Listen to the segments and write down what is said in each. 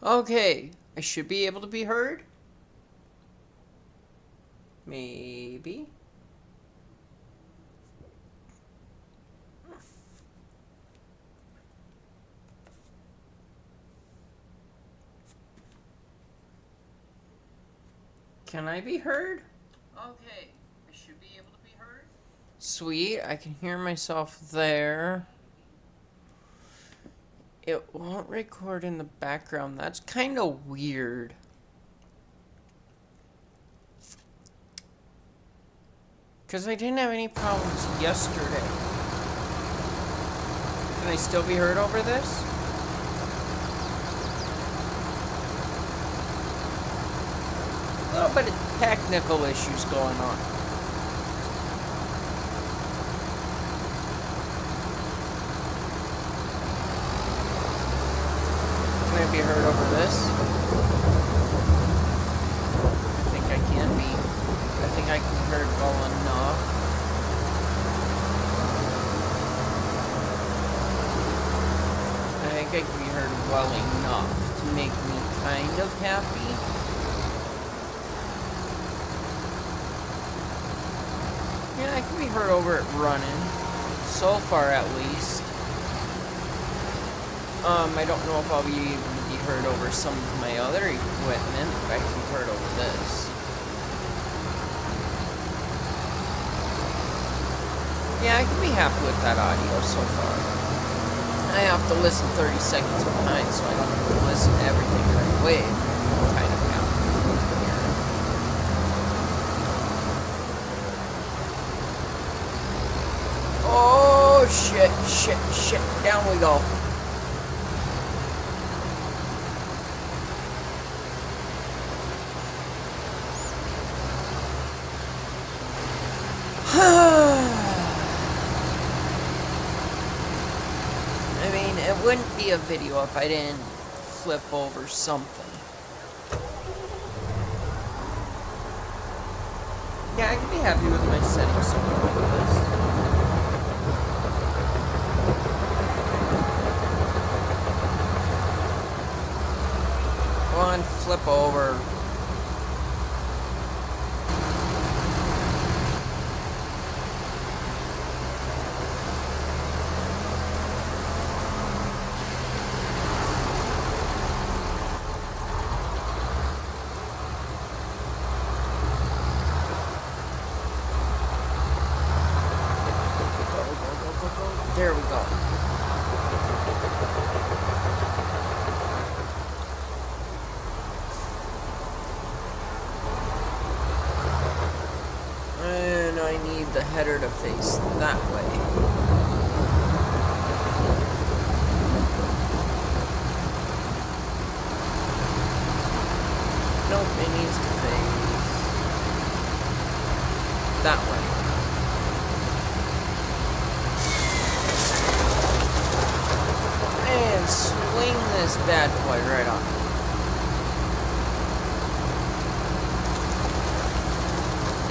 Okay, I should be able to be heard. Maybe. Can I be heard? Okay, I should be able to be heard. Sweet, I can hear myself there. It won't record in the background. That's kind of weird. Because I didn't have any problems yesterday. Can I still be heard over this? A little bit of technical issues going on. Can I be heard over this? I think I can be. I think I can be heard well enough. I think I can be heard well enough to make me kind of happy. Yeah, I can be heard over it running. So far, at least. I don't know if I'll be able to be heard over some of my other equipment, but I can be heard over this. Yeah, I can be happy with that audio so far. I have to listen 30 seconds behind, so I don't have to listen to everything right away. Kind of happy here. Oh, shit. Down we go. I mean, it wouldn't be a video if I didn't flip over something. Yeah, I can be happy with my settings so far with this. Go on, flip over. There we go. And I need the header to face that way. Nope, it needs to face that way. And swing this bad boy right on.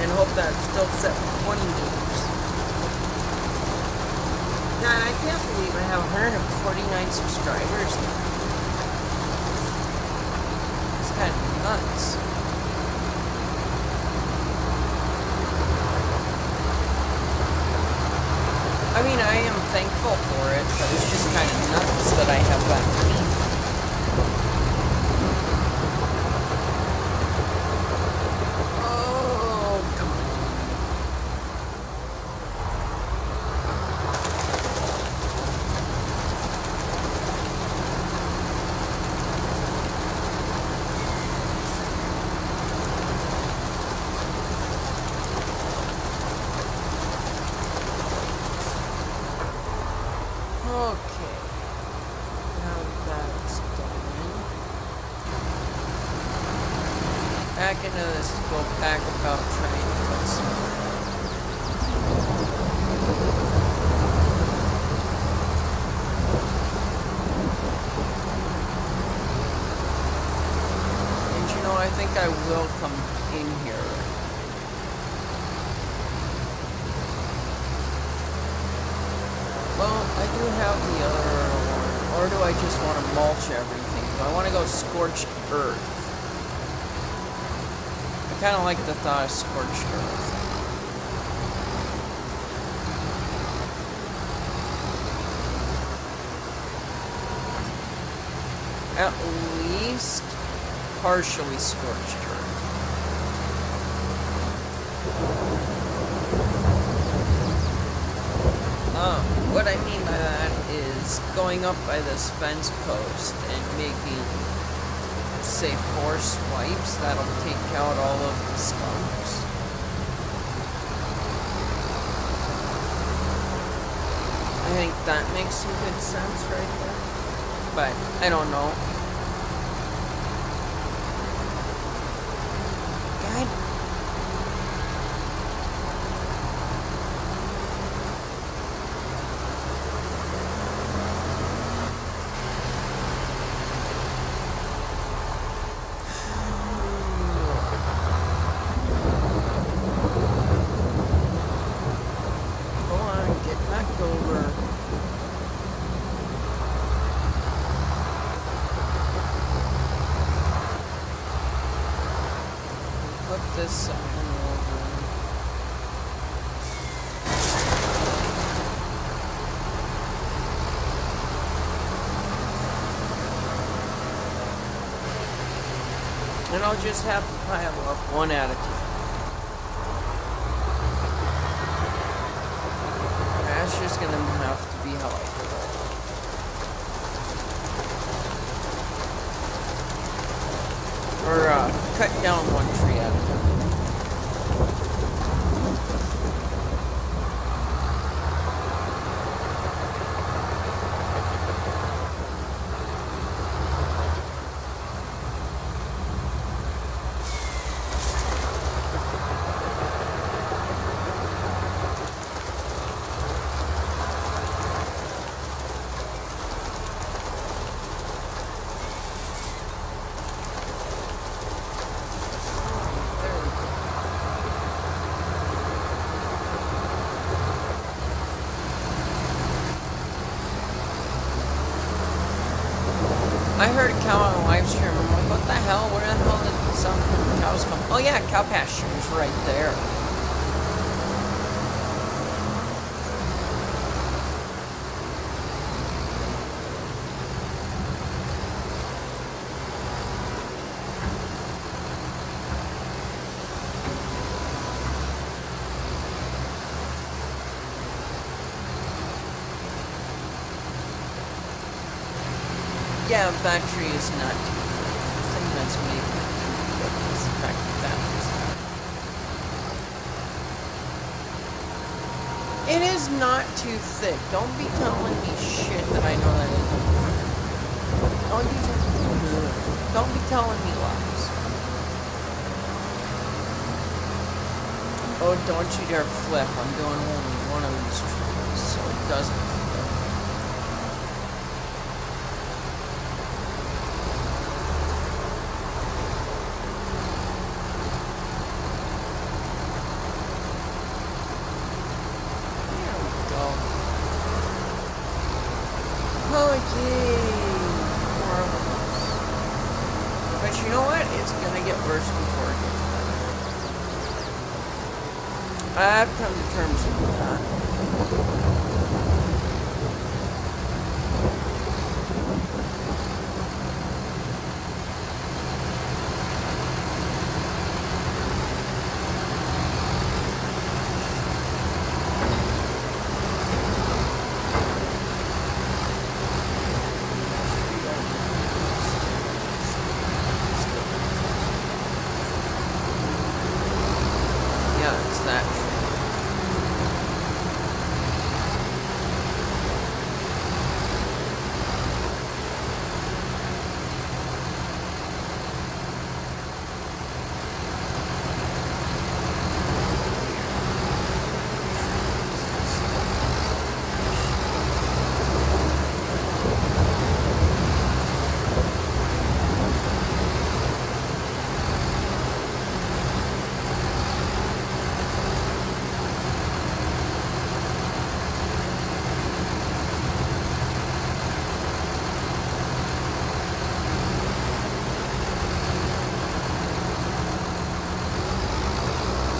And hope that still set 20 meters. God, I can't believe I have 149 subscribers now. It's kind of nuts. I mean, I am thankful for it, but it's just kind of nuts that I have that many. Oh, come on. Okay. Now that's done. Back into this, go back about trying to put some. And you know, I think I will come in here. Well, I do have the other one. Or do I just want to mulch everything? Do I want to go scorched earth? I kind of like the thought of scorched earth. At least partially scorched earth. What I mean by that is going up by this fence post and making, say, 4 swipes that'll take out all of the skunks. I think that makes some good sense right there. But I don't know. God. Go on, get back over. Put this sign over. And I'll just have to pile up one at a time. That's just gonna have to be how I do it. Or cut down one tree at a time. I heard a cow on a live stream. I'm like, what the hell? Where the hell did the sound from the cows come? Oh yeah, cow pasture is right there. Yeah, battery is not too good. The thing that's making it too good is the fact that battery's not. It is not too thick. Don't be telling me shit that I know that isn't. Don't be telling me lies. Oh, don't you dare flip. I'm doing only one of these trees, so it doesn't flip. Okay. But you know what? It's gonna get worse before it gets better. I've come to terms with that. Yeah, it's that.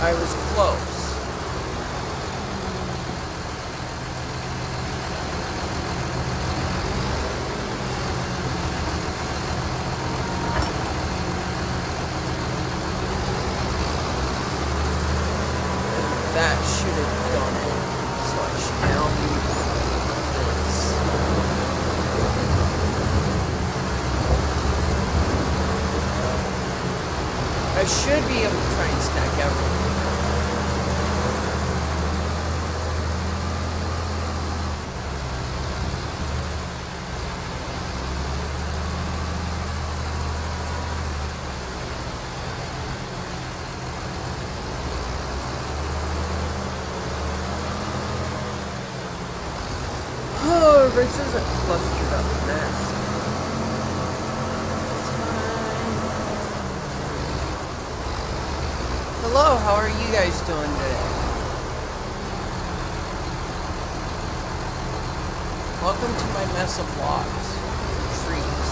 I was close. That should have done it. So I should now do this. I should be able to try and stack everything. Oh, this isn't clustered up mess. Hello, how are you guys doing today? Welcome to my mess of logs, trees.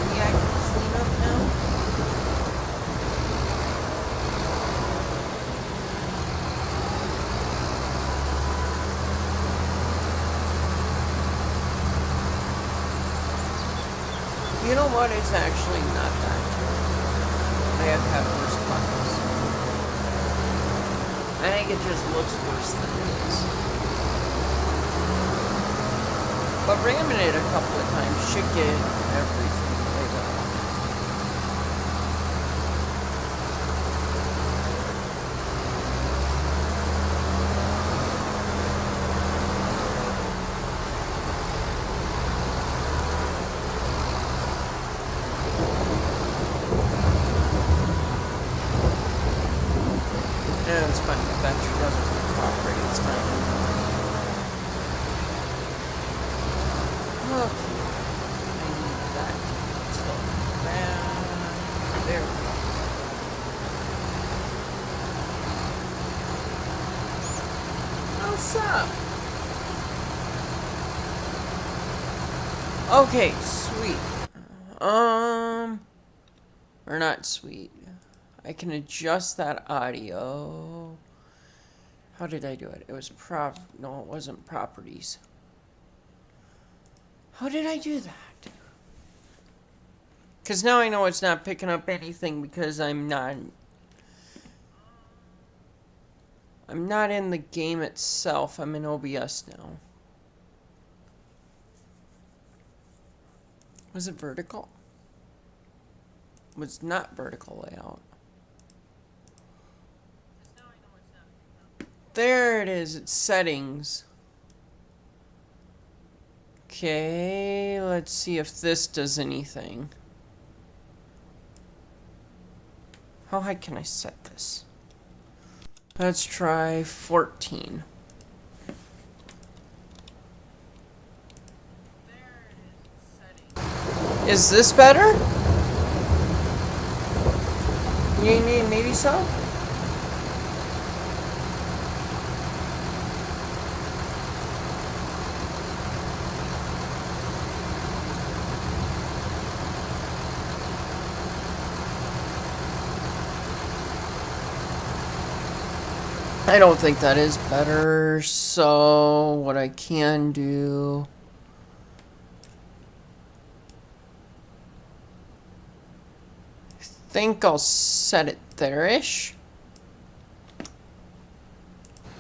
Maybe I can clean up now? You know what? It's actually not that terrible. I have had worse puzzles. I think it just looks worse than it is. But ramming it a couple of times should get everything laid out. Yeah, it's fine. The battery doesn't cooperate. It's fine. Okay. I need that to tilt around. There we go. What's up? Okay, sweet. Or not sweet. I can adjust that audio. How did I do it? It was no, it wasn't properties. How did I do that? Because now I know it's not picking up anything because I'm not in the game itself. I'm in OBS now. Was it vertical? It was not vertical layout. There it is. It's settings. Okay, let's see if this does anything. How high can I set this? Let's try 14. Is this better? Maybe so? I don't think that is better, so what I can do... I think I'll set it there-ish.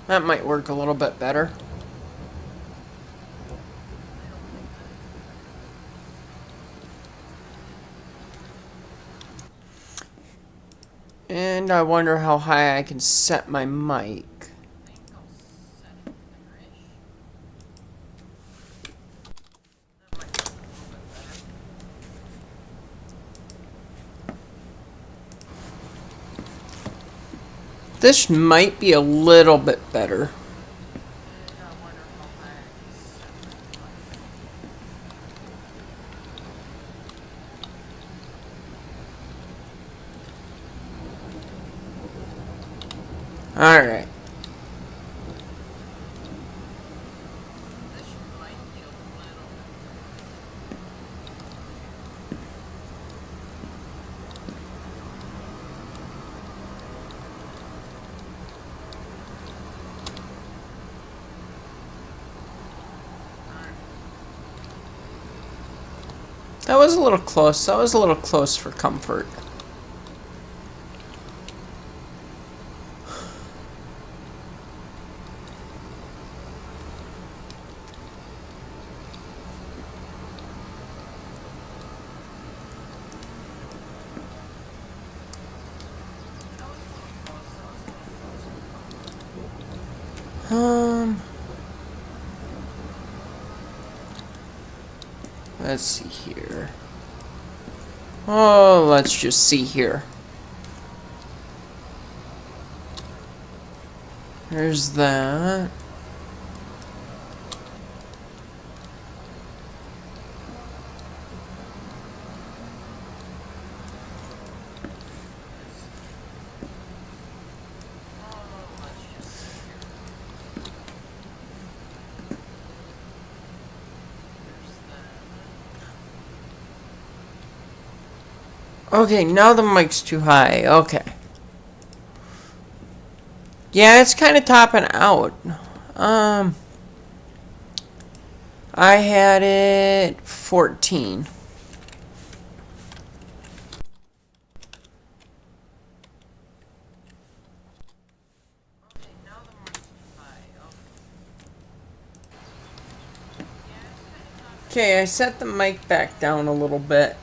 That might work a little bit better. And I wonder how high I can set my mic. This might be a little bit better. All right. That was a little close. That was a little close for comfort. Let's see here. Oh, let's just see here. There's that. Okay, now the mic's too high. Okay. Yeah, it's kind of topping out. I had it 14. Okay, I set the mic back down a little bit.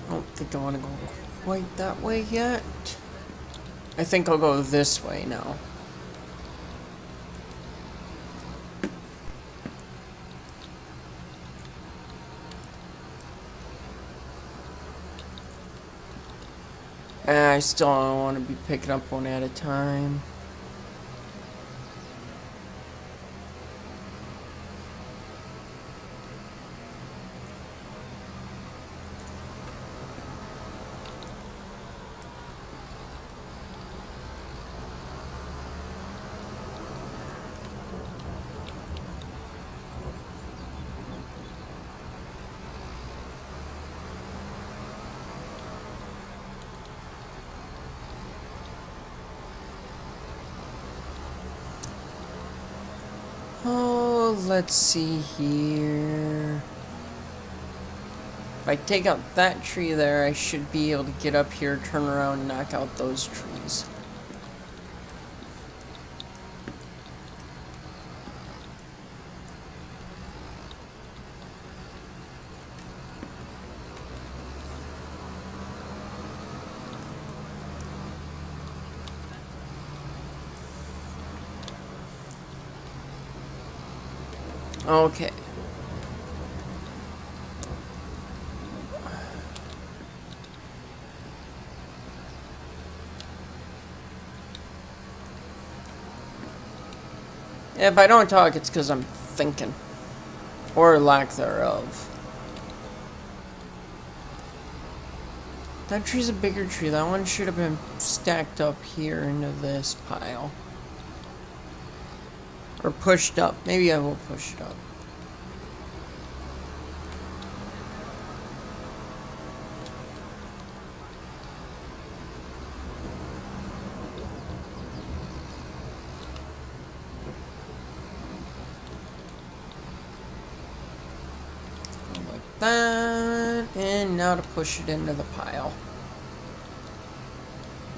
I don't think I want to go quite that way yet. I think I'll go this way now. I still don't want to be picking up one at a time. Oh, let's see here. If I take out that tree there, I should be able to get up here, turn around, and knock out those trees. Okay. If I don't talk, it's because I'm thinking. Or lack thereof. That tree's a bigger tree. That one should have been stacked up here into this pile. Or pushed up. Maybe I will push it up. Like that. And now to push it into the pile.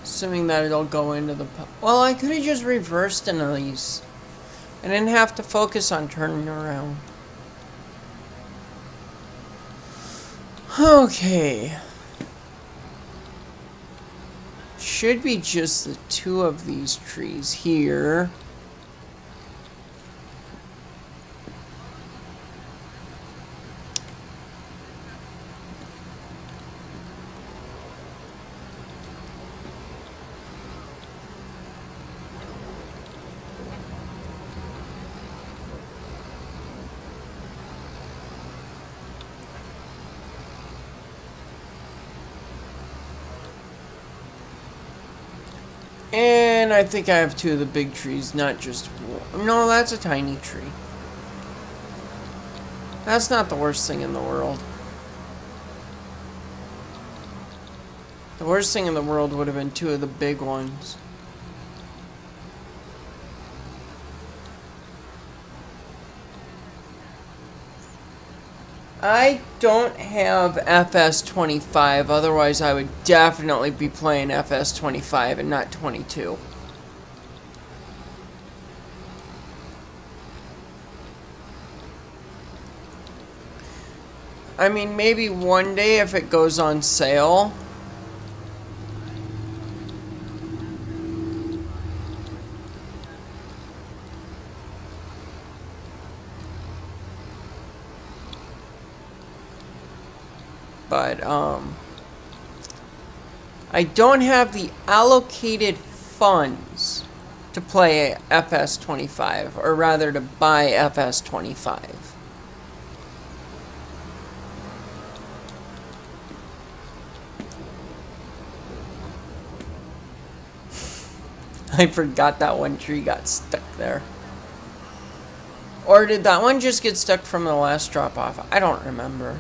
Assuming that it'll go into the pile. Well, I could have just reversed into these. I didn't have to focus on turning around. Okay. Should be just the two of these trees here. And I think I have two of the big trees, not just one. No, that's a tiny tree. That's not the worst thing in the world. The worst thing in the world would have been two of the big ones. I don't have FS25, otherwise I would definitely be playing FS25 and not 22. I mean, maybe one day if it goes on sale. But, I don't have the allocated funds to play FS25, or rather to buy FS25. I forgot that one tree got stuck there. Or did that one just get stuck from the last drop off? I don't remember.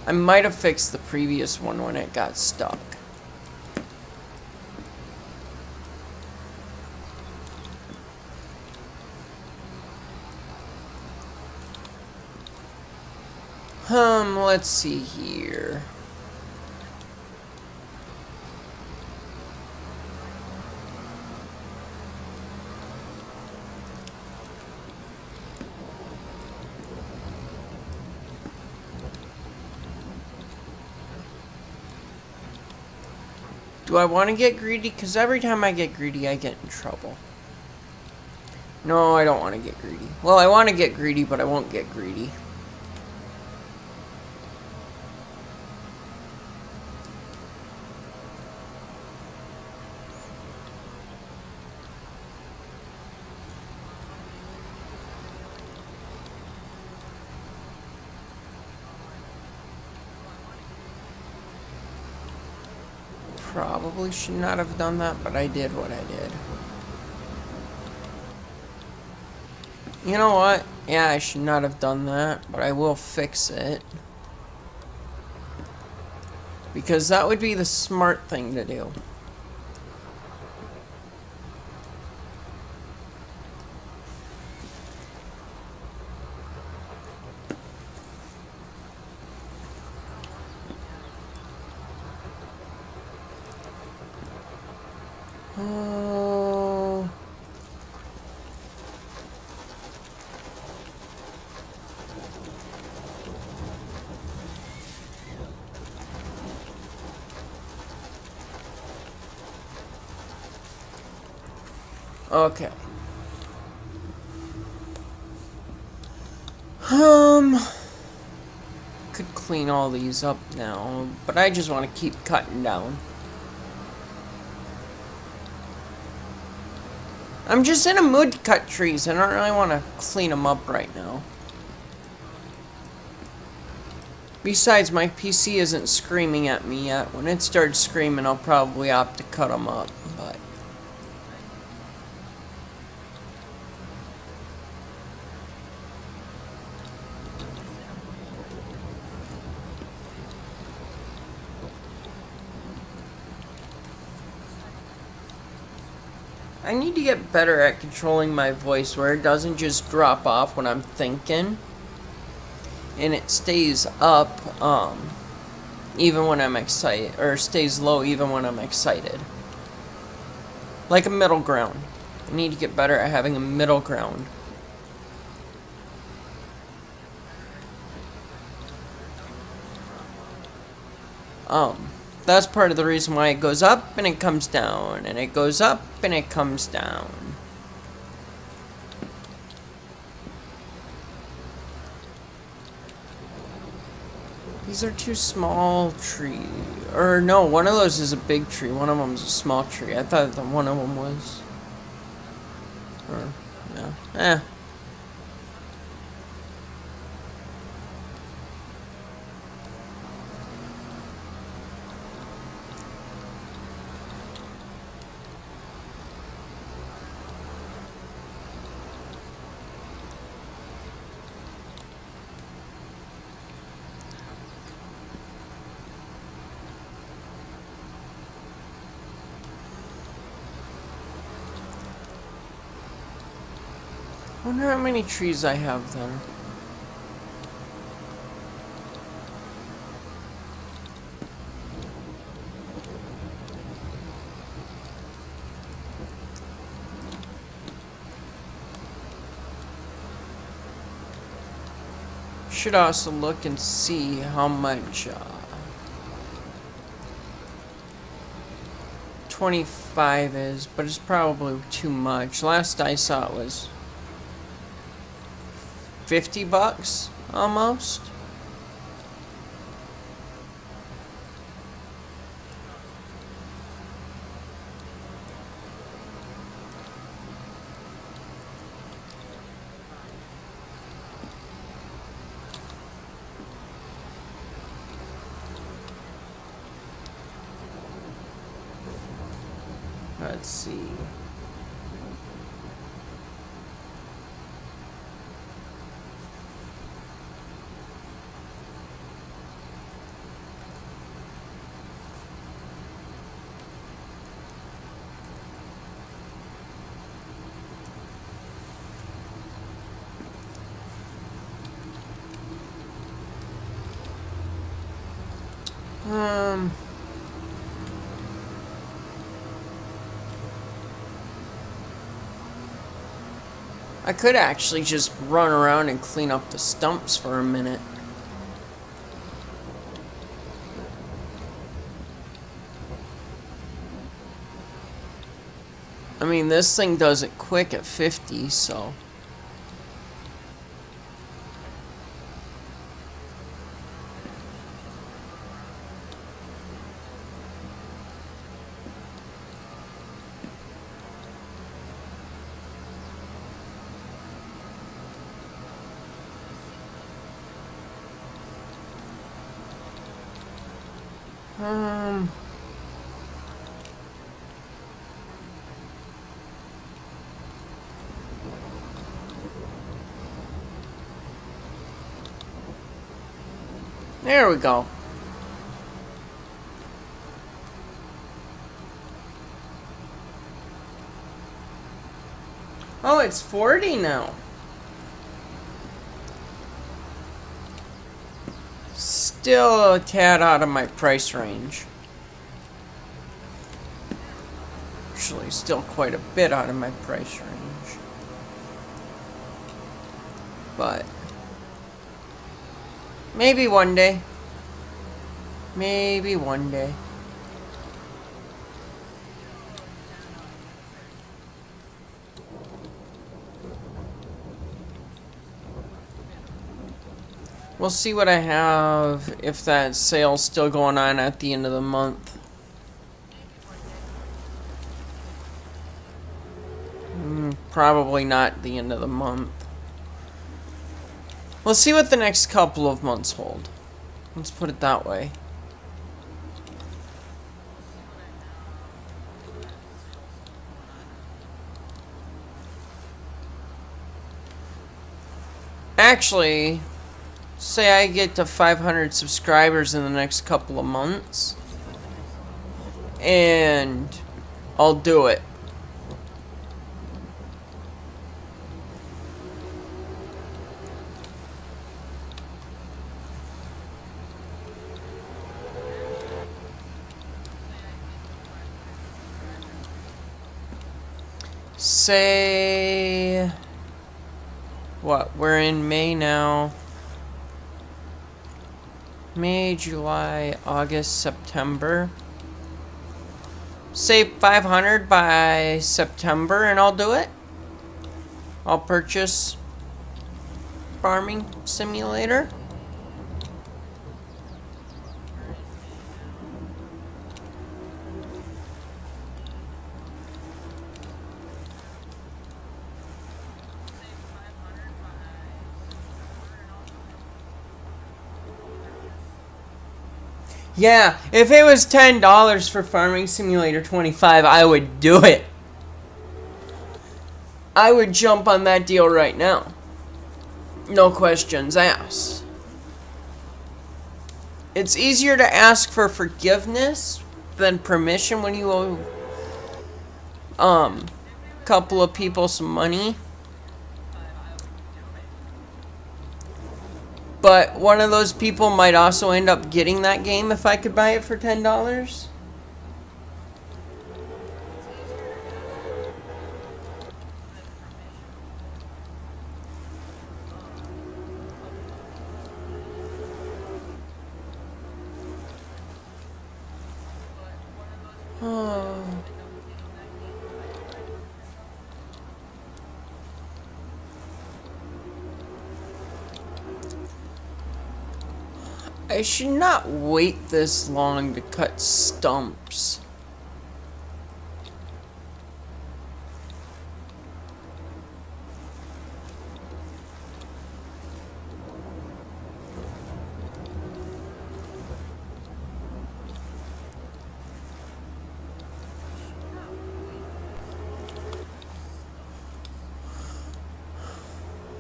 I might have fixed the previous one when it got stuck. Let's see here. Do I want to get greedy? Because every time I get greedy, I get in trouble. No, I don't want to get greedy. Well, I want to get greedy, but I won't get greedy. Probably should not have done that, but I did what I did. You know what? Yeah, I should not have done that, but I will fix it. Because that would be the smart thing to do. Oh. Okay. Could clean all these up now, but I just want to keep cutting down. I'm just in a mood to cut trees. I don't really want to clean them up right now. Besides, my PC isn't screaming at me yet. When it starts screaming, I'll probably opt to cut them up, but... I need to get better at controlling my voice where it doesn't just drop off when I'm thinking. And it stays up, even when I'm excited, or stays low even when I'm excited. Like a middle ground. I need to get better at having a middle ground. That's part of the reason why it goes up and it comes down, and it goes up and it comes down. These are two small trees. Or no, one of those is a big tree. One of them is a small tree. I thought that one of them was. Or, no. Wonder how many trees I have then. Should also look and see how much 25 is, but it's probably too much. Last I saw it was 50 bucks almost. Let's see. I could actually just run around and clean up the stumps for a minute. I mean, this thing does it quick at 50, so... There we go. Oh, it's 40 now. Still a tad out of my price range. Actually, still quite a bit out of my price range. But maybe one day. Maybe one day. We'll see what I have if that sale's still going on at the end of the month. Probably not the end of the month. We'll see what the next couple of months hold. Let's put it that way. Actually, say I get to 500 subscribers in the next couple of months, and I'll do it. Say, what, we're in May now. May, July, August, September. Say 500 by September and I'll do it. I'll purchase Farming Simulator. Yeah, if it was $10 for Farming Simulator 25, I would do it. I would jump on that deal right now. No questions asked. It's easier to ask for forgiveness than permission when you owe couple of people some money. But one of those people might also end up getting that game if I could buy it for $10. Oh. I should not wait this long to cut stumps.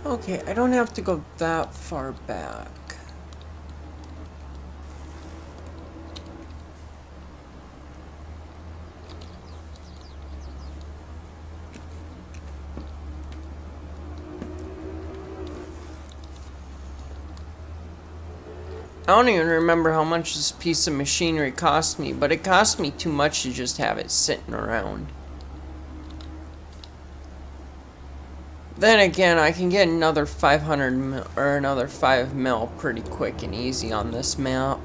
Okay, I don't have to go that far back. I don't even remember how much this piece of machinery cost me, but it cost me too much to just have it sitting around. Then again, I can get another 500 mil, or another 5 mil pretty quick and easy on this map.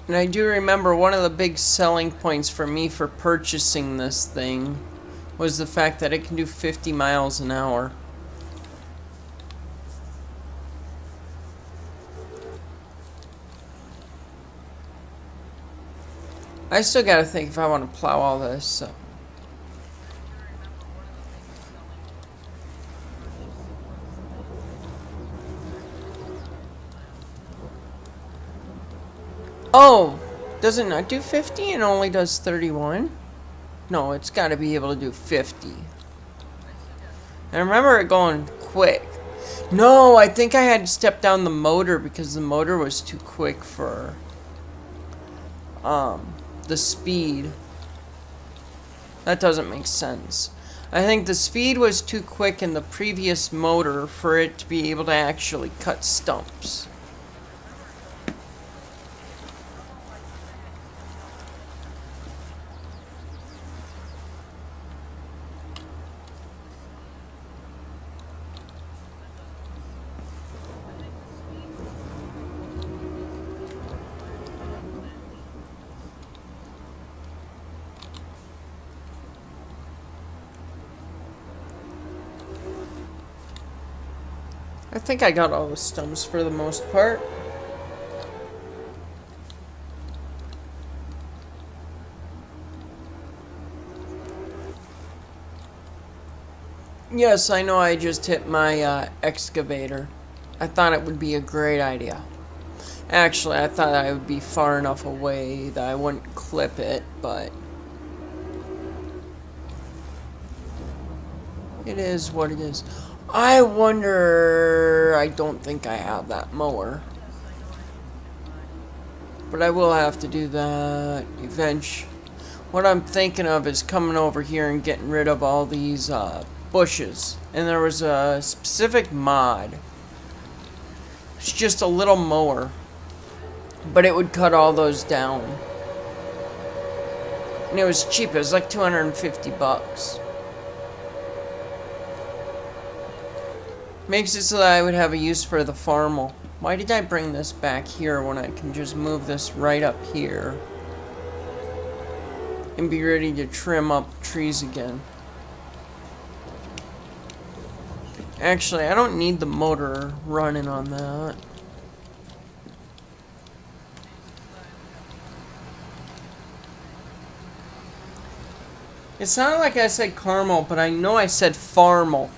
And I do remember one of the big selling points for me for purchasing this thing was the fact that it can do 50 miles an hour. I still gotta think if I want to plow all this, so. Oh, does it not do 50 and only does 31? No, it's got to be able to do 50. And I remember it going quick. No, I think I had to step down the motor because the motor was too quick for the speed. That doesn't make sense. I think the speed was too quick in the previous motor for it to be able to actually cut stumps. I think I got all the stumps for the most part. Yes, I know I just hit my excavator. I thought it would be a great idea. Actually, I thought I would be far enough away that I wouldn't clip it, but it is what it is. I wonder... I don't think I have that mower. But I will have to do that eventually. What I'm thinking of is coming over here and getting rid of all these bushes. And there was a specific mod. It's just a little mower. But it would cut all those down. And it was cheap. It was like 250 bucks. Makes it so that I would have a use for the farmal. Why did I bring this back here when I can just move this right up here and be ready to trim up trees again? Actually, I don't need the motor running on that. It sounded like I said caramel, but I know I said farmal.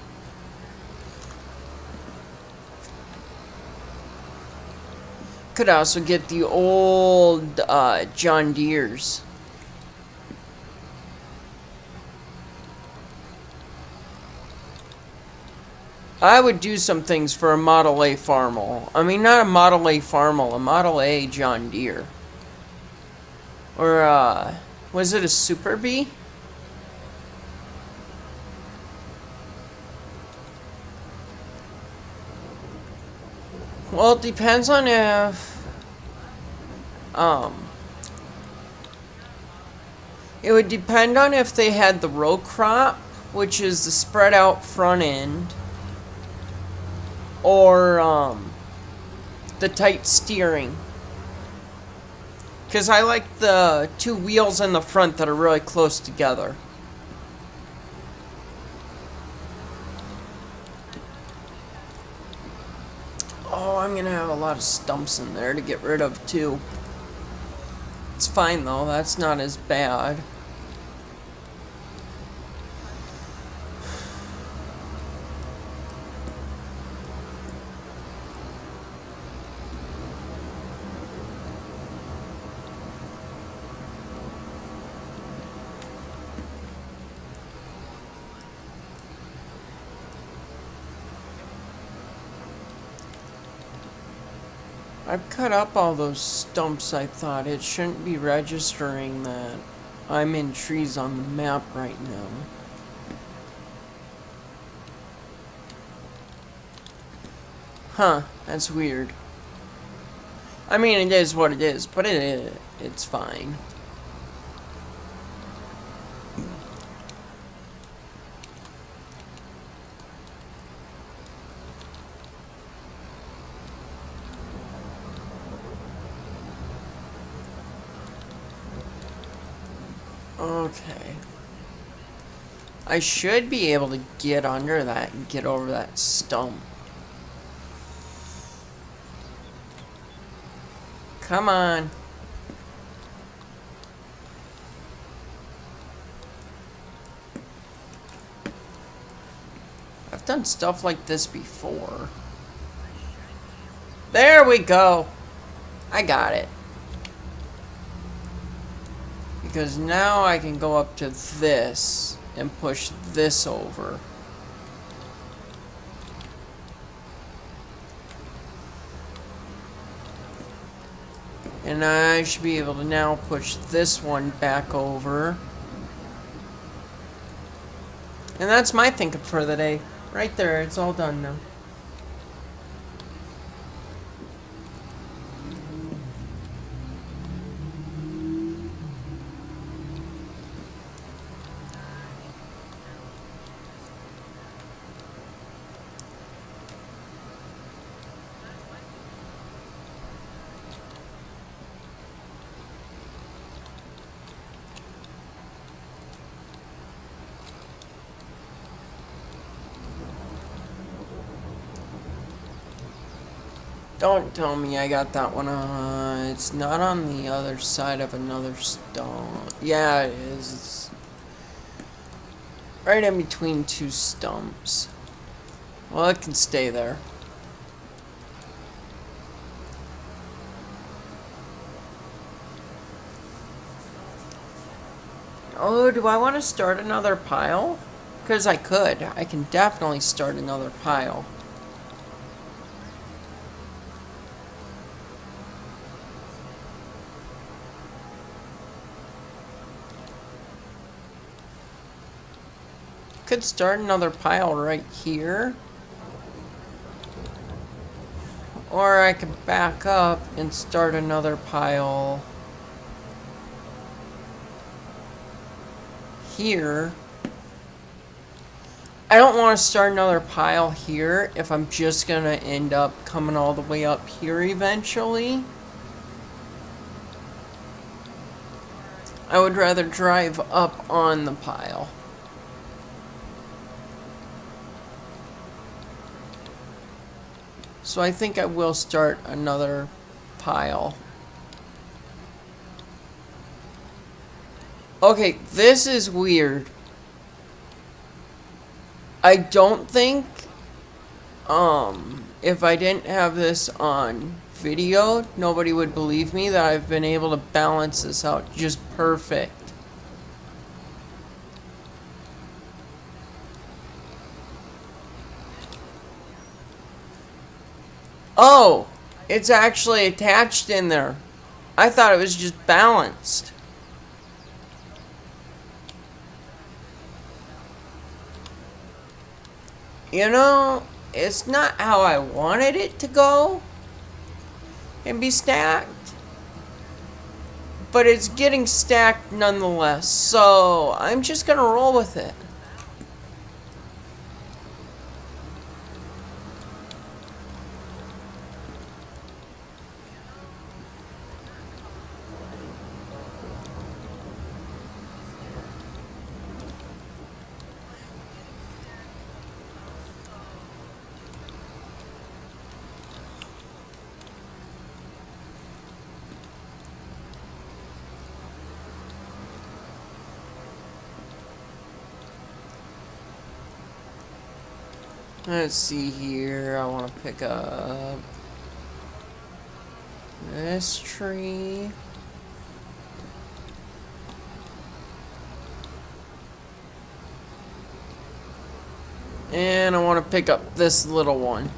Could also get the old John Deere's. I would do some things for a Model A Farmel. I mean, not a Model A Farmel, a Model A John Deere. Or, was it a Super Bee? Well, it depends on if, it would depend on if they had the row crop, which is the spread out front end, or, the tight steering. Because I like the two wheels in the front that are really close together. Oh, I'm gonna have a lot of stumps in there to get rid of too. It's fine though, that's not as bad. I've cut up all those stumps, I thought. It shouldn't be registering that I'm in trees on the map right now. Huh, that's weird. I mean, it is what it is, but it's fine. Okay. I should be able to get under that and get over that stump. Come on. I've done stuff like this before. There we go. I got it. Because now I can go up to this and push this over. And I should be able to now push this one back over. And that's my thinking for the day. Right there, it's all done now. Don't tell me I got that one on. It's not on the other side of another stump. Yeah, it is. It's right in between two stumps. Well, it can stay there. Oh, do I want to start another pile? Because I could. I can definitely start another pile. Could start another pile right here, or I could back up and start another pile here. I don't want to start another pile here if I'm just gonna end up coming all the way up here eventually. I would rather drive up on the pile. So I think I will start another pile. Okay, this is weird. I don't think, if I didn't have this on video, nobody would believe me that I've been able to balance this out just perfect. Oh, it's actually attached in there. I thought it was just balanced. You know, it's not how I wanted it to go and be stacked, but it's getting stacked nonetheless, so I'm just gonna roll with it. Let's see here. I want to pick up this tree. And I want to pick up this little one.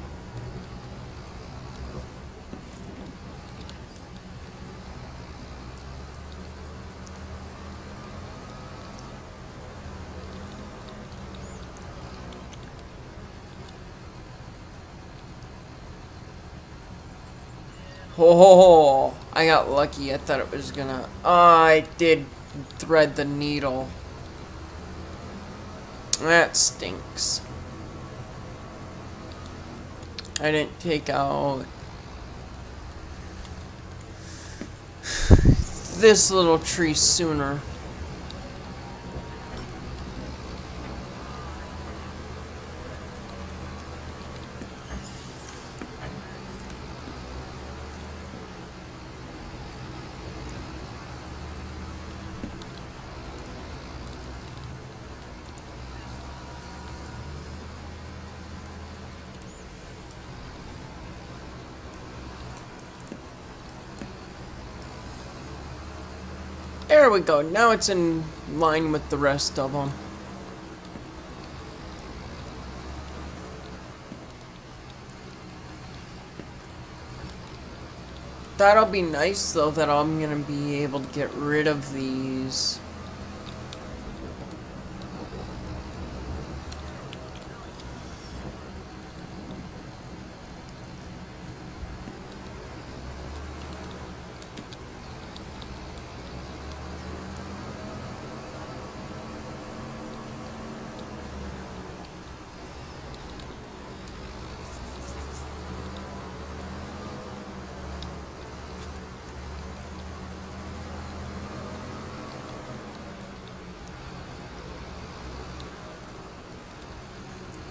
Oh, I got lucky. I thought it was gonna... Oh, I did thread the needle. That stinks. I didn't take out this little tree sooner. There we go. Now it's in line with the rest of them. That'll be nice, though, that I'm gonna be able to get rid of these.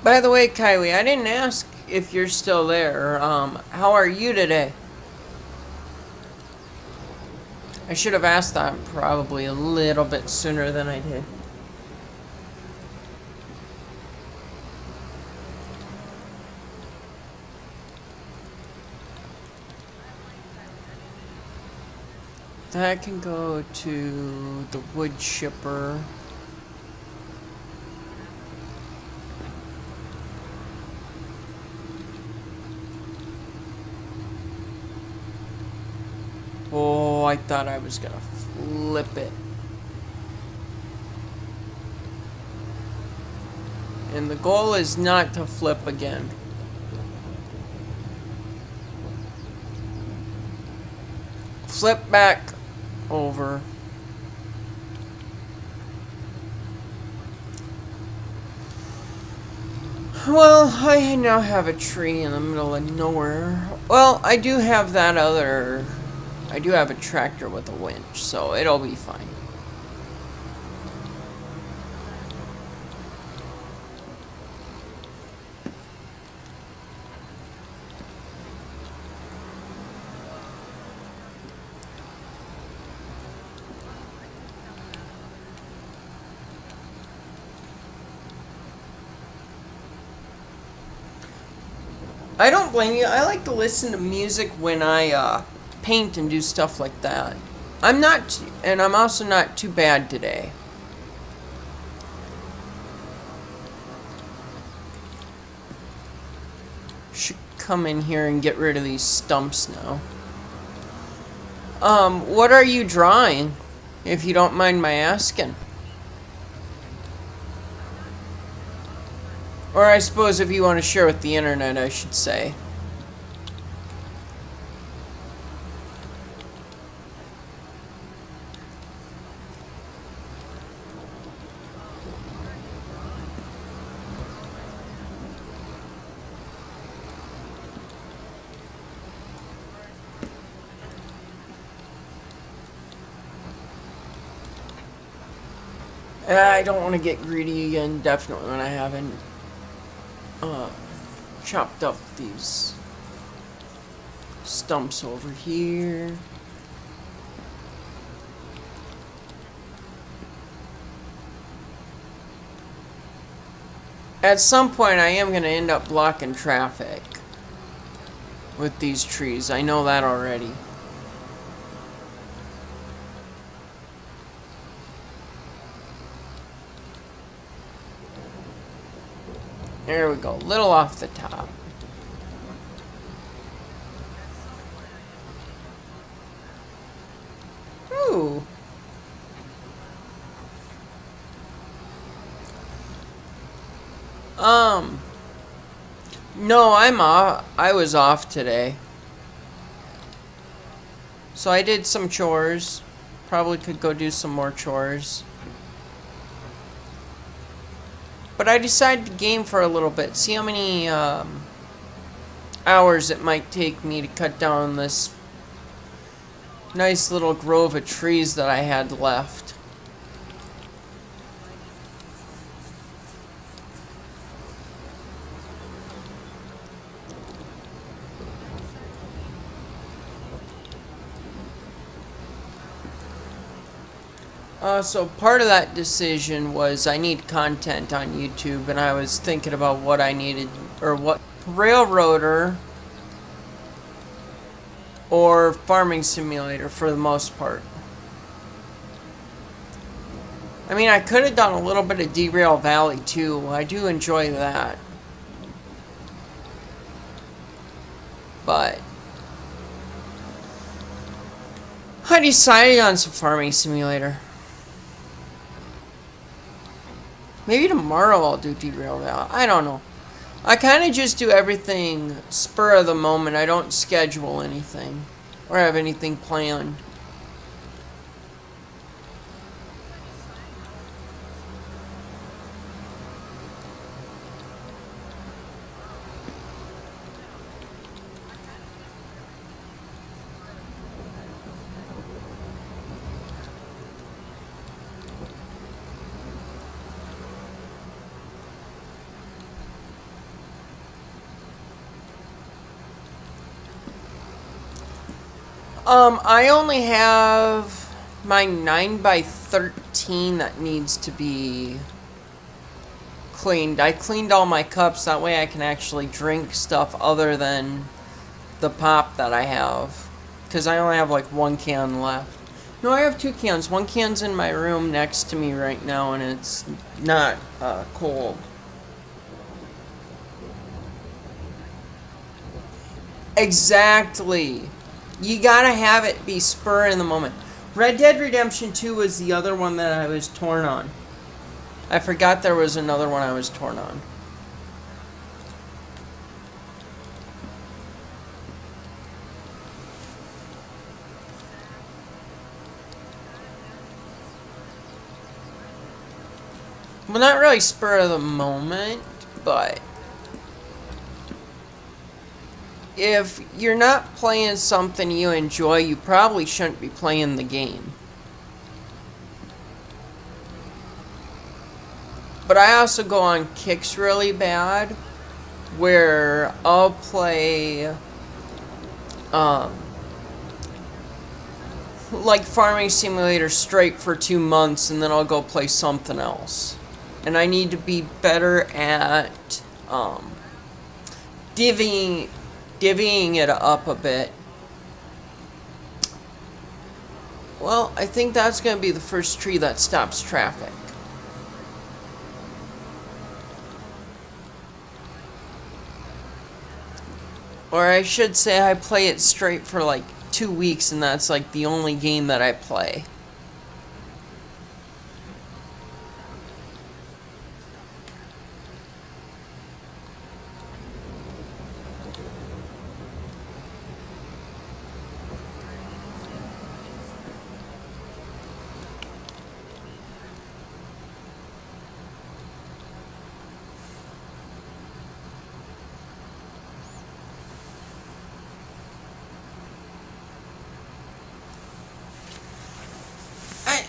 By the way, Kylie, I didn't ask if you're still there. How are you today? I should have asked that probably a little bit sooner than I did. That can go to the wood chipper. Oh, I thought I was gonna flip it. And the goal is not to flip again. Flip back over. Well, I now have a tree in the middle of nowhere. Well, I do have that other... I do have a tractor with a winch, so it'll be fine. I don't blame you. I like to listen to music when I paint and do stuff like that. I'm also not too bad today. come in here and get rid of these stumps now. What are you drawing, if you don't mind my asking? Or I suppose if you want to share with the internet, I should say. I don't want to get greedy again, definitely, when I haven't chopped up these stumps over here. At some point, I am going to end up blocking traffic with these trees. I know that already. There we go, a little off the top. Ooh. No, I'm off. I was off today. So I did some chores. Probably could go do some more chores. But I decided to game for a little bit. See how many hours it might take me to cut down this nice little grove of trees that I had left. So part of that decision was I need content on YouTube, and I was thinking about what I needed, or what railroader or farming simulator for the most part. I mean, I could have done a little bit of Derail Valley too. I do enjoy that. But I decided on some farming simulator. Maybe tomorrow I'll do Derail Valley. I don't know. I kind of just do everything spur of the moment. I don't schedule anything or have anything planned. I only have my 9x13 that needs to be cleaned. I cleaned all my cups, that way I can actually drink stuff other than the pop that I have. Because I only have like one can left. No, I have two cans. One can's in my room next to me right now, and it's not cold. Exactly. You gotta have it be spur in the moment. Red Dead Redemption 2 was the other one that I was torn on. I forgot there was another one I was torn on. Well, not really spur of the moment, but if you're not playing something you enjoy, you probably shouldn't be playing the game. But I also go on kicks really bad, where I'll play, like Farming Simulator straight for 2 months, and then I'll go play something else. And I need to be better at, divvying it up a bit. Well, I think that's going to be the first tree that stops traffic. Or I should say I play it straight for like 2 weeks, and that's like the only game that I play.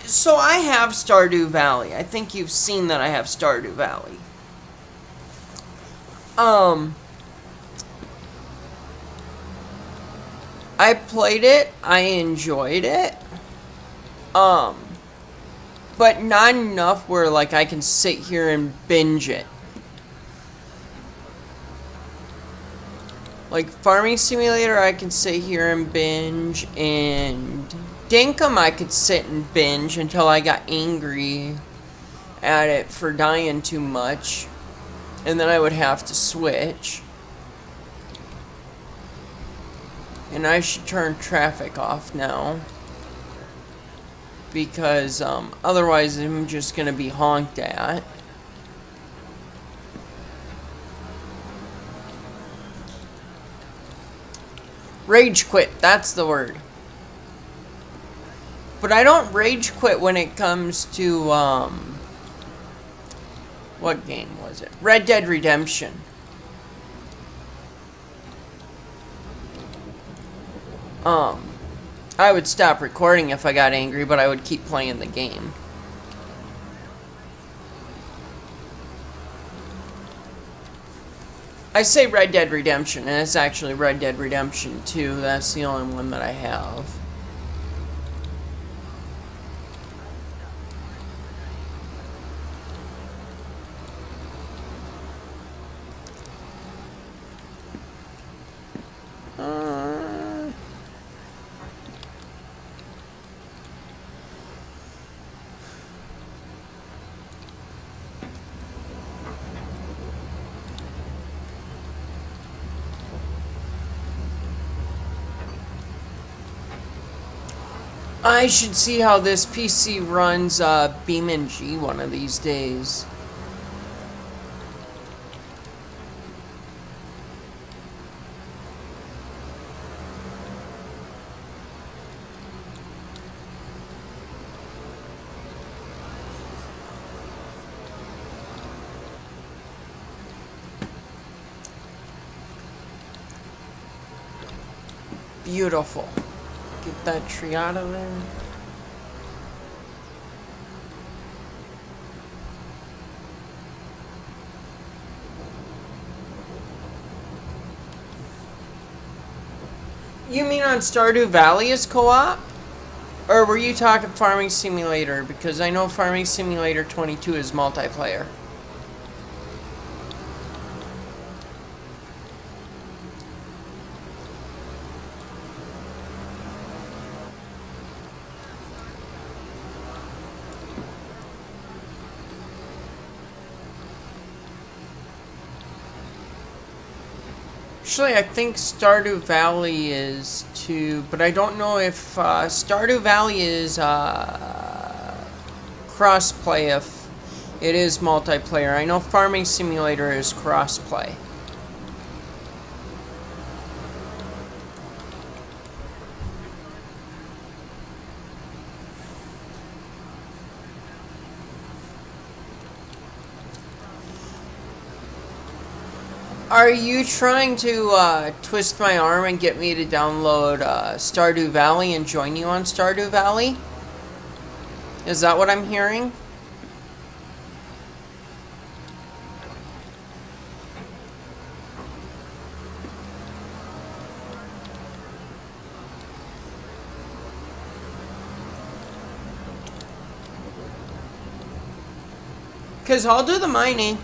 So I have Stardew Valley. I think you've seen that I have Stardew Valley. I played it. I enjoyed it. But not enough where like I can sit here and binge it. Like Farming Simulator, I can sit here and binge, and Dinkum I could sit and binge until I got angry at it for dying too much, and then I would have to switch. And I should turn traffic off now, because otherwise I'm just gonna be honked at. Rage quit, that's the word. But I don't rage quit when it comes to, what game was it? Red Dead Redemption. I would stop recording if I got angry, but I would keep playing the game. I say Red Dead Redemption, and it's actually Red Dead Redemption 2. That's the only one that I have. I should see how this PC runs BeamNG one of these days. Beautiful. Get that tree out of there. You mean on Stardew Valley is co-op? Or were you talking Farming Simulator? Because I know Farming Simulator 22 is multiplayer. Actually, I think Stardew Valley is too, but I don't know if Stardew Valley is cross-play, if it is multiplayer. I know Farming Simulator is cross-play. Are you trying to twist my arm and get me to download Stardew Valley and join you on Stardew Valley? Is that what I'm hearing? Because I'll do the mining.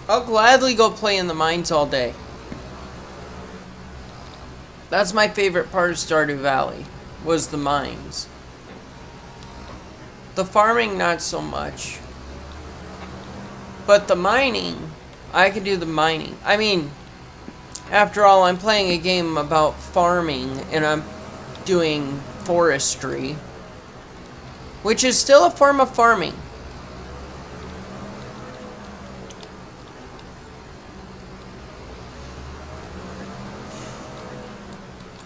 I'll gladly go play in the mines all day. That's my favorite part of Stardew Valley, was the mines. The farming, not so much. But the mining, I can do the mining. I mean, after all, I'm playing a game about farming, and I'm doing forestry, which is still a form of farming.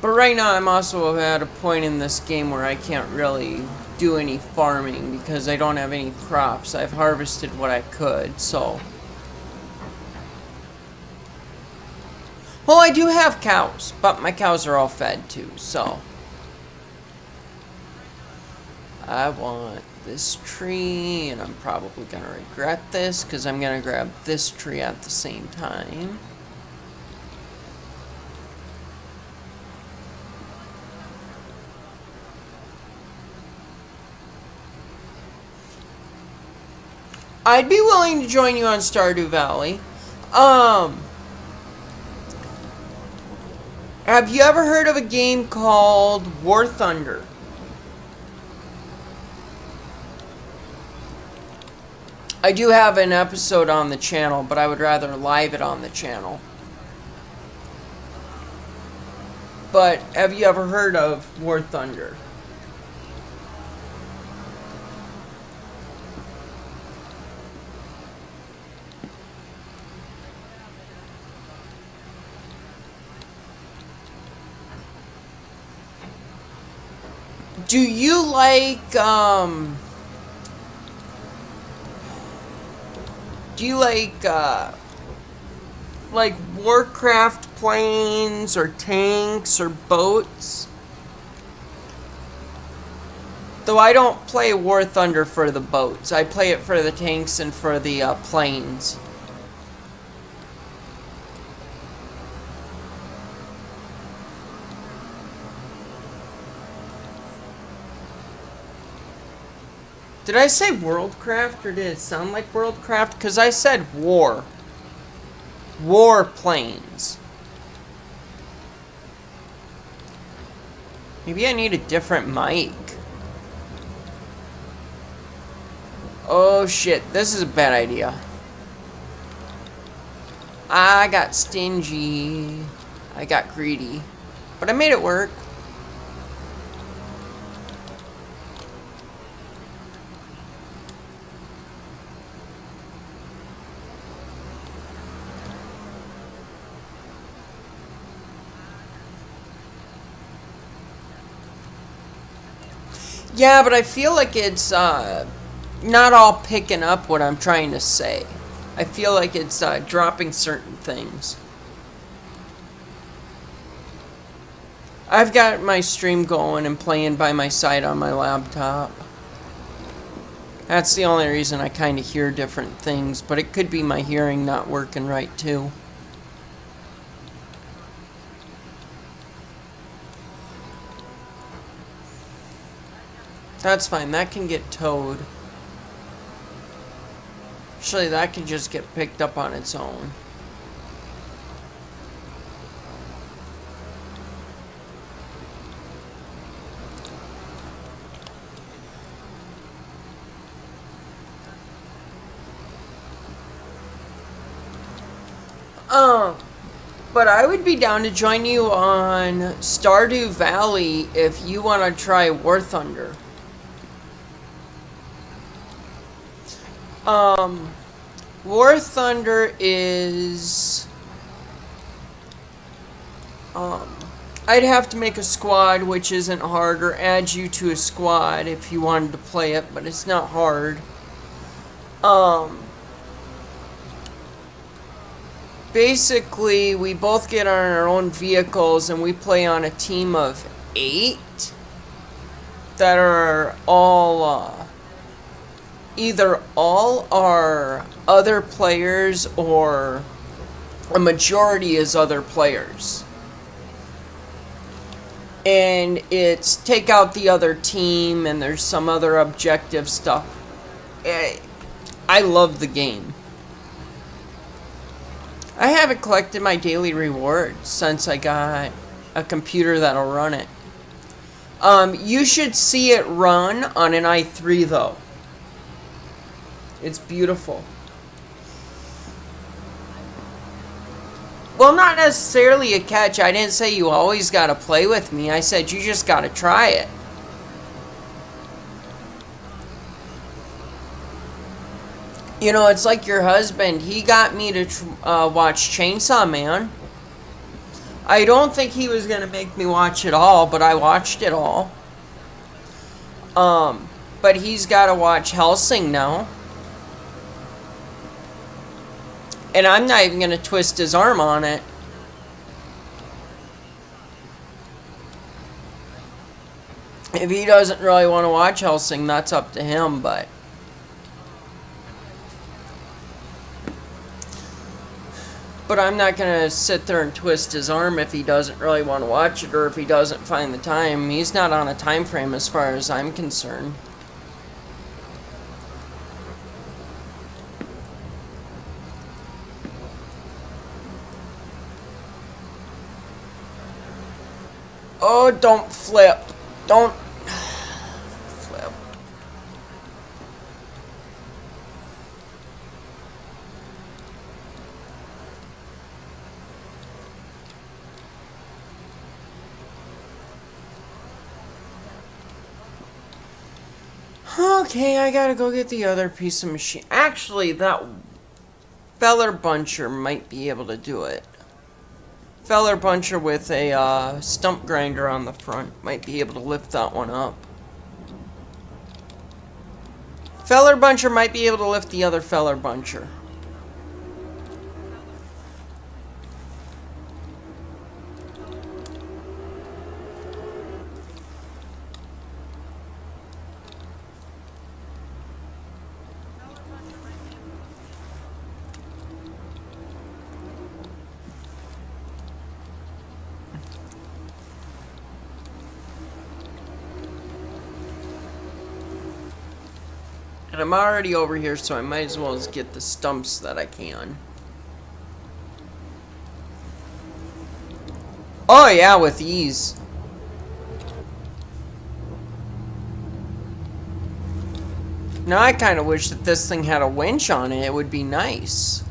But right now, I'm also at a point in this game where I can't really do any farming because I don't have any crops. I've harvested what I could, so... Well, I do have cows, but my cows are all fed too, so... I want this tree, and I'm probably going to regret this because I'm going to grab this tree at the same time. I'd be willing to join you on Stardew Valley. Have you ever heard of a game called War Thunder? I do have an episode on the channel, but I would rather live it on the channel. But have you ever heard of War Thunder? Do you like, Warcraft planes or tanks or boats? Though I don't play War Thunder for the boats. I play it for the tanks and for the planes. Did I say Worldcraft or did it sound like Worldcraft? Because I said war. War planes. Maybe I need a different mic. Oh shit, this is a bad idea. I got stingy. I got greedy. But I made it work. Yeah, but I feel like it's not all picking up what I'm trying to say. I feel like it's dropping certain things. I've got my stream going and playing by my side on my laptop. That's the only reason I kind of hear different things, but it could be my hearing not working right too. That's fine, that can get towed. Actually, that can just get picked up on its own. But I would be down to join you on Stardew Valley if you want to try War Thunder. War Thunder is... I'd have to make a squad, which isn't hard, or add you to a squad if you wanted to play it, but it's not hard. Basically, we both get on our own vehicles and we play on a team of 8 that are all, either all are other players or a majority is other players. And it's take out the other team and there's some other objective stuff. I love the game. I haven't collected my daily rewards since I got a computer that'll run it. You should see it run on an i3 though. It's beautiful. Well, not necessarily a catch. I didn't say you always got to play with me. I said you just got to try it. You know, it's like your husband. He got me to watch Chainsaw Man. I don't think he was going to make me watch it all, but I watched it all. But he's got to watch Hellsing now. And I'm not even going to twist his arm on it. If he doesn't really want to watch Hellsing, that's up to him, but... But I'm not going to sit there and twist his arm if he doesn't really want to watch it or if he doesn't find the time. He's not on a time frame as far as I'm concerned. Oh, don't flip. Don't flip. Okay, I gotta go get the other piece of machine. Actually, that feller buncher might be able to do it. Feller buncher with a stump grinder on the front might be able to lift that one up. Feller buncher might be able to lift the other feller buncher. And I'm already over here, so I might as well just get the stumps that I can. Oh yeah, with ease. Now I kind of wish that this thing had a winch on it. It would be nice.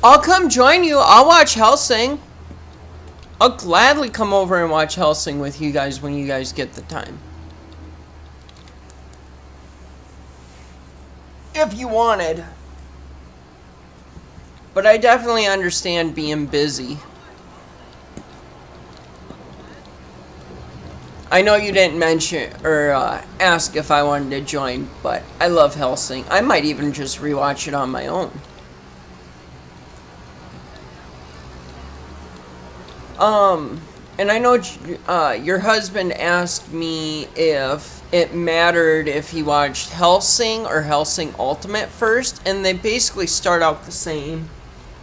I'll come join you. I'll watch Hellsing. I'll gladly come over and watch Hellsing with you guys when you guys get the time. If you wanted. But I definitely understand being busy. I know you didn't mention or ask if I wanted to join, but I love Hellsing. I might even just rewatch it on my own. And I know your husband asked me if it mattered if he watched Hellsing or Hellsing Ultimate first, and they basically start out the same.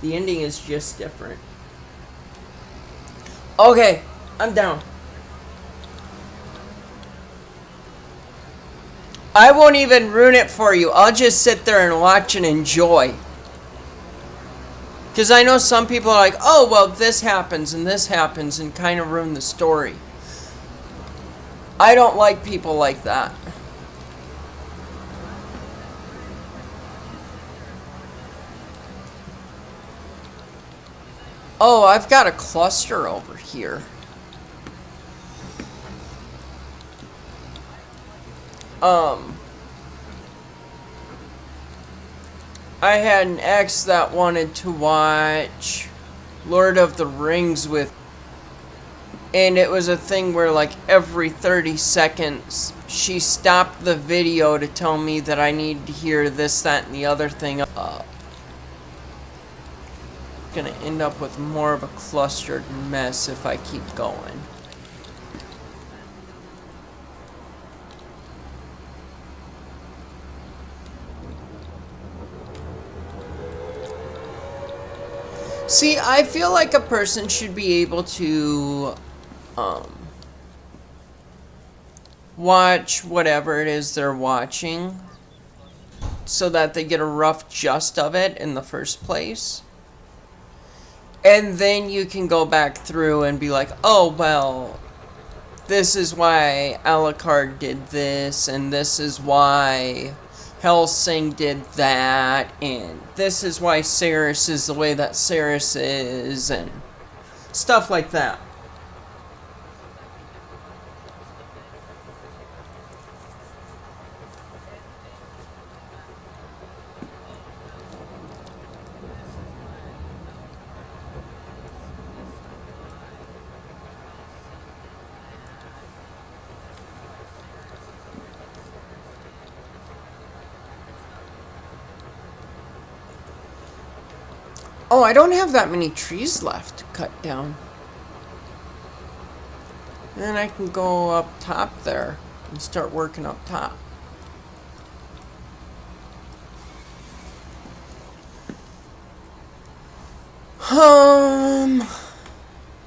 The ending is just different. Okay, I'm down. I won't even ruin it for you. I'll just sit there and watch and enjoy. Because I know some people are like, oh, well, this happens and kind of ruin the story. I don't like people like that. Oh, I've got a cluster over here. I had an ex that wanted to watch Lord of the Rings with, and it was a thing where like every 30 seconds she stopped the video to tell me that I need to hear this, that, and the other thing. Gonna end up with more of a clustered mess if I keep going. See, I feel like a person should be able to watch whatever it is they're watching so that they get a rough gist of it in the first place. And then you can go back through and be like, oh, well, this is why Alucard did this, and this is why Helsing did that, and this is why Ceres is the way that Ceres is, and stuff like that. Oh, I don't have that many trees left to cut down. Then I can go up top there and start working up top.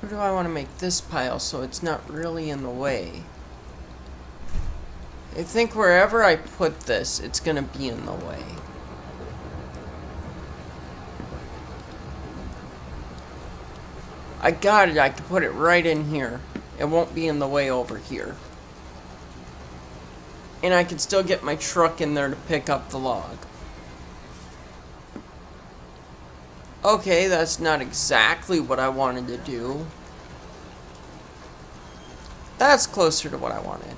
Where do I want to make this pile so it's not really in the way? I think wherever I put this, it's going to be in the way. I got it. I can put it right in here. It won't be in the way over here. And I can still get my truck in there to pick up the log. Okay, that's not exactly what I wanted to do. That's closer to what I wanted.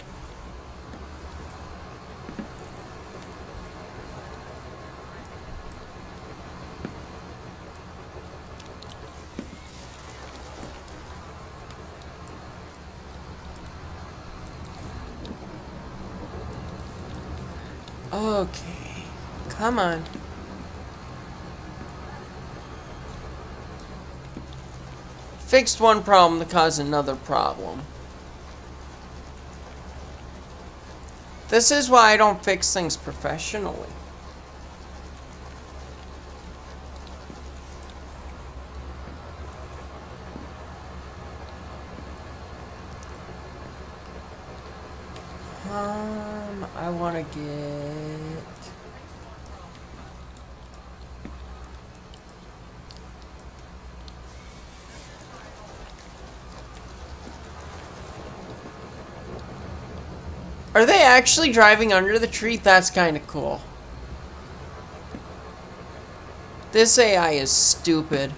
Okay, come on. Fixed one problem to cause another problem. This is why I don't fix things professionally. I want to get... Are they actually driving under the tree? That's kind of cool. This AI is stupid.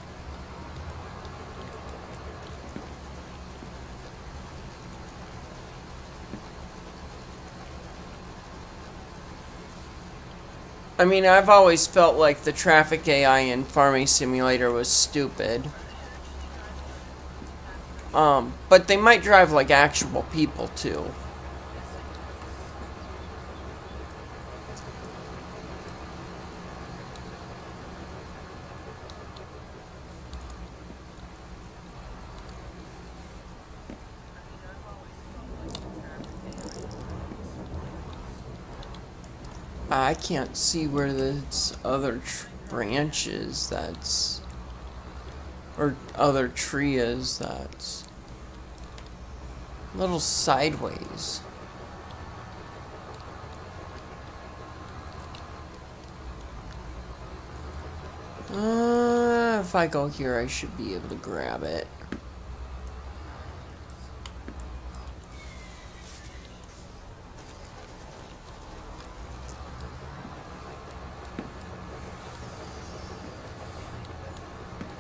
I mean, I've always felt like the traffic AI in Farming Simulator was stupid. But they might drive like actual people too. I can't see where this other branch is that's... or other tree is that's... a little sideways. If I go here, I should be able to grab it.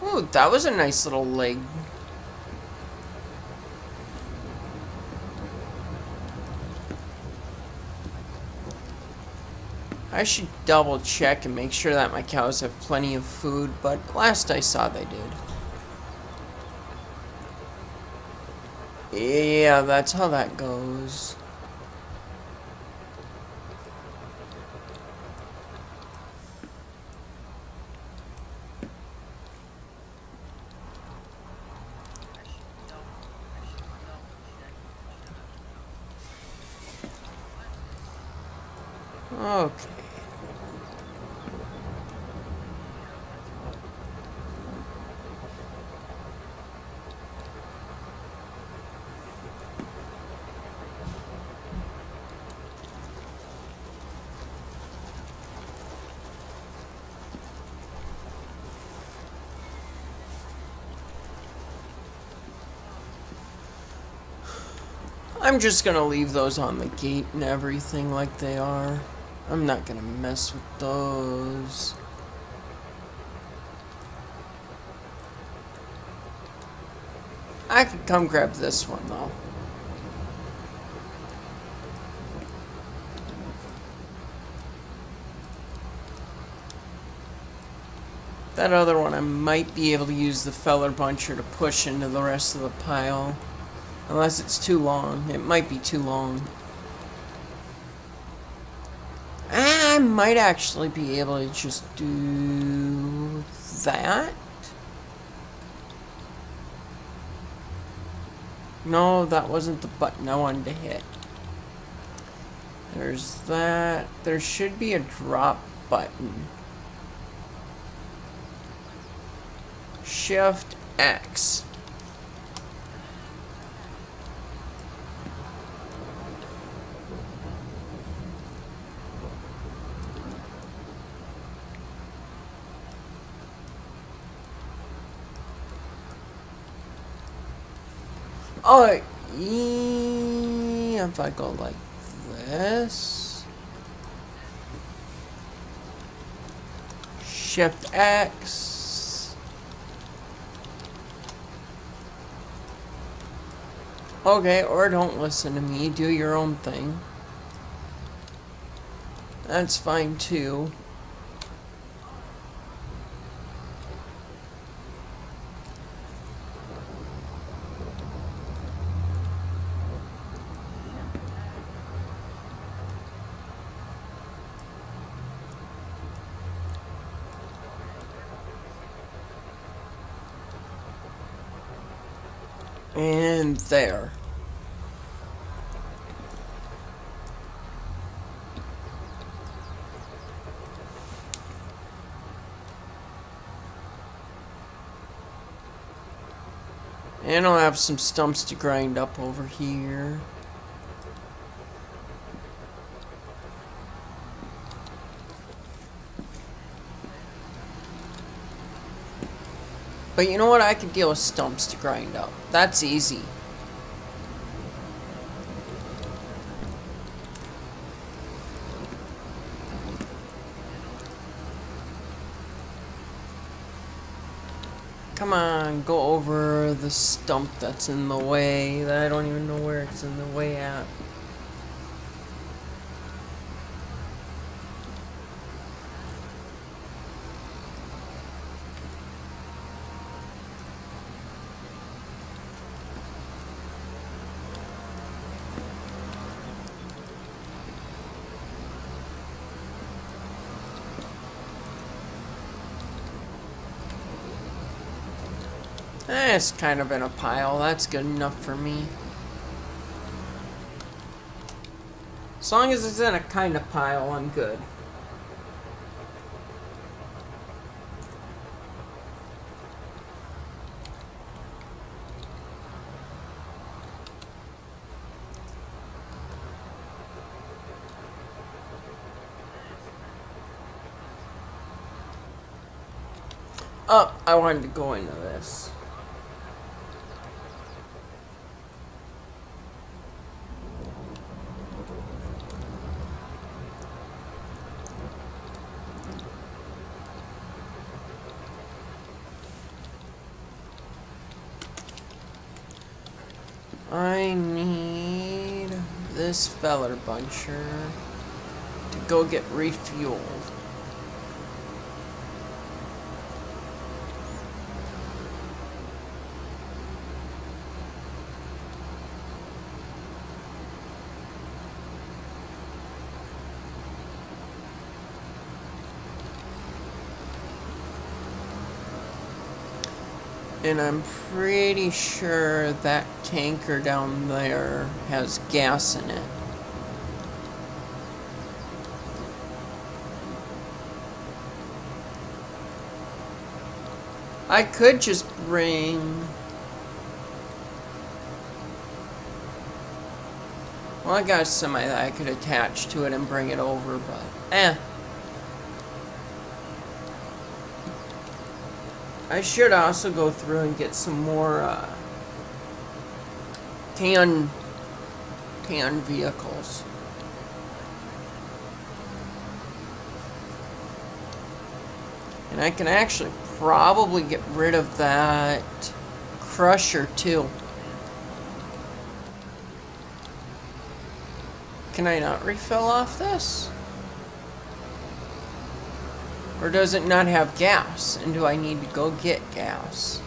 Ooh, that was a nice little leg. I should double check and make sure that my cows have plenty of food, but last I saw they did. Yeah, that's how that goes. Okay. I'm just gonna leave those on the gate and everything like they are. I'm not gonna mess with those. I could come grab this one though. That other one I might be able to use the feller buncher to push into the rest of the pile. Unless it's too long. It might be too long. I might actually be able to just do that. No, that wasn't the button I wanted to hit. There's that. There should be a drop button. Shift X. Oh, if I go like this, Shift X. Okay, or don't listen to me, do your own thing. That's fine too. And there. And I'll have some stumps to grind up over here. But you know what? I could deal with stumps to grind up. That's easy. Come on, go over the stump that's in the way. That I don't even know where it's in the way at. It's kind of in a pile. That's good enough for me. As long as it's in a kind of pile, I'm good. Oh, I wanted to go into this. I need this feller buncher to go get refueled. And I'm pretty sure that tanker down there has gas in it. I could just bring... Well, I got a semi that I could attach to it and bring it over, but I should also go through and get some more canned second-hand vehicles. And I can actually probably get rid of that crusher too. Can I not refill off this? Or does it not have gas? And do I need to go get gas?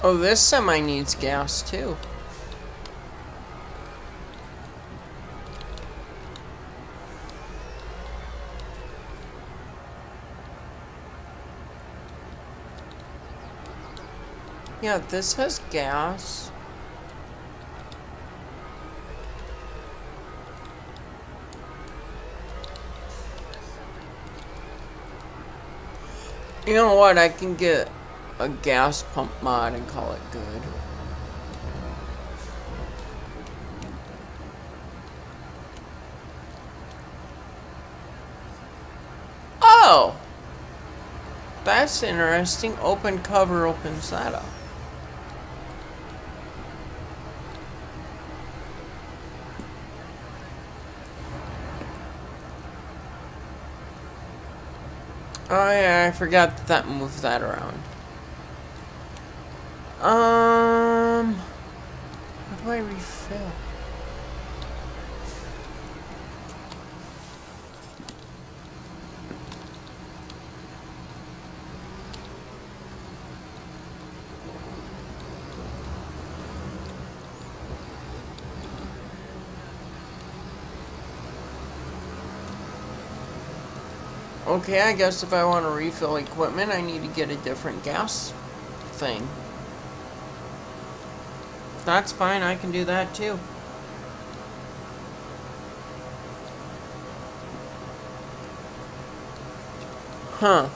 Oh, this semi needs gas too. Yeah, this has gas. You know what? I can get a gas pump mod and call it good. Oh! That's interesting. Open cover opens that up. Oh yeah, I forgot that moved that around. How do I refill? Okay, I guess if I want to refill equipment, I need to get a different gas thing. That's fine, I can do that too. Huh.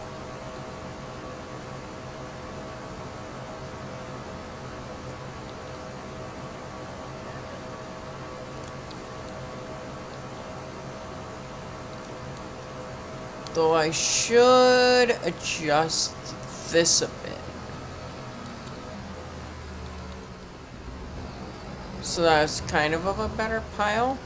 Though I should adjust this a bit. So that's kind of a better pile.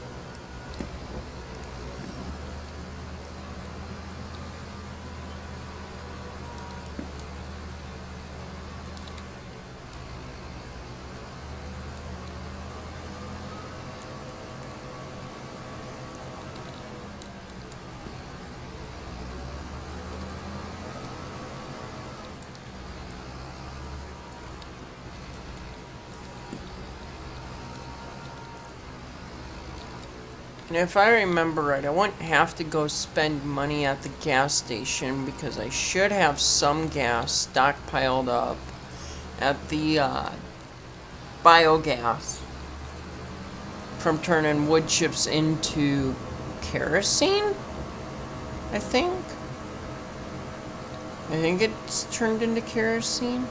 And if I remember right, I won't have to go spend money at the gas station because I should have some gas stockpiled up at the biogas from turning wood chips into kerosene, I think. I think it's turned into kerosene.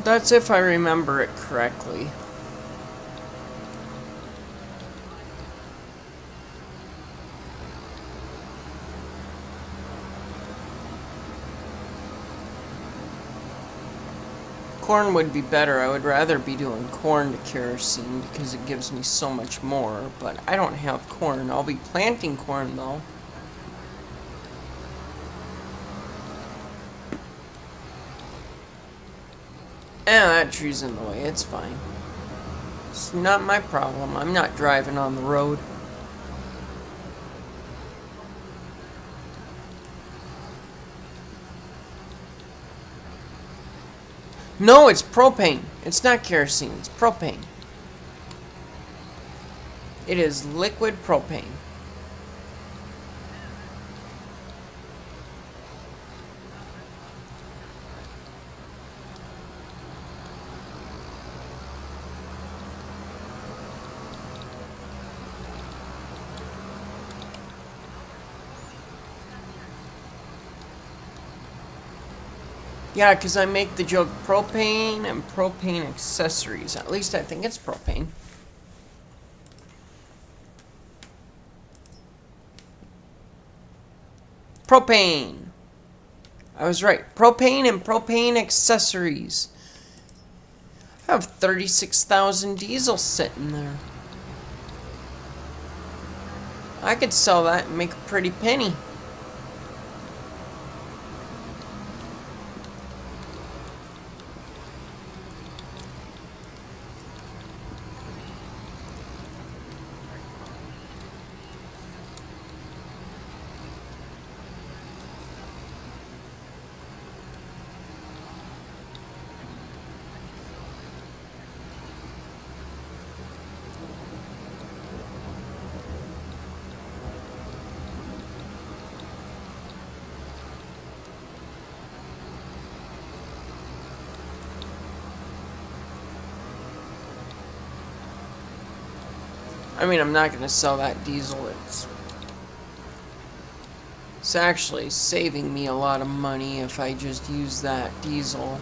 That's if I remember it correctly. Corn would be better. I would rather be doing corn to kerosene because it gives me so much more, but I don't have corn. I'll be planting corn though. That tree's in the way. It's fine. It's not my problem. I'm not driving on the road. No, it's propane. It's not kerosene. It's propane. It is liquid propane. Yeah, because I make the joke propane and propane accessories. At least I think it's propane. Propane! I was right. Propane and propane accessories. I have 36,000 diesel sitting there. I could sell that and make a pretty penny. I mean, I'm not going to sell that diesel. It's actually saving me a lot of money if I just use that diesel.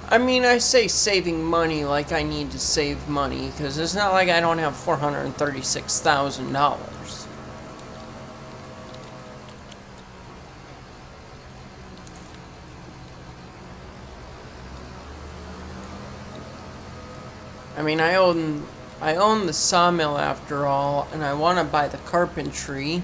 I mean, I say saving money like I need to save money, because it's not like I don't have $436,000. I mean, I own the sawmill after all, and I want to buy the carpentry.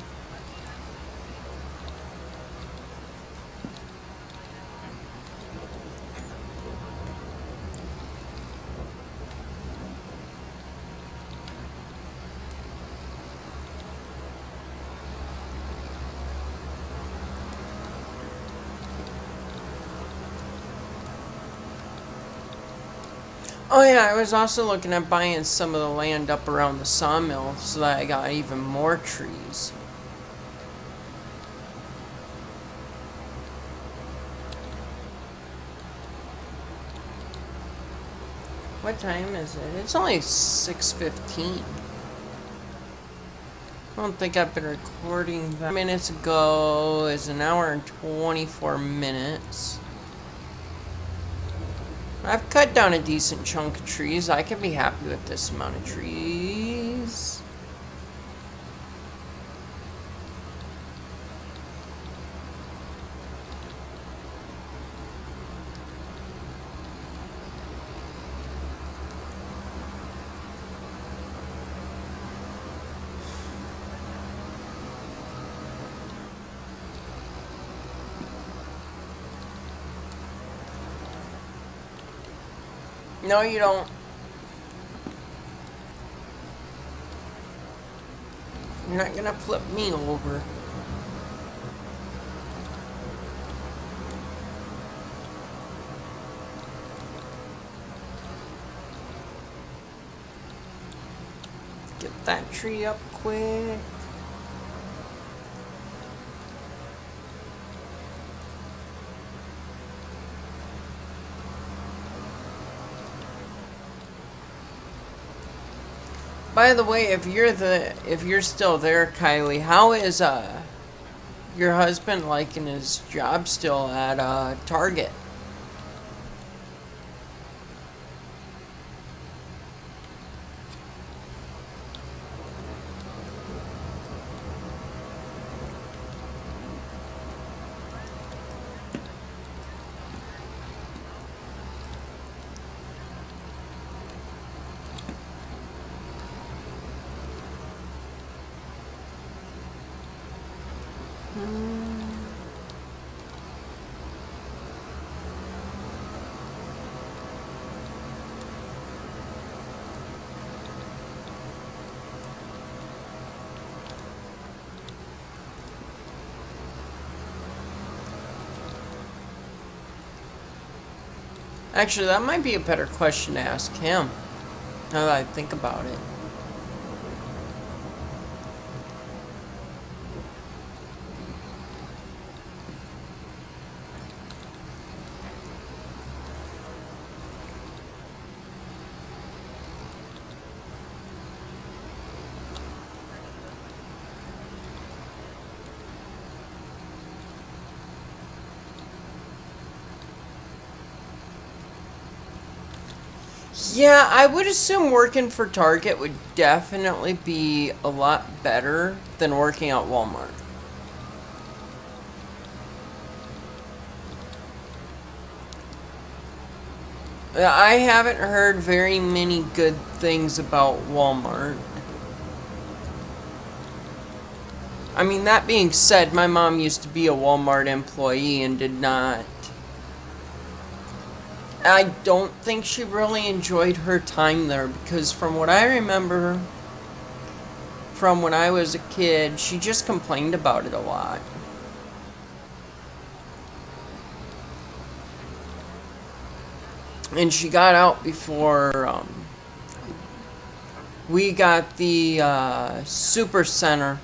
Oh yeah, I was also looking at buying some of the land up around the sawmill so that I got even more trees. What time is it? It's only 6:15. I don't think I've been recording that. Minutes ago is an hour and 24 minutes. I've cut down a decent chunk of trees. I can be happy with this amount of trees. No, you don't. You're not gonna flip me over. Get that tree up quick. By the way, if you're still there, Kylie, how is your husband liking his job still at Target? Actually, that might be a better question to ask him, now that I think about it. Yeah, I would assume working for Target would definitely be a lot better than working at Walmart. I haven't heard very many good things about Walmart. I mean, that being said, my mom used to be a Walmart employee and did not. I don't think she really enjoyed her time there because, from what I remember from when I was a kid, she just complained about it a lot. And she got out before we got the super center.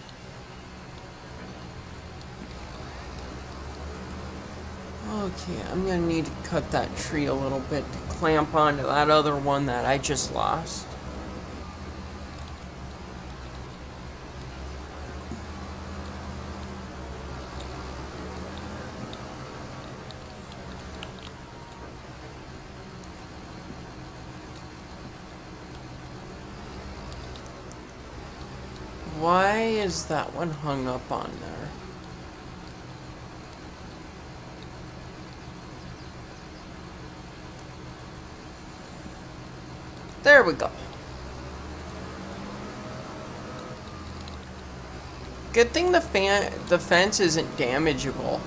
Okay, I'm gonna need to cut that tree a little bit to clamp onto that other one that I just lost. Why is that one hung up on there? There we go. Good thing the fence isn't damageable.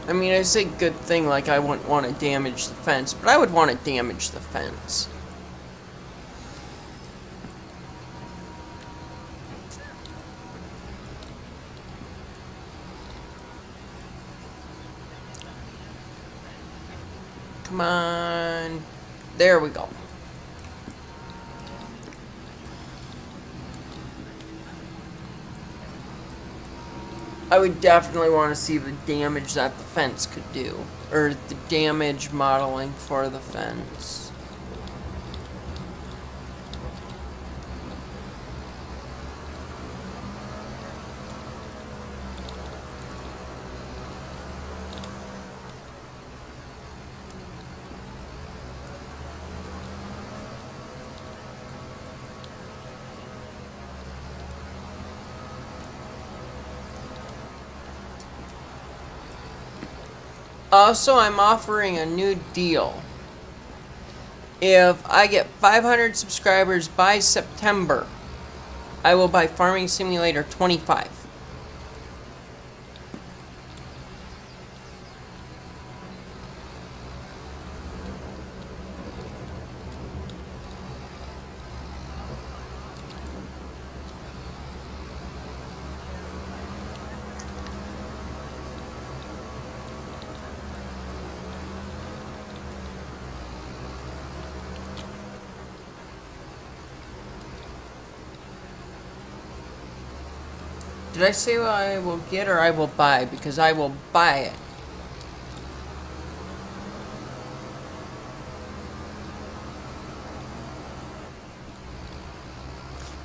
I mean, I say good thing like I wouldn't want to damage the fence, but I would want to damage the fence. Come on. There we go. I would definitely want to see the damage that the fence could do. Or the damage modeling for the fence. Also, I'm offering a new deal. If I get 500 subscribers by September, I will buy Farming Simulator 25. Did I say what I will get or I will buy? Because I will buy it.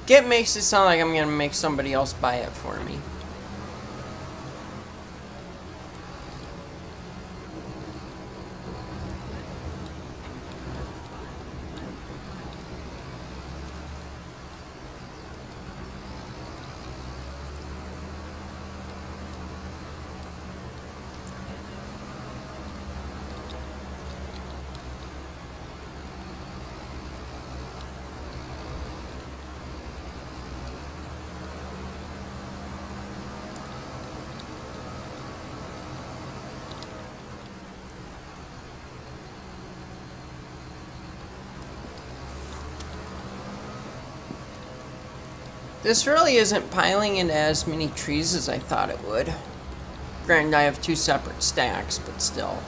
Get makes it sound like I'm going to make somebody else buy it for me. This really isn't piling into as many trees as I thought it would. Granted, I have 2 separate stacks, but still.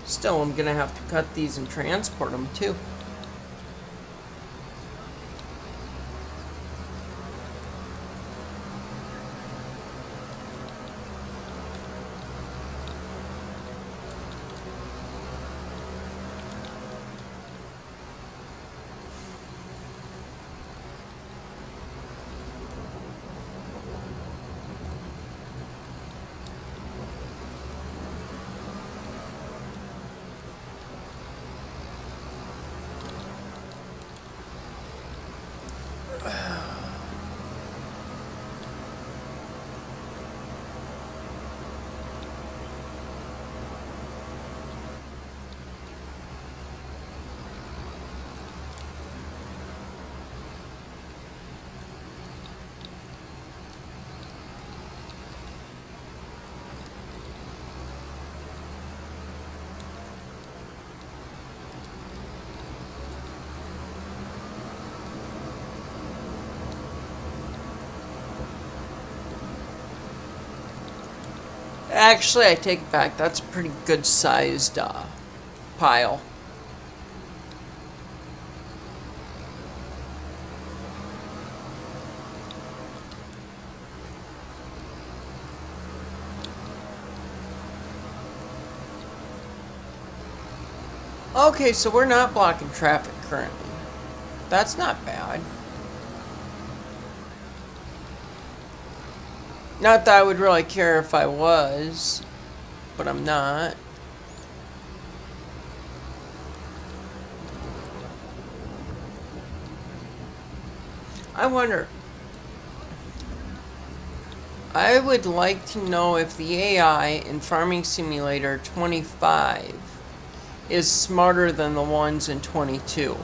Still, I'm gonna have to cut these and transport them too. Actually, I take it back. That's a pretty good sized pile. Okay, so we're not blocking traffic currently. That's not bad. Not that I would really care if I was, but I'm not. I wonder, I would like to know if the AI in Farming Simulator 25 is smarter than the ones in 22.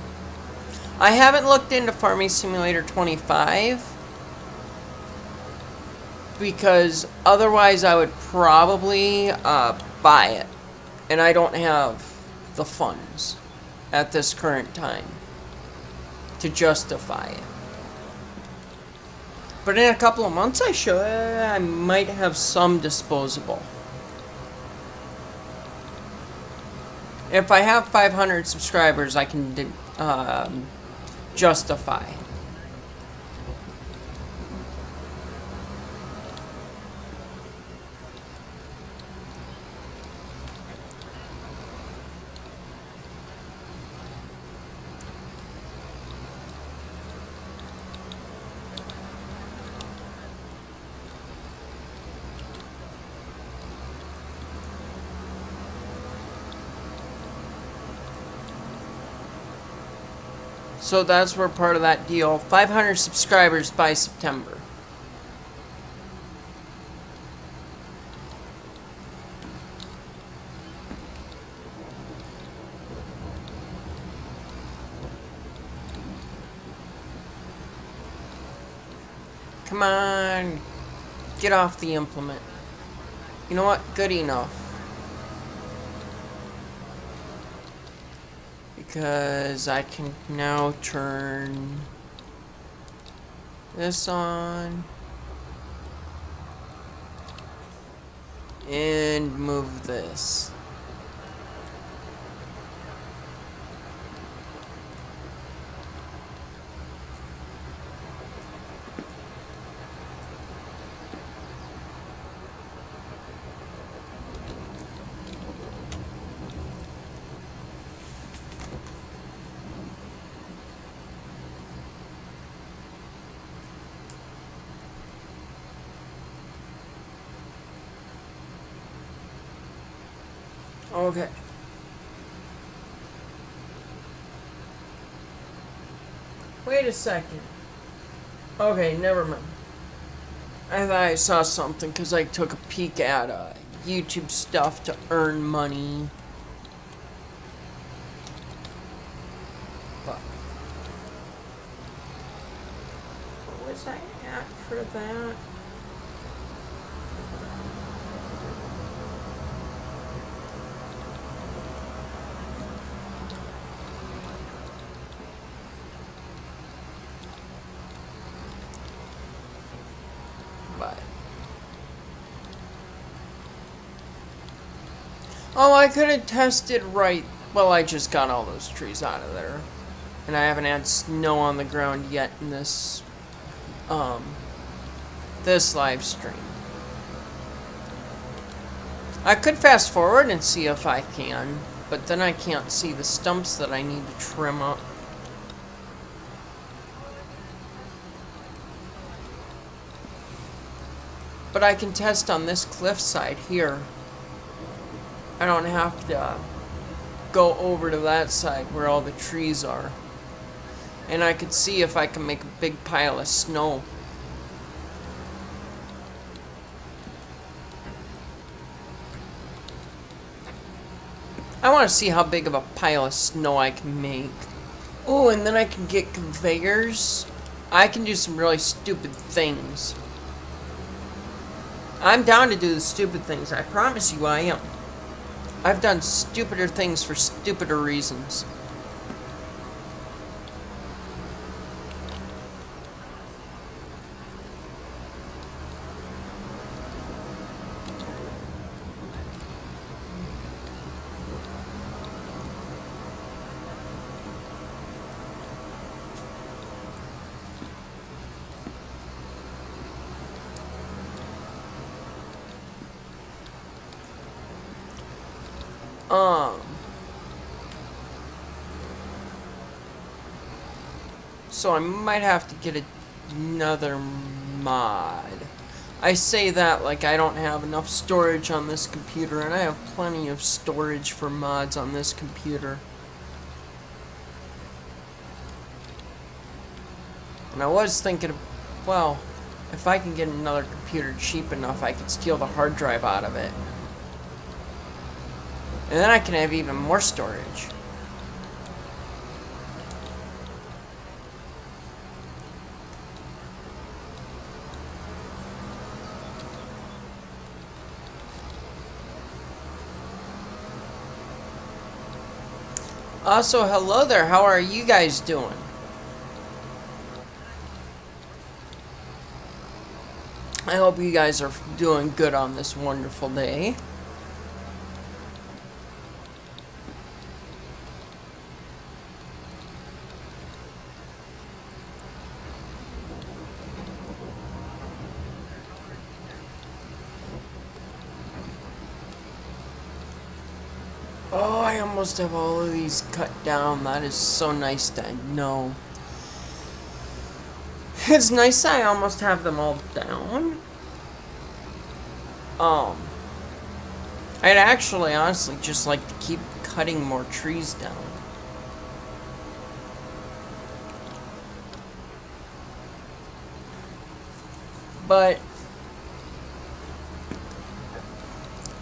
I haven't looked into Farming Simulator 25 because otherwise I would probably buy it, and I don't have the funds at this current time to justify it. But in a couple of months I might have some disposable. If I have 500 subscribers, I can justify. So that's where part of that deal. 500 subscribers by September. Come on. Get off the implement. You know what? Good enough. Because I can now turn this on and move this. Okay. Wait a second. Okay, never mind. I thought I saw something because I took a peek at YouTube stuff to earn money. But what was I at for that? But oh, I could have tested right. Well, I just got all those trees out of there. And I haven't had snow on the ground yet in this this live stream. I could fast forward and see if I can, but then I can't see the stumps that I need to trim up. But I can test on this cliffside here. I don't have to go over to that side where all the trees are. And I could see if I can make a big pile of snow. I want to see how big of a pile of snow I can make. Oh, and then I can get conveyors. I can do some really stupid things. I'm down to do the stupid things. I promise you I am. I've done stupider things for stupider reasons. So I might have to get another mod. I say that like I don't have enough storage on this computer, and I have plenty of storage for mods on this computer. And I was thinking, well, if I can get another computer cheap enough, I could steal the hard drive out of it. And then I can have even more storage. Also, hello there, how are you guys doing? I hope you guys are doing good on this wonderful day. Oh, I almost have all of these cut down. That is so nice to know. It's nice I almost have them all down. I'd actually honestly just like to keep cutting more trees down. But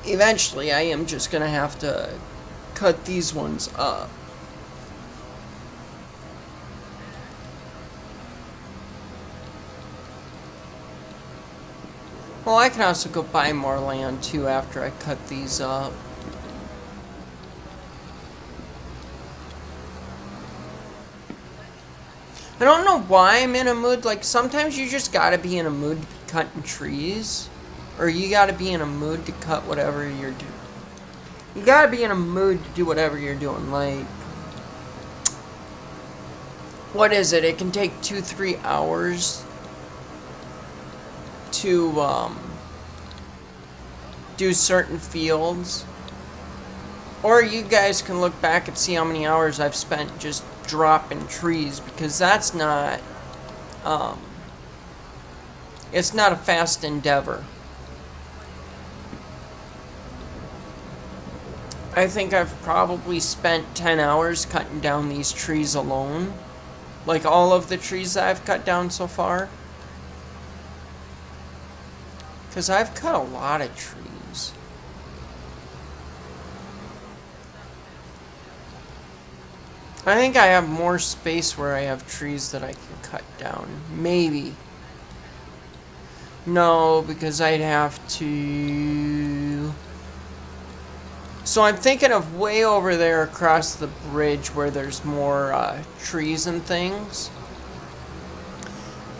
eventually I am just gonna have to cut these ones up. Well, I can also go buy more land too after I cut these up. I don't know why I'm in a mood. Like, sometimes you just gotta be in a mood to be cutting trees. Or you gotta be in a mood to cut whatever you're doing. You gotta be in a mood to do whatever you're doing. Like, what is it? It can take 2-3 hours to do certain fields. Or you guys can look back and see how many hours I've spent just dropping trees, because that's not it's not a fast endeavor. I think I've probably spent 10 hours cutting down these trees alone. Like all of the trees that I've cut down so far. Because I've cut a lot of trees. I think I have more space where I have trees that I can cut down. Maybe. No, because I'd have to... So I'm thinking of way over there across the bridge where there's more trees and things.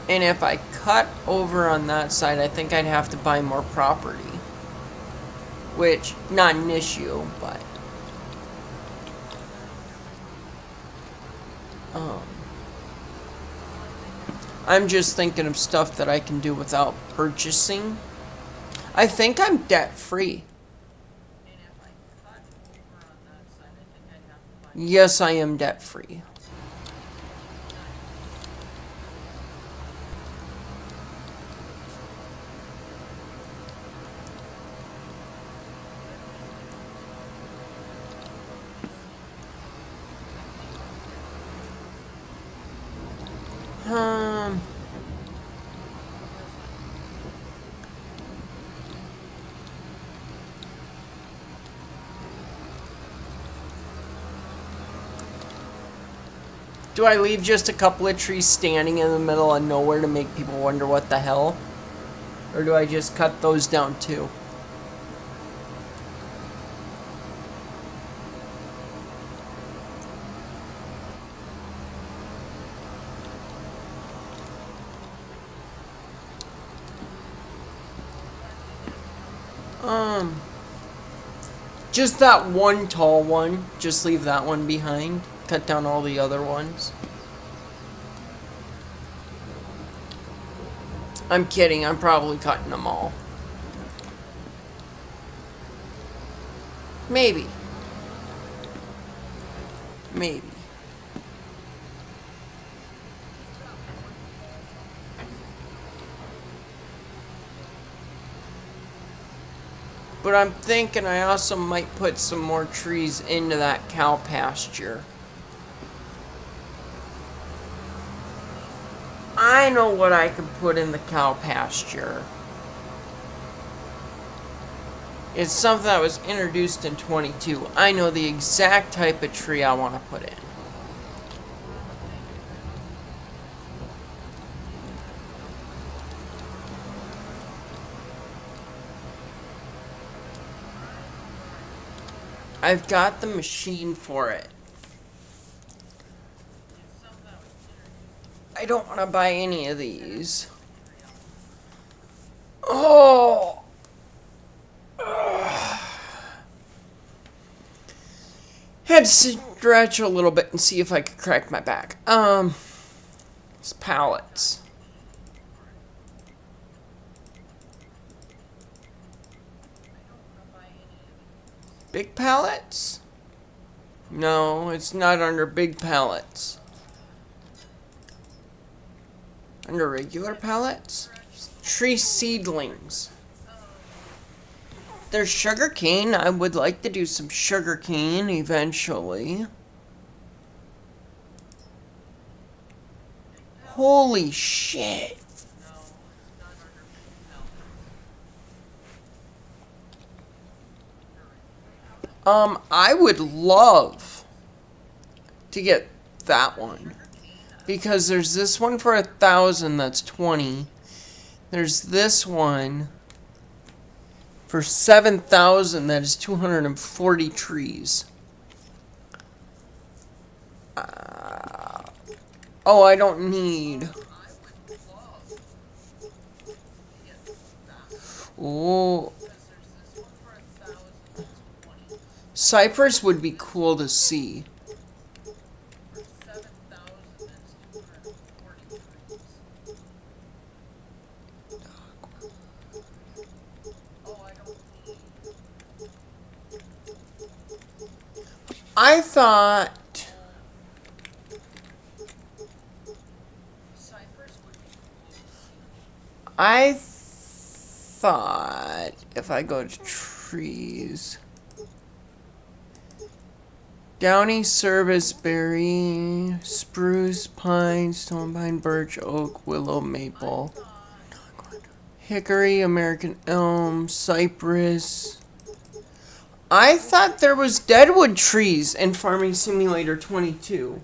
And if I cut over on that side, I think I'd have to buy more property. Which, not an issue, but... I'm just thinking of stuff that I can do without purchasing. I think I'm debt-free. Yes, I am debt-free. Do I leave just a couple of trees standing in the middle of nowhere to make people wonder what the hell? Or do I just cut those down too? Just that one tall one. Just leave that one behind. Cut down all the other ones. I'm kidding, I'm probably cutting them all. Maybe. Maybe. But I'm thinking I also might put some more trees into that cow pasture. I know what I can put in the cow pasture. It's something that was introduced in 22. I know the exact type of tree I want to put in. I've got the machine for it. I don't want to buy any of these. Oh! Had to stretch a little bit and see if I could crack my back. It's pallets. Big pallets? No, it's not under big pallets. Under regular pallets? Tree seedlings. There's sugar cane. I would like to do some sugar cane eventually. Holy shit. I would love to get that one. Because there's this one for 1,000, that's 20. There's this one for 7,000, that is 240 trees. Oh, I don't need. Oh. Cypress would be cool to see. I thought if I go to trees, downy, serviceberry, spruce, pine, stone pine, birch, oak, willow, maple, hickory, American elm, cypress. I thought there was deadwood trees in Farming Simulator 22.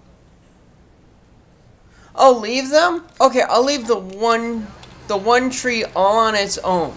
Oh, leave them? Okay, I'll leave the one tree all on its own.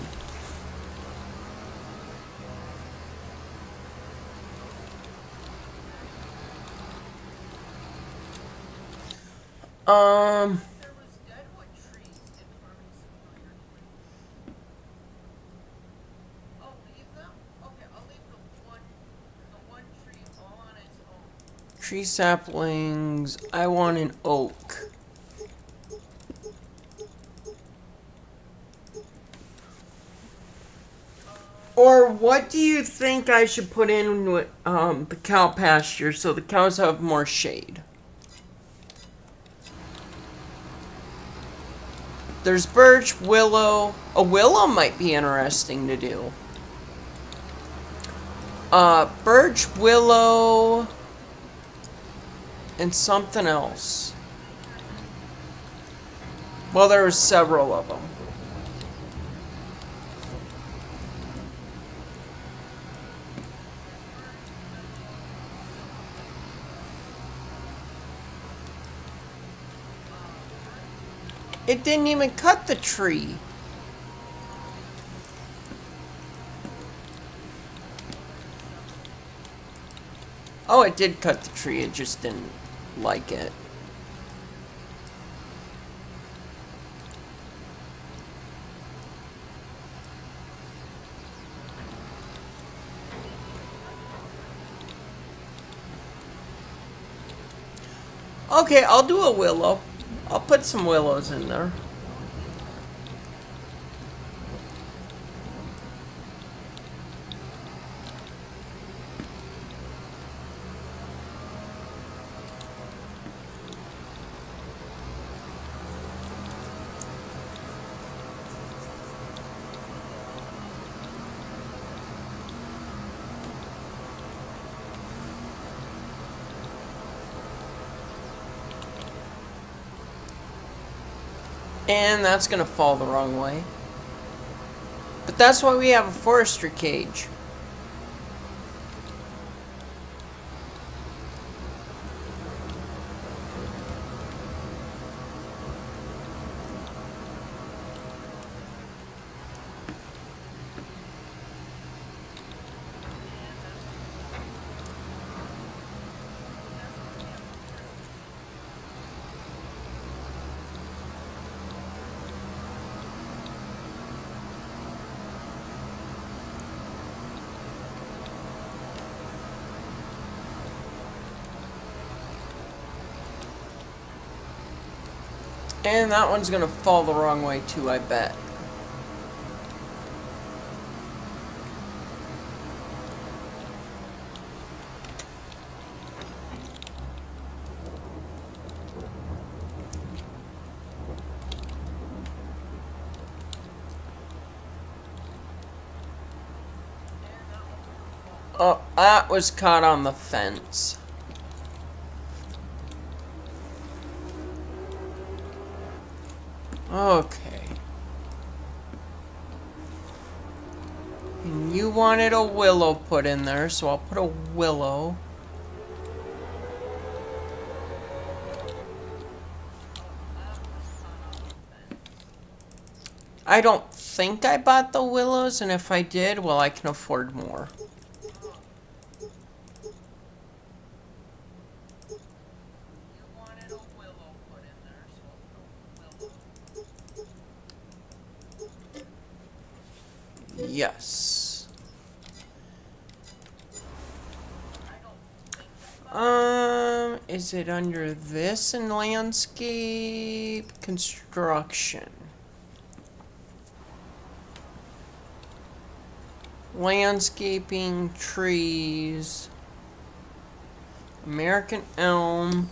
Tree saplings. I want an oak. Or what do you think I should put in with the cow pasture so the cows have more shade? There's birch, willow. A willow might be interesting to do. Birch, willow, and something else. Well, there were several of them. It didn't even cut the tree. Oh, it did cut the tree. It just didn't like it. Okay, I'll do a willow. I'll put some willows in there. And that's gonna fall the wrong way. But that's why we have a forestry cage. And that one's gonna fall the wrong way too, I bet. Oh, that was caught on the fence. Okay. And you wanted a willow put in there, so I'll put a willow. I don't think I bought the willows, and if I did, well, I can afford more. Yes. Is it under this in landscape construction? Landscaping, trees, American elm.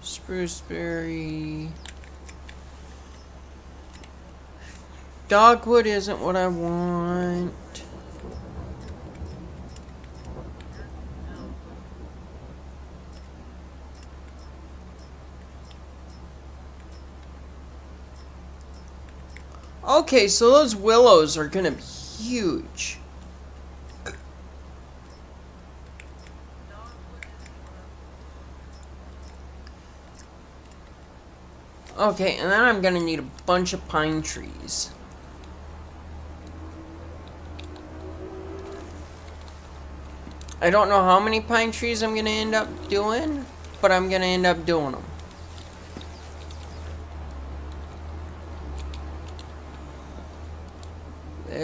Spruceberry. Dogwood isn't what I want. Okay, so those willows are gonna be huge. Okay, and then I'm gonna need a bunch of pine trees. I don't know how many pine trees I'm gonna end up doing, but I'm gonna end up doing them.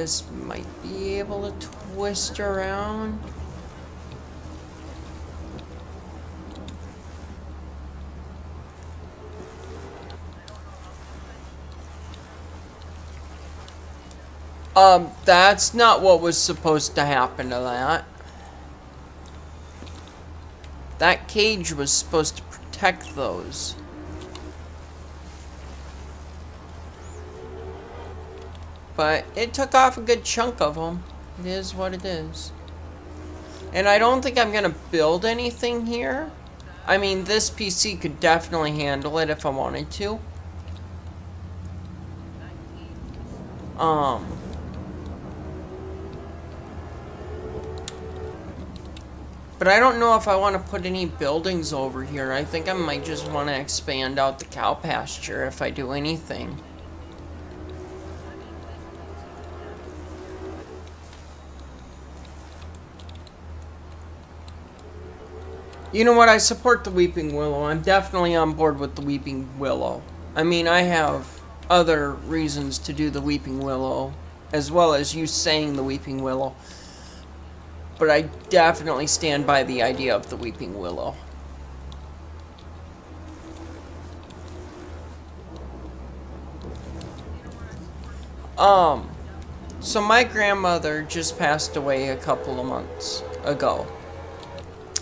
This might be able to twist around. That's not what was supposed to happen to that. That cage was supposed to protect those. But it took off a good chunk of them. It is what it is. And I don't think I'm going to build anything here. I mean, this PC could definitely handle it if I wanted to. But I don't know if I want to put any buildings over here. I think I might just want to expand out the cow pasture if I do anything. You know what? I support the Weeping Willow. I'm definitely on board with the Weeping Willow. I mean, I have other reasons to do the Weeping Willow, as well as you saying the Weeping Willow. But I definitely stand by the idea of the Weeping Willow. So my grandmother just passed away a couple of months ago.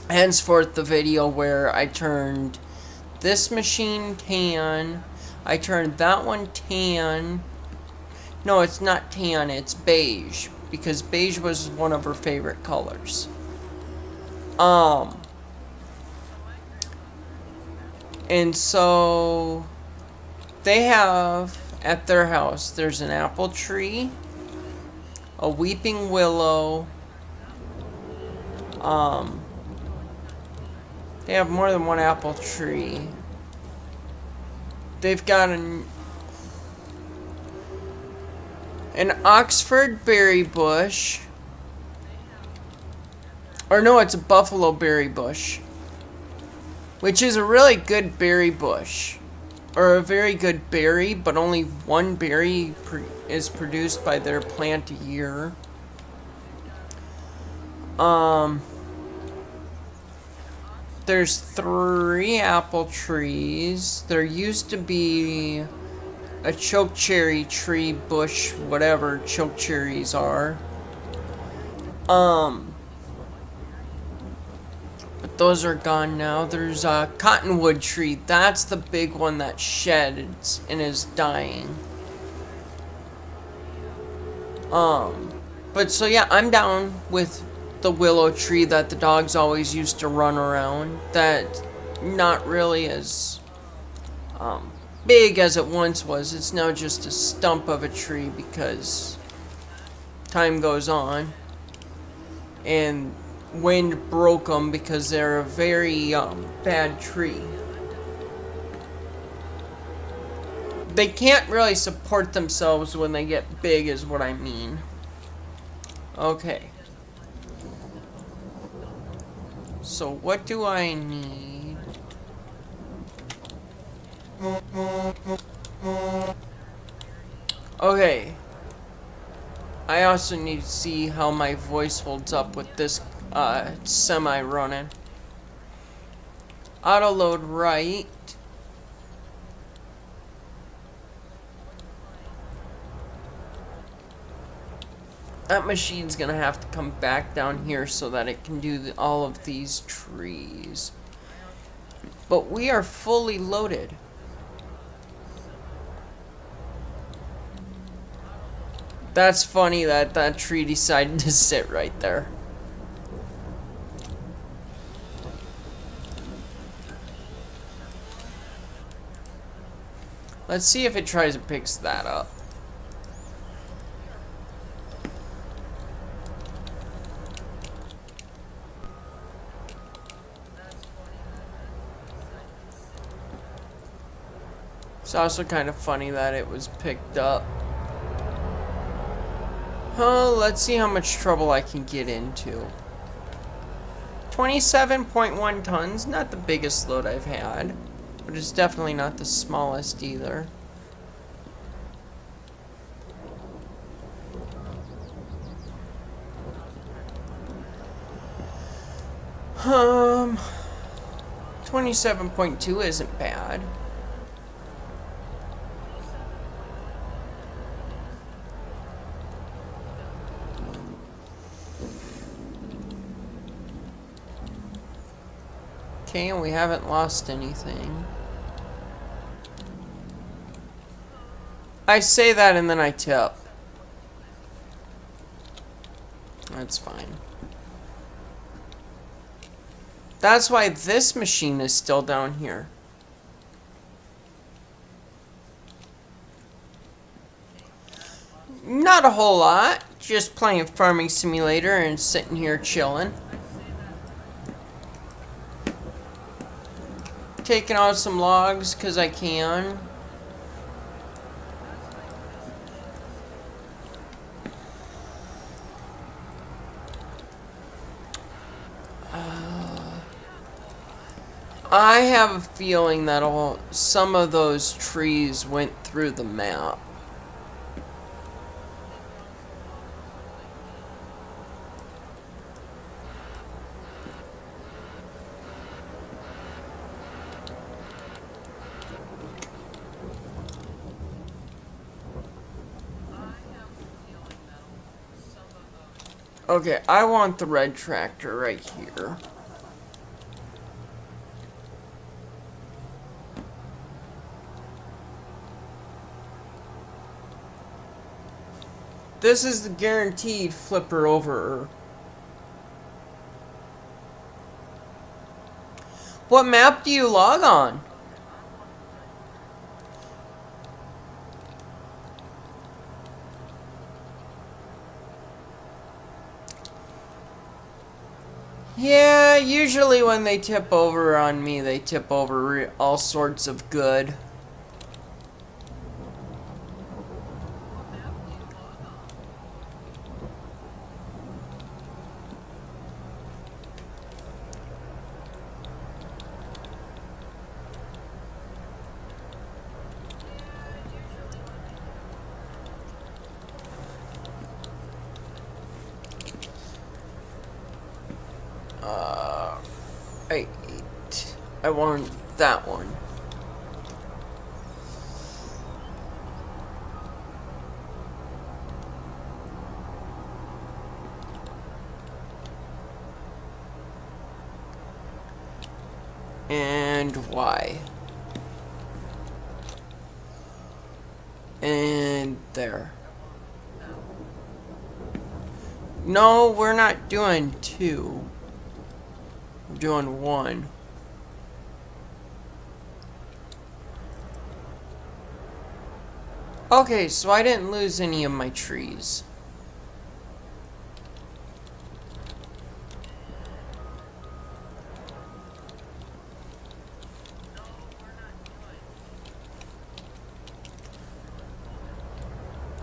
Henceforth, the video where I turned this machine tan, I turned that one tan. No, it's not tan, it's beige, because beige was one of her favorite colors. And so they have at their house, there's an apple tree, a weeping willow, they have more than one apple tree. They've got an Oxford berry bush. Or no, it's a buffalo berry bush. Which is a really good berry bush. Or a very good berry, but only one berry is produced by their plant a year. There's 3 apple trees. There used to be a chokecherry tree bush, whatever chokecherries are. But those are gone now. There's a cottonwood tree. That's the big one that sheds and is dying. But so yeah, I'm down with the willow tree that the dogs always used to run around. That not really as big as it once was. It's now just a stump of a tree because time goes on and wind broke them because they're a very bad tree. They can't really support themselves when they get big is what I mean. Okay. So what do I need? Okay. I also need to see how my voice holds up with this semi running. Auto load right. That machine's gonna have to come back down here so that it can do all of these trees. But we are fully loaded. That's funny that that tree decided to sit right there. Let's see if it tries to pick that up. It's also kind of funny that it was picked up. Oh, let's see how much trouble I can get into. 27.1 tons, not the biggest load I've had, but it's definitely not the smallest either. Um, 27.2 isn't bad. Okay, and we haven't lost anything. I say that and then I tip. That's fine. That's why this machine is still down here. Not a whole lot. Just playing Farming Simulator and sitting here chilling. Taking out some logs because I can. I have a feeling that some of those trees went through the map. Okay, I want the red tractor right here. This is the guaranteed flipper over. What map do you log on? Yeah, usually when they tip over on me, they tip over all sorts of good. I want that one. And Y. And there. No, we're not doing 2. We're doing 1. Okay, so I didn't lose any of my trees.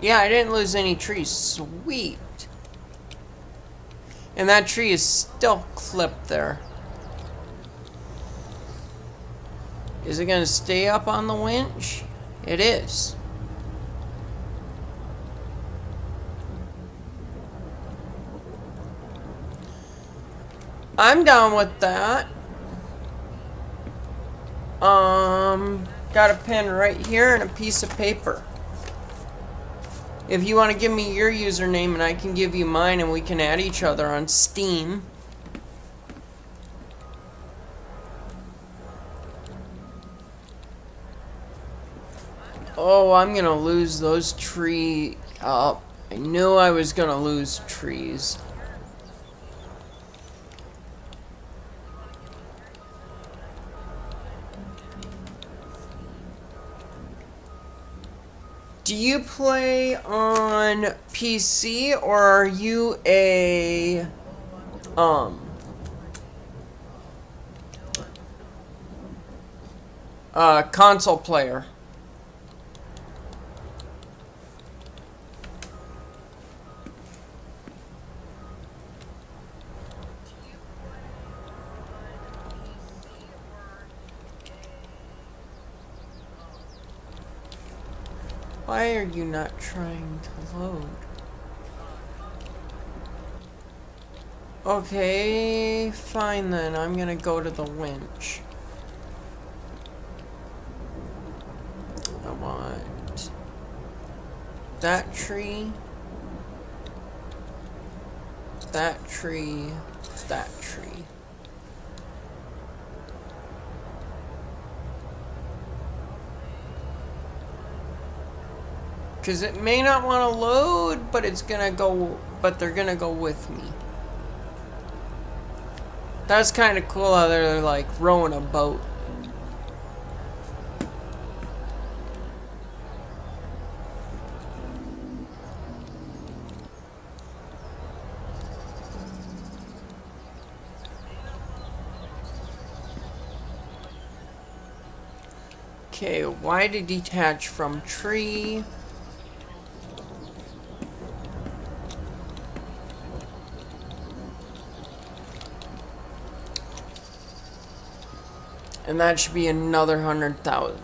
Yeah, I didn't lose any trees. Sweet. And that tree is still clipped there. Is it going to stay up on the winch? It is. I'm down with that. Got a pen right here and a piece of paper. If you want to give me your username and I can give you mine and we can add each other on Steam. Oh, I'm gonna lose those trees. Oh, I knew I was gonna lose trees. Do you play on PC or are you a console player? Why are you not trying to load? Okay, fine then. I'm gonna go to the winch. I want that tree, that tree, that tree. Because it may not want to load, but it's gonna go, but they're gonna go with me. That's kind of cool how they're like rowing a boat. Okay, why to detach from tree? And that should be another 100,000.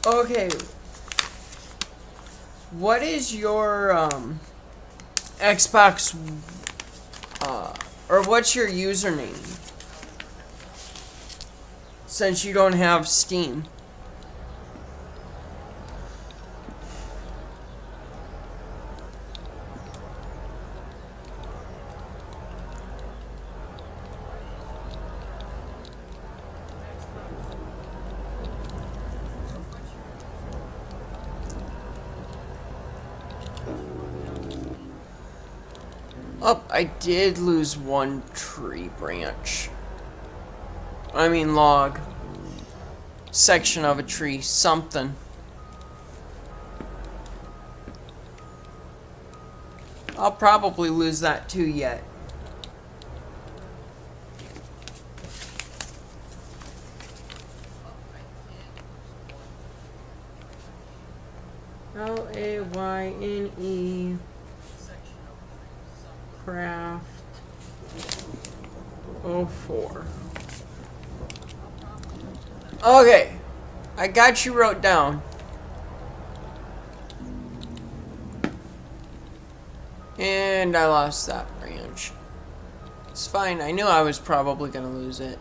Okay. What is your Xbox or what's your username? Since you don't have Steam. Oh, I did lose one tree branch. I mean log. Section of a tree. Something. I'll probably lose that too yet. Layne craft 04. Okay, I got you wrote down. And I lost that branch. It's fine, I knew I was probably gonna lose it.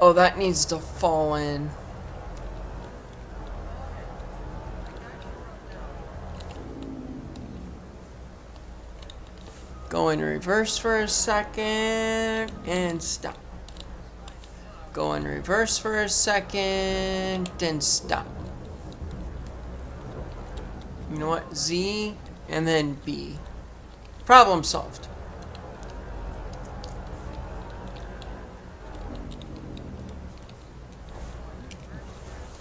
Oh, that needs to fall in. Go in reverse for a second and stop. Go in reverse for a second and stop. You know what? Z and then B. Problem solved.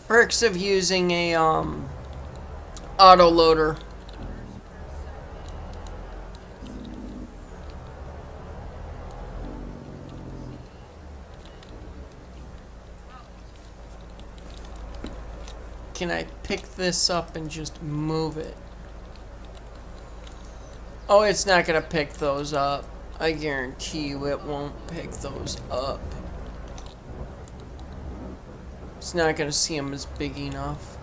Perks of using a auto loader. Can I pick this up and just move it? Oh, it's not gonna pick those up. I guarantee you it won't pick those up. It's not gonna see them as big enough.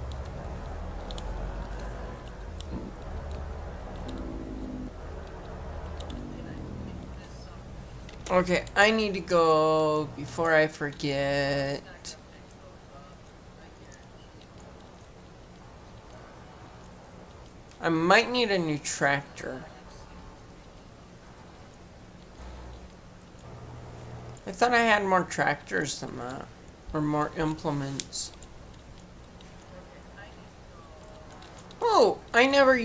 Okay, I need to go before I forget. I might need a new tractor. I thought I had more tractors than that. Or more implements. Oh, I never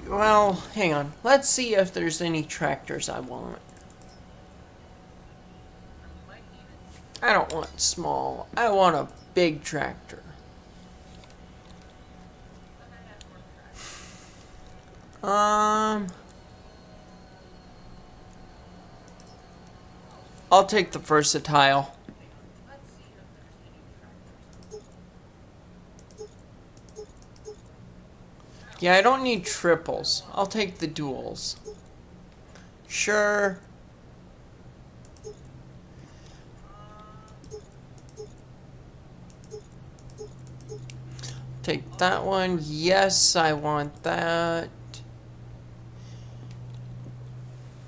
well, hang on. Let's see if there's any tractors I want. I don't want small. I want a big tractor. I'll take the versatile. Yeah, I don't need triples. I'll take the duals. Sure. Take that one. Yes, I want that.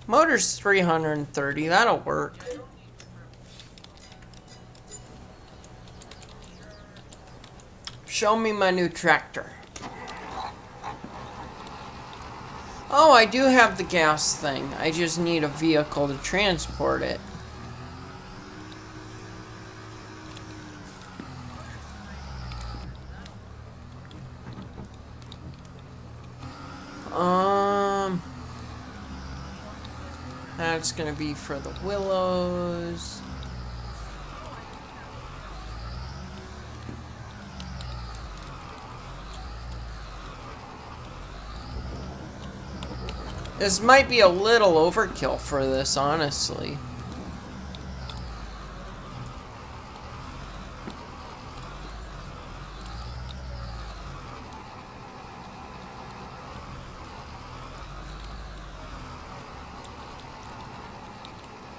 Motor's 330. That'll work. Show me my new tractor. Oh, I do have the gas thing. I just need a vehicle to transport it. That's gonna be for the willows. This might be a little overkill for this, honestly.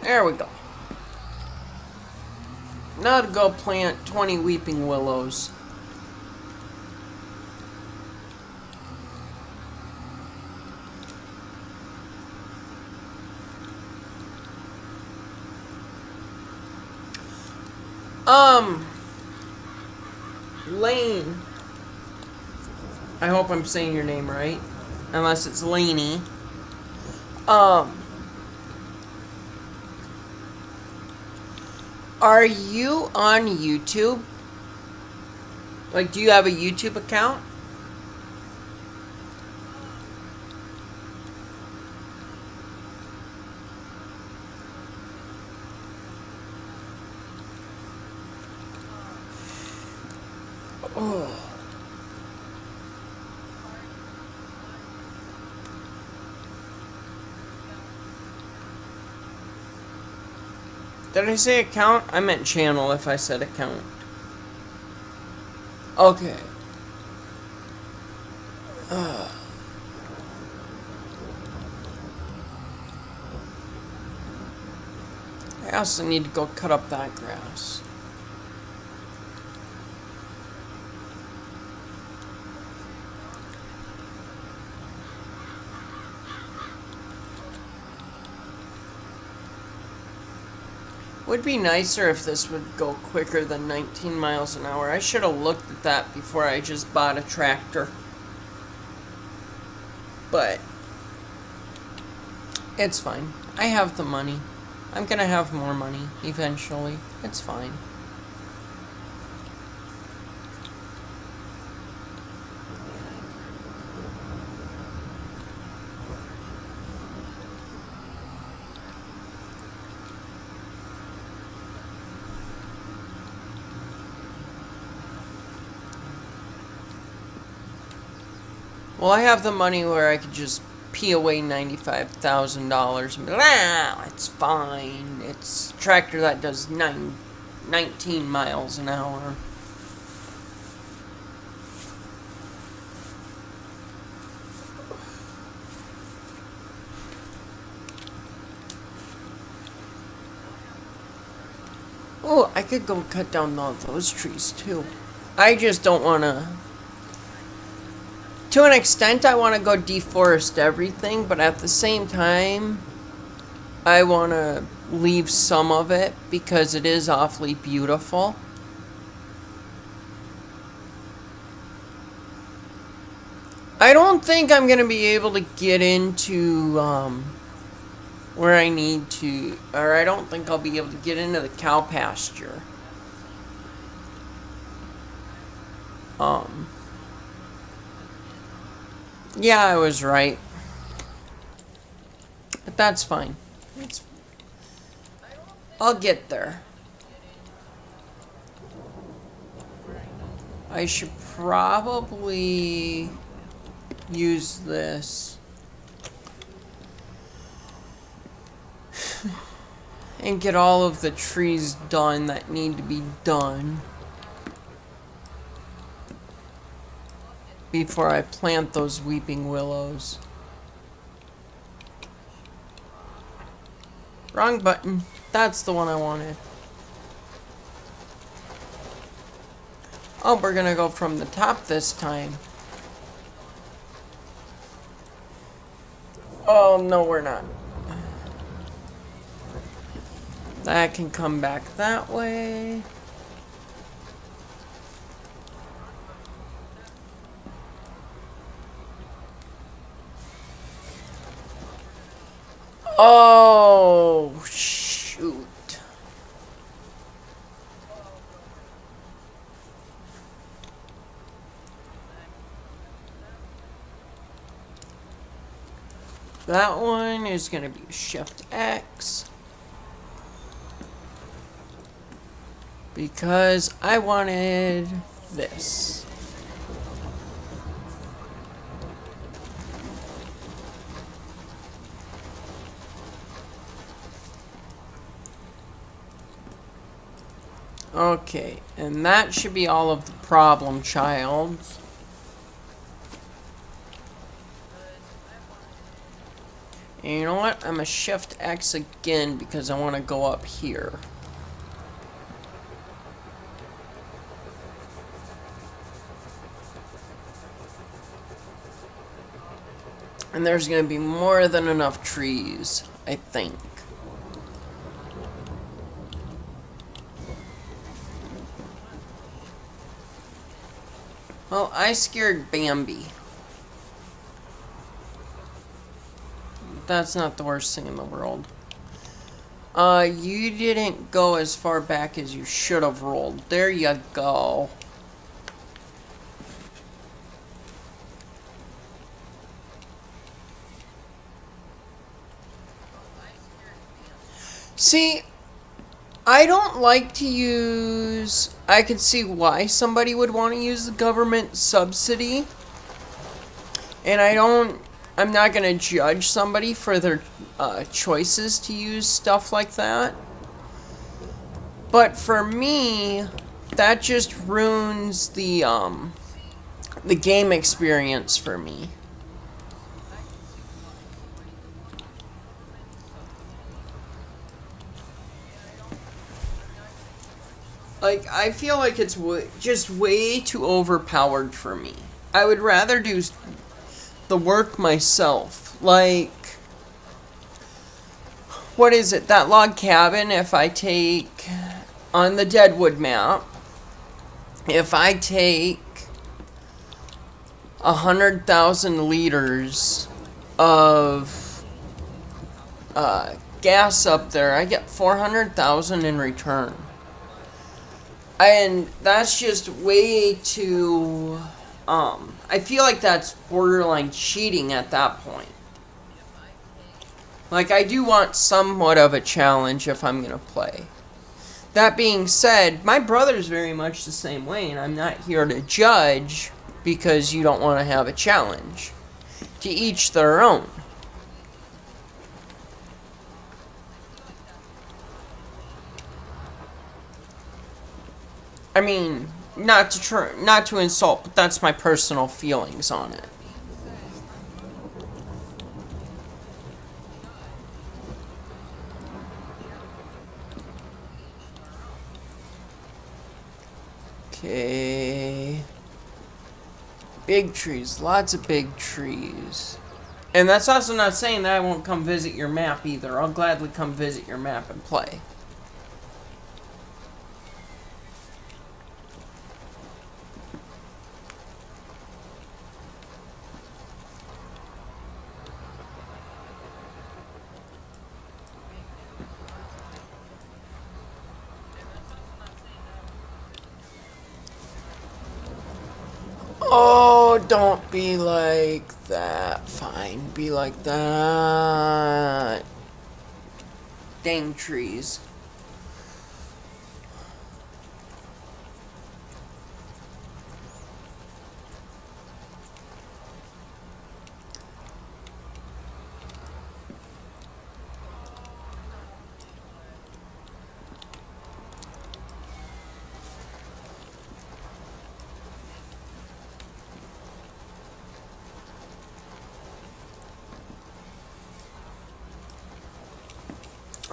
There we go. Now to go plant 20 weeping willows. Lane. I hope I'm saying your name right. Unless it's Laney. Are you on YouTube? Like, do you have a YouTube account? Oh. Did I say account? I meant channel if I said account. Okay. I also need to go cut up that grass. Would be nicer if this would go quicker than 19 miles an hour. I should have looked at that before I just bought a tractor. But it's fine. I have the money. I'm gonna have more money eventually. It's fine. Well, I have the money where I could just pee away $95,000 and be like, ah, it's fine. It's a tractor that does 19 miles an hour. Oh, I could go cut down all those trees too. I just don't want to. To an extent, I want to go deforest everything, but at the same time, I want to leave some of it because it is awfully beautiful. I don't think I'm going to be able to get into where I need to, or I don't think I'll be able to get into the cow pasture. Yeah, I was right. But that's fine. I'll get there. I should probably use this and get all of the trees done that need to be done before I plant those weeping willows. Wrong button. That's the one I wanted. Oh, we're gonna go from the top this time. Oh, no, we're not. That can come back that way. Oh, shoot. That one is going to be Shift X. Because I wanted this. Okay, and that should be all of the problem childs. And you know what? I'm going to Shift X again because I want to go up here. And there's going to be more than enough trees, I think. Well, I scared Bambi. That's not the worst thing in the world. You didn't go as far back as you should have rolled. There you go. See, I don't like to use... I can see why somebody would want to use the government subsidy. And I'm not going to judge somebody for their choices to use stuff like that. But for me, that just ruins the game experience for me. Like, I feel like it's just way too overpowered for me. I would rather do the work myself. Like, what is it? That log cabin, if I take, on the Deadwood map, if I take 100,000 liters of gas up there, I get 400,000 in return. And that's just way too, I feel like that's borderline cheating at that point. Like, I do want somewhat of a challenge if I'm gonna play. That being said, my brother's very much the same way, and I'm not here to judge because you don't want to have a challenge. To each their own. I mean, not to insult, but that's my personal feelings on it. Okay. Big trees, lots of big trees. And that's also not saying that I won't come visit your map either. I'll gladly come visit your map and play. Oh, don't be like that. Fine, be like that. Dang trees.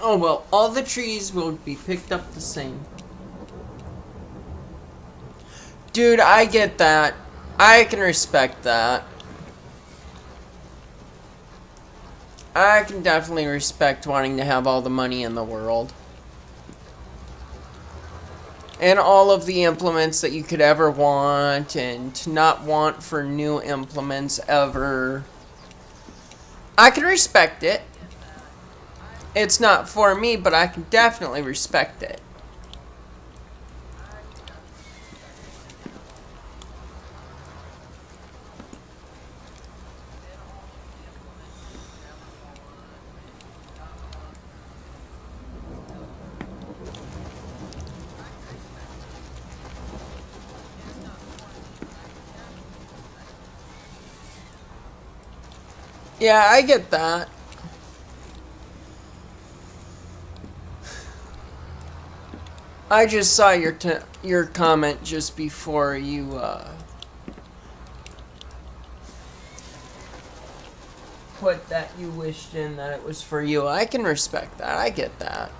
Oh well, all the trees will be picked up the same. Dude, I get that. I can respect that. I can definitely respect wanting to have all the money in the world. And all of the implements that you could ever want, and to not want for new implements ever. I can respect it. It's not for me, but I can definitely respect it. Yeah, I get that. I just saw your comment just before you put that you wished in that it was for you. I can respect that. I get that.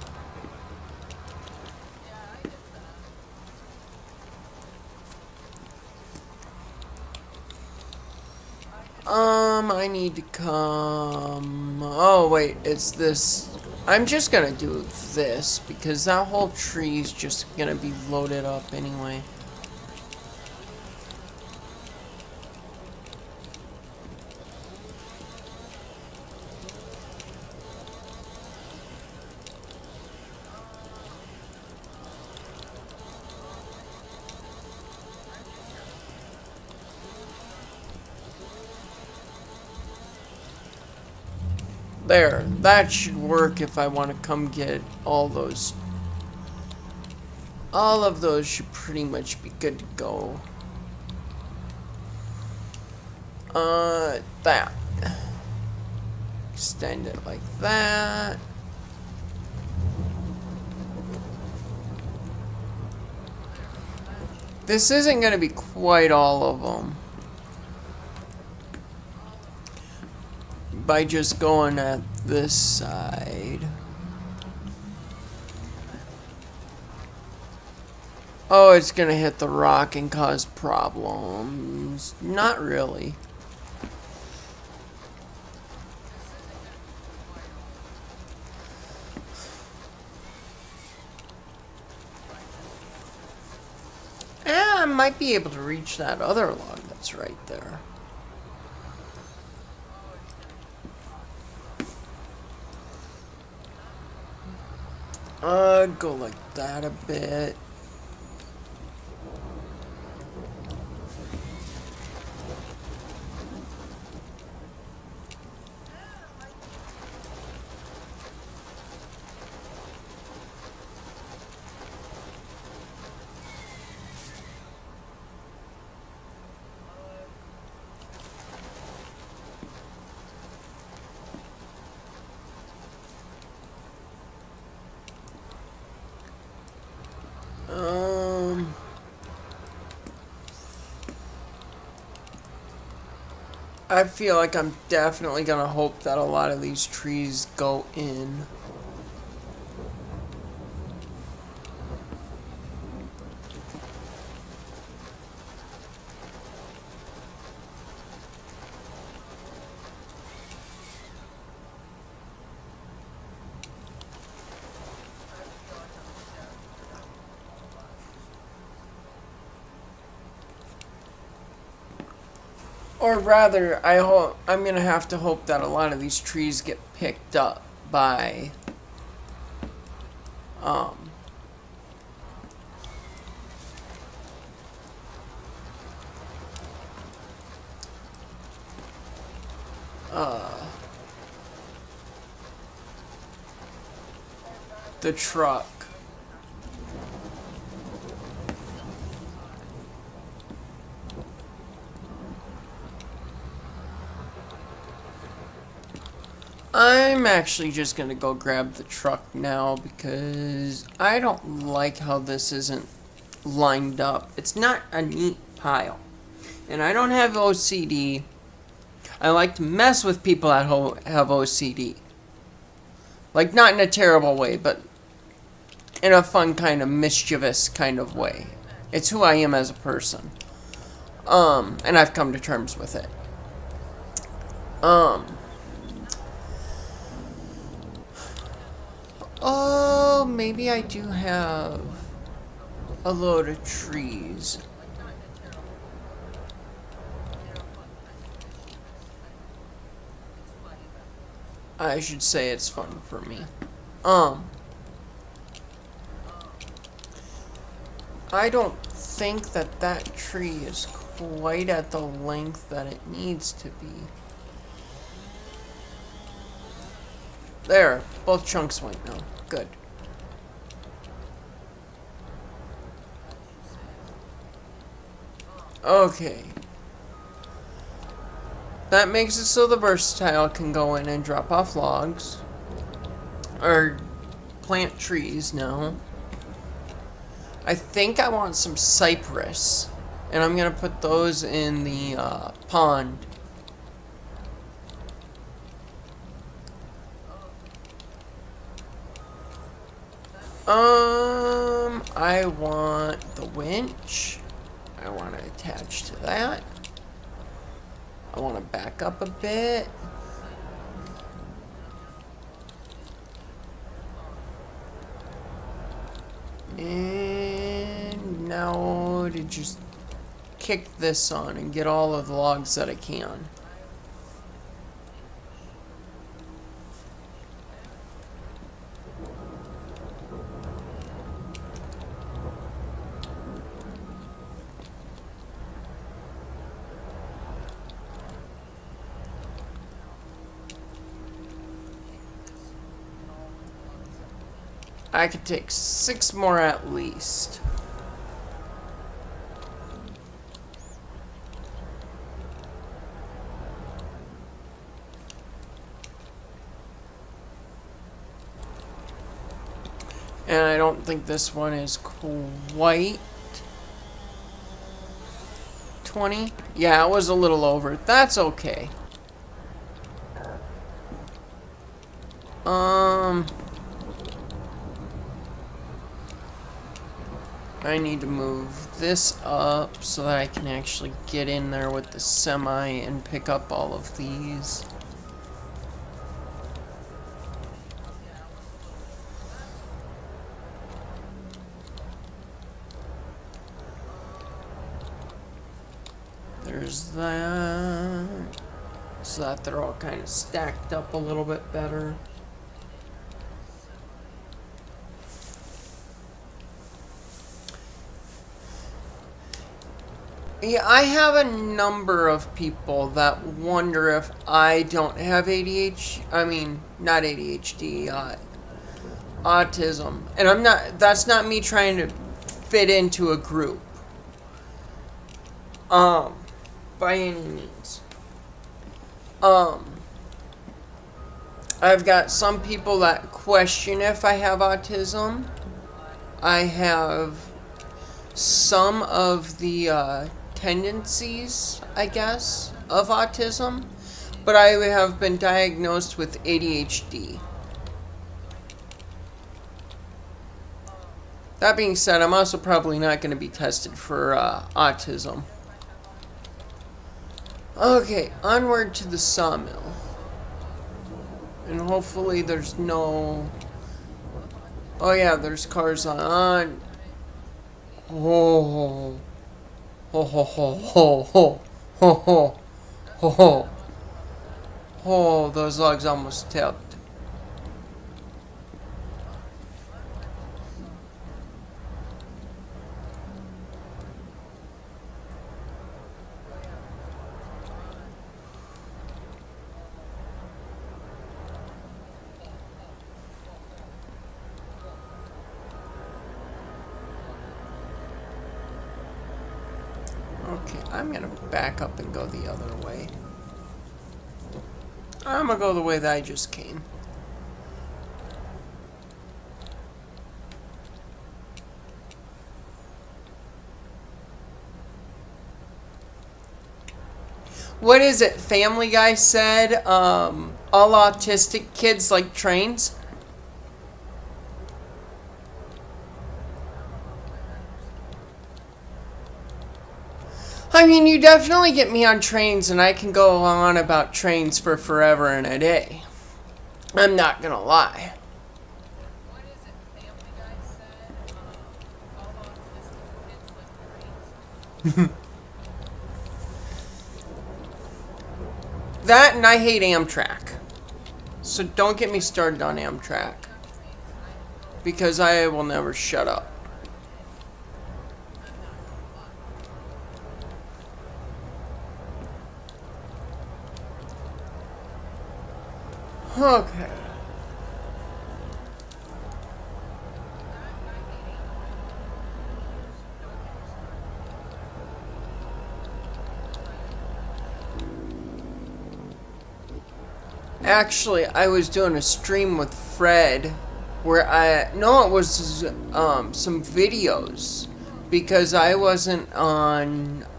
I need to come. Oh, wait, it's this. I'm just gonna do this because that whole tree is just gonna be loaded up anyway. There, that should work if I want to come get all those. All of those should pretty much be good to go. That. Extend it like that. This isn't going to be quite all of them. By just going at this side. Oh, it's gonna hit the rock and cause problems. Not really. I might be able to reach that other log that's right there. Go like that a bit. I feel like I'm definitely gonna hope that a lot of these trees go in. Or rather, I'm gonna have to hope that a lot of these trees get picked up by um the truck. I'm actually just gonna go grab the truck now because I don't like how this isn't lined up. It's not a neat pile. And I don't have OCD. I like to mess with people that have OCD. Like, not in a terrible way, but in a fun kind of mischievous kind of way. It's who I am as a person. And I've come to terms with it. Oh, maybe I do have a load of trees. I should say it's fun for me. I don't think that that tree is quite at the length that it needs to be. There, both chunks went now. Good. Okay. That makes it so the versatile can go in and drop off logs. Or plant trees now. I think I want some cypress. And I'm going to put those in the pond. I want the winch. I want to attach to that. I want to back up a bit. And now to just kick this on and get all of the logs that I can. I could take 6 more at least. And I don't think this one is quite 20. Yeah, it was a little over. That's okay. I need to move this up so that I can actually get in there with the semi and pick up all of these. There's that. So that they're all kind of stacked up a little bit better. Yeah, I have a number of people that wonder if I don't have ADHD. I mean, not ADHD, autism. And I'm not, that's not me trying to fit into a group. By any means. I've got some people that question if I have autism. I have some of the, tendencies, I guess, of autism, but I have been diagnosed with ADHD. That being said, I'm also probably not going to be tested for autism. Okay, onward to the sawmill. And hopefully there's no... Oh yeah, there's cars on. Oh... Ho ho ho ho ho ho ho ho ho. Oh, those logs almost tipped. Okay, I'm gonna back up and go the other way. I'm gonna go the way that I just came. What is it? Family Guy said, all autistic kids like trains. I mean, you definitely get me on trains, and I can go on about trains for forever and a day. I'm not gonna lie. That and I hate Amtrak. So don't get me started on Amtrak. Because I will never shut up. Okay. Actually, I was doing a stream with Fred where it was some videos because I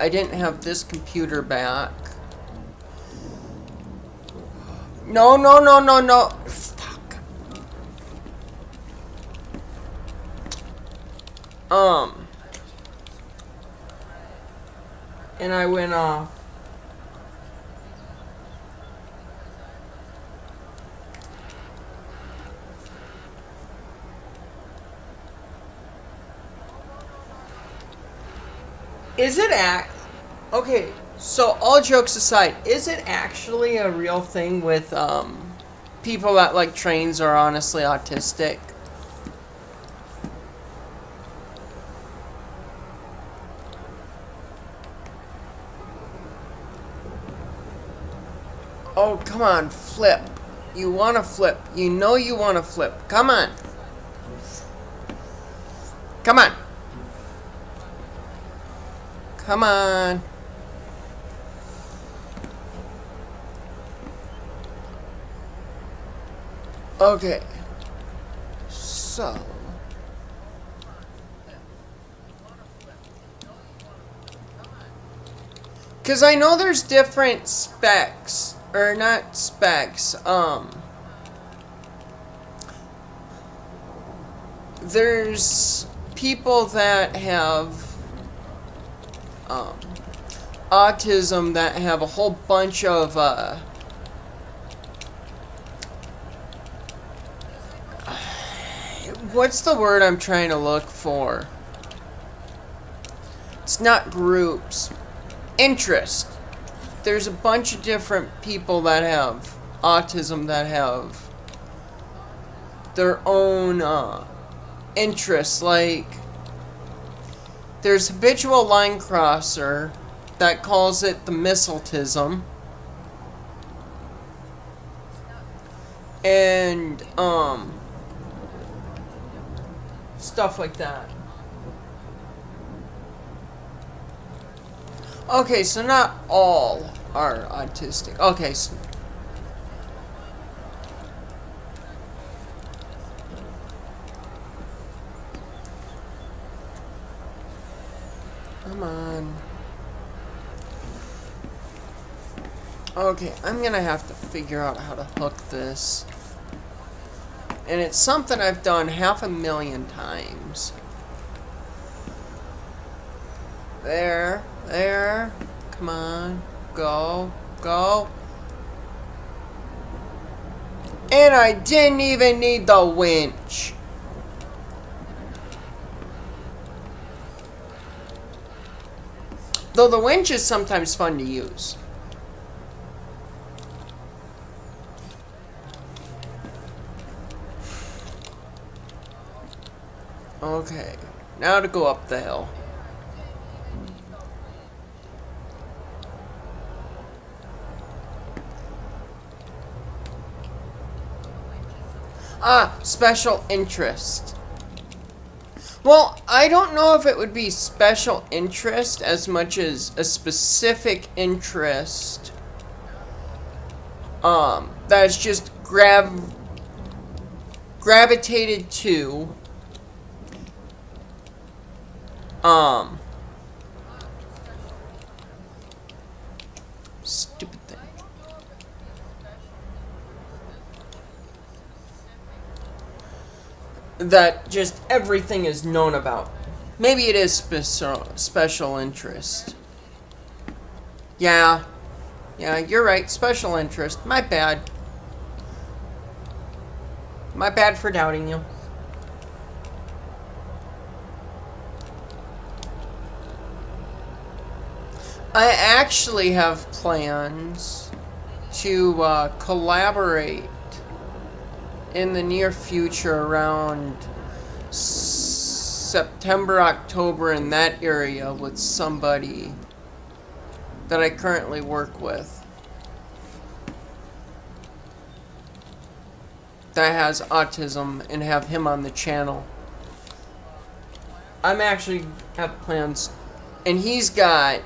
didn't have this computer back. No, no, no, no, no. Fuck. And I went off. Is it okay, so all jokes aside, is it actually a real thing with people that like trains are honestly autistic? Oh, come on, flip. You want to flip. You know you want to flip. Come on. Come on. Come on. Okay. So. Because I know there's different specs. Or not specs. There's people that have autism that have a whole bunch of what's the word I'm trying to look for? It's not groups. Interest. There's a bunch of different people that have autism that have their own interests. Like, there's habitual line crosser that calls it the missiletism. And, stuff like that. Okay, so not all are autistic. Okay, so come on. Okay, I'm gonna have to figure out how to hook this. And it's something I've done 500,000 times. There. Come on. Go. And I didn't even need the winch. Though the winch is sometimes fun to use. Okay, now to go up the hill. Special interest. Well, I don't know if it would be special interest as much as a specific interest. That's just gravitated to. Stupid thing. That just everything is known about. Maybe it is special interest. Yeah. Yeah, you're right. Special interest. My bad. My bad for doubting you. I actually have plans to collaborate in the near future around September, October in that area with somebody that I currently work with that has autism and have him on the channel. I'm actually have plans, and he's got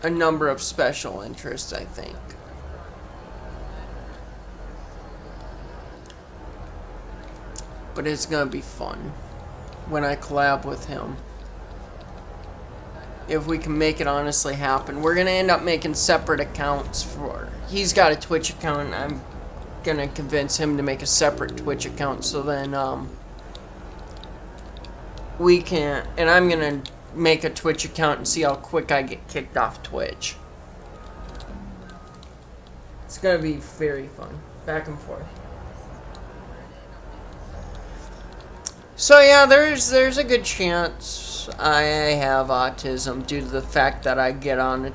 a number of special interests, I think. But it's gonna be fun when I collab with him. If we can make it honestly happen. We're gonna end up making separate accounts for... He's got a Twitch account, and I'm gonna convince him to make a separate Twitch account, so then, we can... And I'm gonna make a Twitch account and see how quick I get kicked off Twitch. It's gonna be very fun. Back and forth. So yeah, there's a good chance I have autism due to the fact that I get on a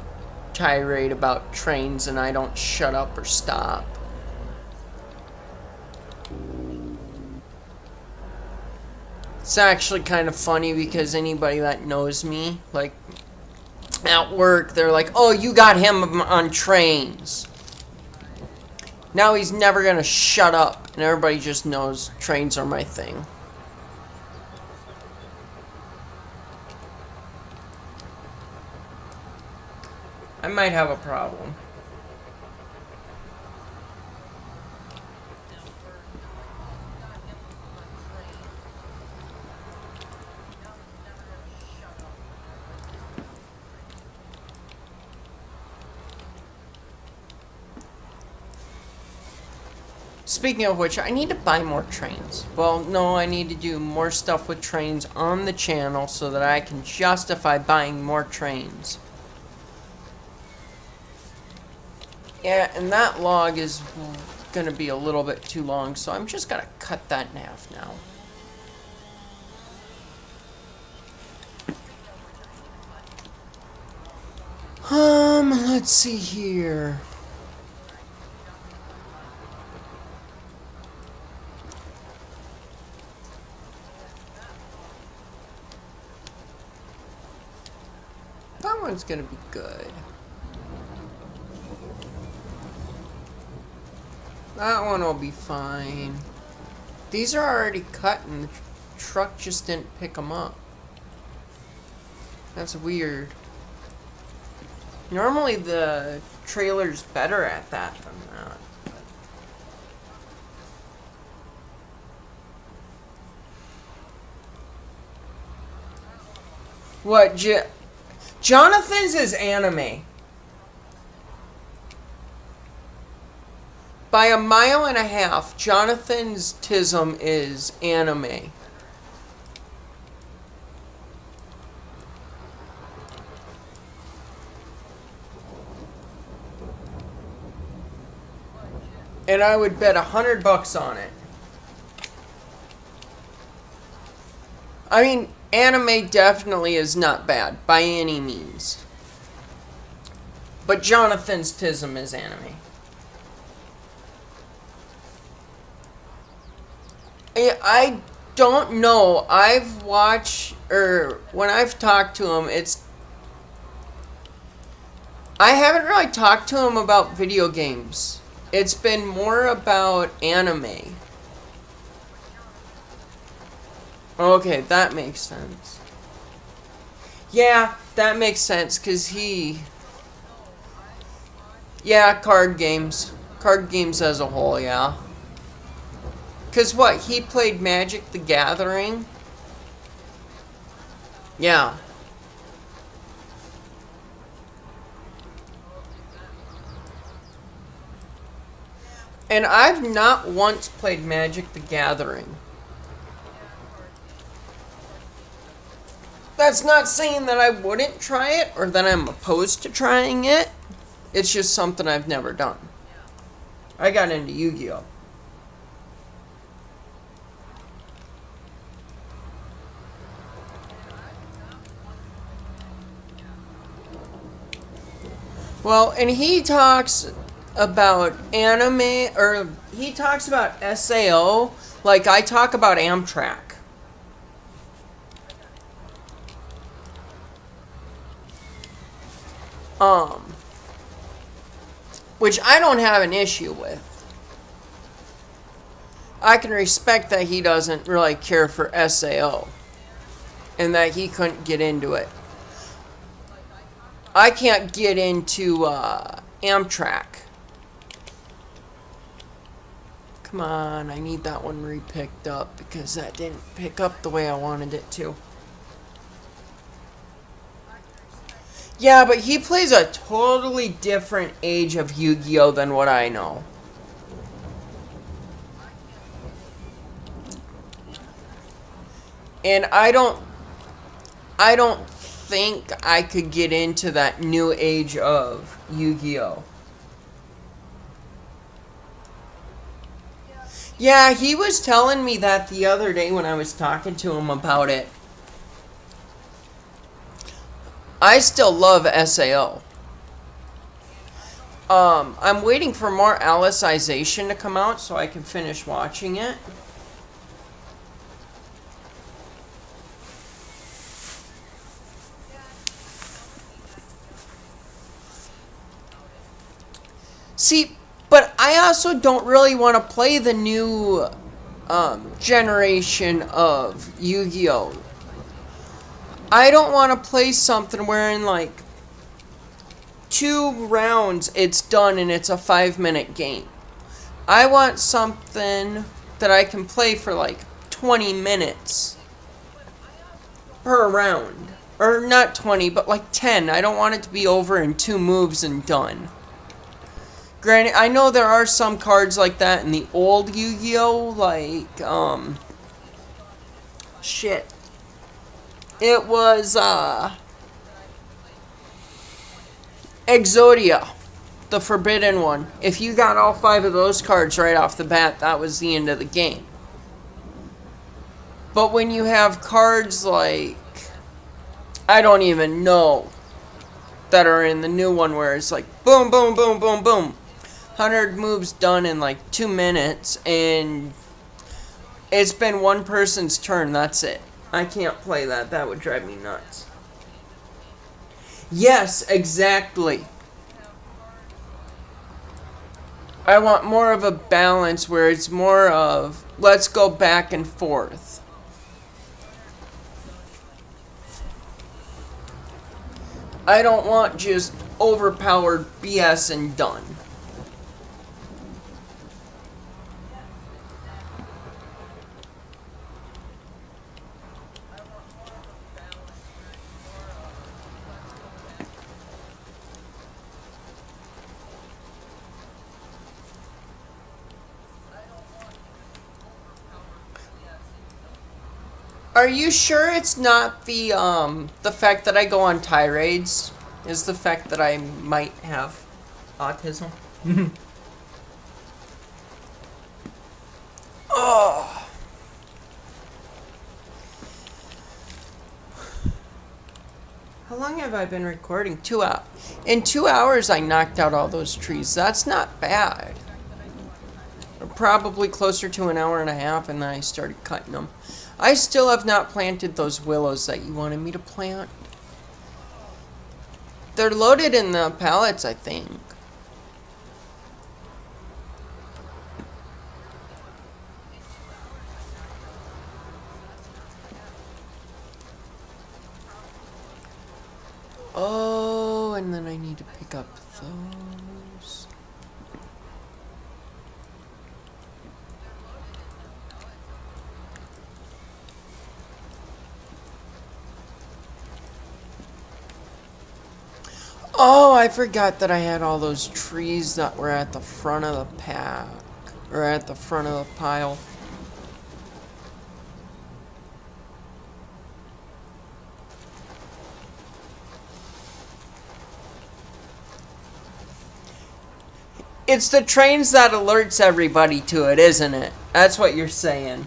tirade about trains and I don't shut up or stop. It's actually kind of funny because anybody that knows me, like, at work, they're like, oh, you got him on trains. Now he's never gonna shut up, and everybody just knows trains are my thing. I might have a problem. Speaking of which, I need to buy more trains. Well, no, I need to do more stuff with trains on the channel so that I can justify buying more trains. Yeah, and that log is going to be a little bit too long, so I'm just going to cut that in half now. Let's see here. That one's going to be good. That one will be fine. These are already cut and the truck just didn't pick them up. That's weird. Normally the trailer's better at that than that. What, Jonathan's is anime. By a mile and a half, Jonathan's tism is anime. And I would bet $100 on it. I mean, anime definitely is not bad, by any means. But Jonathan's tism is anime. I don't know. I've watched, or when I've talked to him, I haven't really talked to him about video games. It's been more about anime. Okay, that makes sense. Yeah, that makes sense, because yeah, card games. Card games as a whole, yeah. Because what, he played Magic the Gathering? Yeah. And I've not once played Magic the Gathering. That's not saying that I wouldn't try it, or that I'm opposed to trying it. It's just something I've never done. I got into Yu-Gi-Oh! Well, and he talks about anime, or he talks about SAO like I talk about Amtrak. Um, which I don't have an issue with. I can respect that he doesn't really care for SAO and that he couldn't get into it. I can't get into Amtrak. Come on, I need that one re-picked up because that didn't pick up the way I wanted it to. Yeah, but he plays a totally different age of Yu-Gi-Oh! Than what I know. And I don't think I could get into that new age of Yu-Gi-Oh! Yeah, he was telling me that the other day when I was talking to him about it. I still love SAO. I'm waiting for more Alicization to come out so I can finish watching it. See, but I also don't really want to play the new generation of Yu-Gi-Oh! I don't want to play something where in like 2 rounds it's done and it's a 5-minute game. I want something that I can play for like 20 minutes per round. Or not 20, but like 10. I don't want it to be over in 2 moves and done. Granted, I know there are some cards like that in the old Yu-Gi-Oh! Like, shit. It was, Exodia, the forbidden one. If you got all 5 of those cards right off the bat, that was the end of the game. But when you have cards like, I don't even know, that are in the new one where it's like, boom, boom, boom, boom, boom. 100 moves done in like 2 minutes, and it's been one person's turn, that's it. I can't play that. That would drive me nuts. Yes, exactly. I want more of a balance where it's more of, let's go back and forth. I don't want just overpowered BS and done. Are you sure it's not the fact that I go on tirades? Is the fact that I might have autism? Oh. How long have I been recording? 2 hours. In 2 hours I knocked out all those trees. That's not bad. Or probably closer to an hour and a half, and then I started cutting them. I still have not planted those willows that you wanted me to plant. They're loaded in the pallets, I think. Oh, and then I need to pick up those. Oh, I forgot that I had all those trees that were at the front of the pack. Or at the front of the pile. It's the trains that alerts everybody to it, isn't it? That's what you're saying.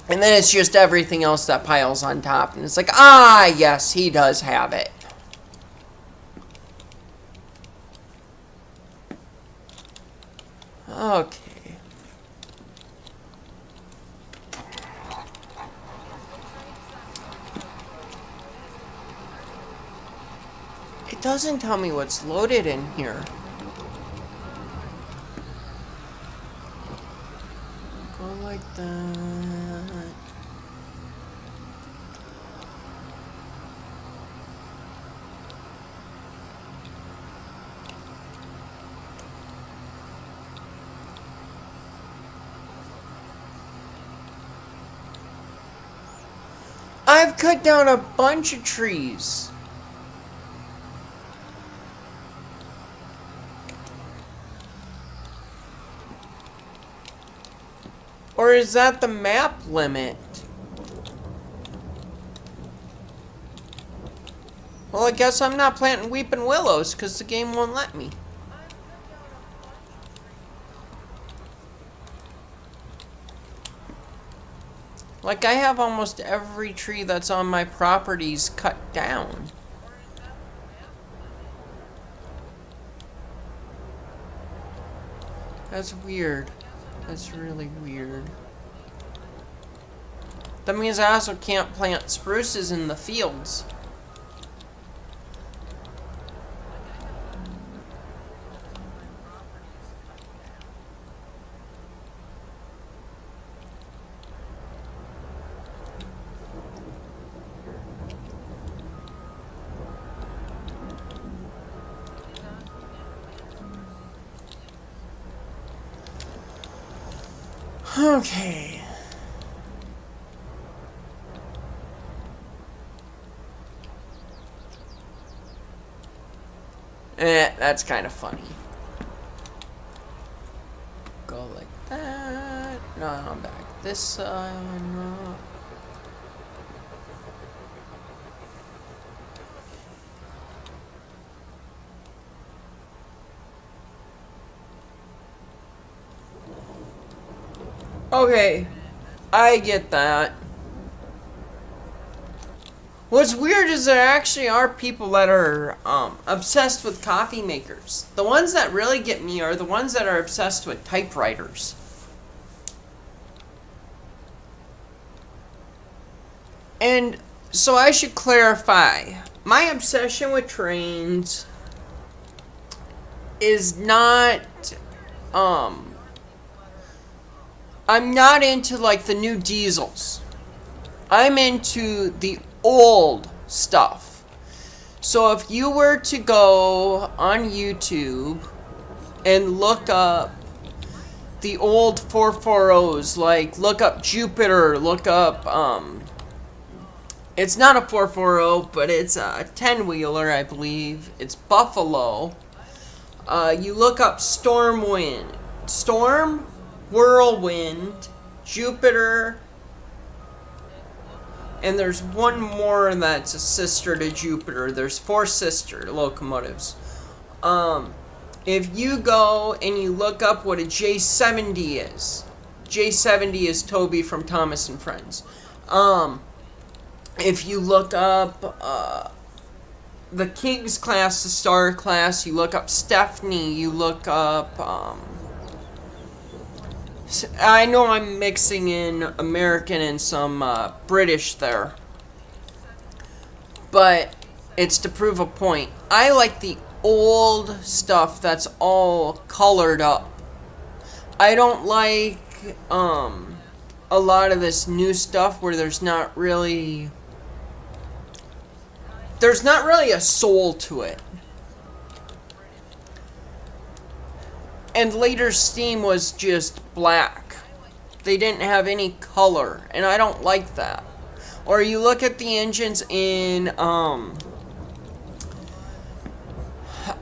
And then it's just everything else that piles on top. And it's like, ah, yes, he does have it. Okay. It doesn't tell me what's loaded in here. Go like that. I've cut down a bunch of trees. Or is that the map limit? Well, I guess I'm not planting weeping willows because the game won't let me. Like, I have almost every tree that's on my properties cut down. That's weird. That's really weird. That means I also can't plant spruces in the fields. Okay. That's kind of funny. Go like that. No, I'm back this side. No. Okay, I get that. What's weird is there actually are people that are obsessed with coffee makers. The ones that really get me are the ones that are obsessed with typewriters. And so I should clarify, my obsession with trains is not, I'm not into like the new diesels. I'm into the old stuff. So if you were to go on YouTube and look up the old 440s, like look up Jupiter, look up, it's not a 440, but it's a 10-wheeler, I believe. It's Buffalo. You look up Whirlwind, Jupiter, and there's one more that's a sister to Jupiter. There's 4 sister locomotives. If you go and you look up what a J70 is, J70 is Toby from Thomas and Friends. If you look up the King's class, the Star class, you look up Stephanie, you look up, I know I'm mixing in American and some British there, but it's to prove a point. I like the old stuff that's all colored up. I don't like a lot of this new stuff where there's not really a soul to it. And later Steam was just black. They didn't have any color, and I don't like that. Or you look at the engines in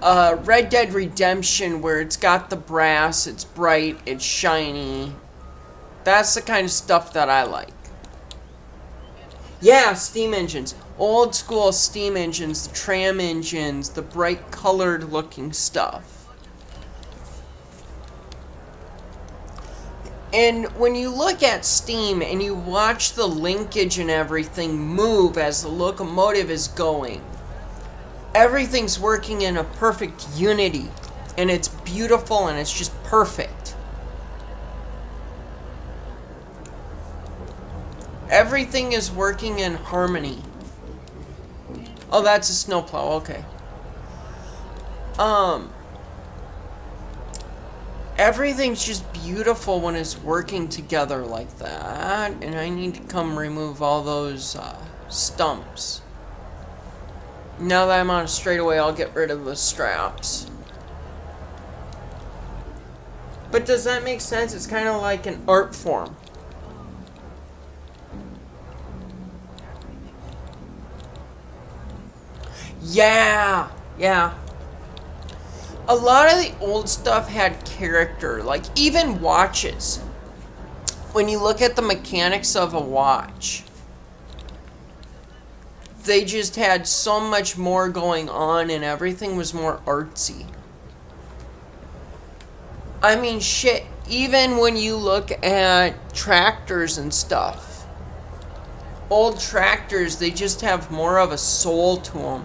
Red Dead Redemption, where it's got the brass, it's bright, it's shiny. That's the kind of stuff that I like. Yeah, steam engines. Old school steam engines, the tram engines, the bright colored looking stuff. And when you look at steam and you watch the linkage and everything move as the locomotive is going, everything's working in a perfect unity. And it's beautiful and it's just perfect. Everything is working in harmony. Oh, that's a snowplow, okay. Everything's just beautiful when it's working together like that. And I need to come remove all those stumps. Now that I'm on a straightaway, I'll get rid of the straps. But does that make sense? It's kind of like an art form. Yeah, yeah. A lot of the old stuff had character, like even watches. When you look at the mechanics of a watch, they just had so much more going on and everything was more artsy. I mean, shit, even when you look at tractors and stuff, old tractors, they just have more of a soul to them.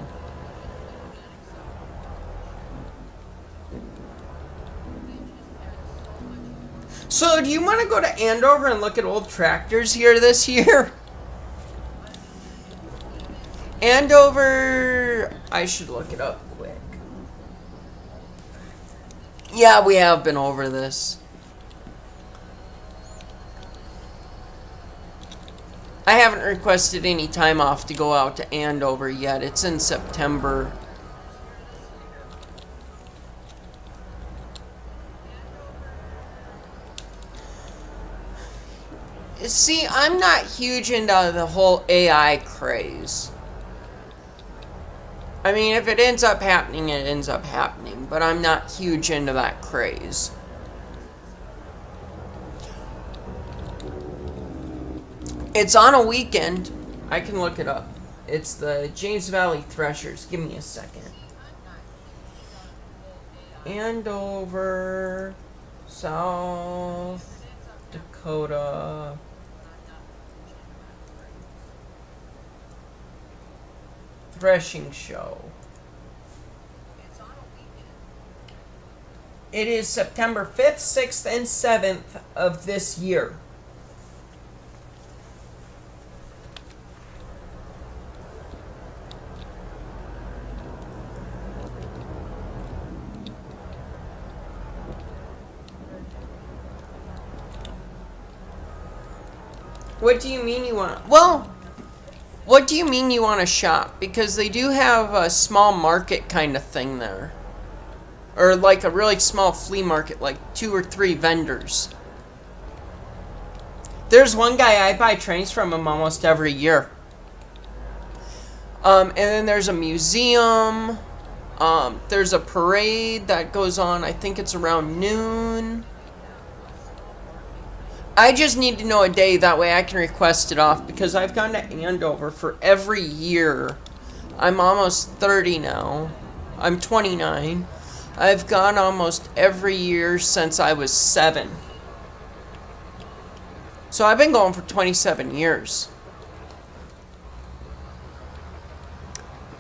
So, do you want to go to Andover and look at old tractors here this year? Andover, I should look it up quick. Yeah, we have been over this. I haven't requested any time off to go out to Andover yet. It's in September. See, I'm not huge into the whole AI craze. I mean, if it ends up happening, it ends up happening. But I'm not huge into that craze. It's on a weekend. I can look it up. It's the James Valley Threshers. Give me a second. Andover, South Dakota. Threshing show. It is September 5th, 6th, and 7th of this year. What do you mean you want? Well, what do you mean you want to shop? Because they do have a small market kind of thing there. Or like a really small flea market, like 2 or 3 vendors. There's one guy I buy trains from him almost every year. And then there's a museum. There's a parade that goes on, I think it's around noon. I just need to know a day, that way I can request it off, because I've gone to Andover for every year. I'm almost 30 now. I'm 29. I've gone almost every year since I was 7. So I've been going for 27 years.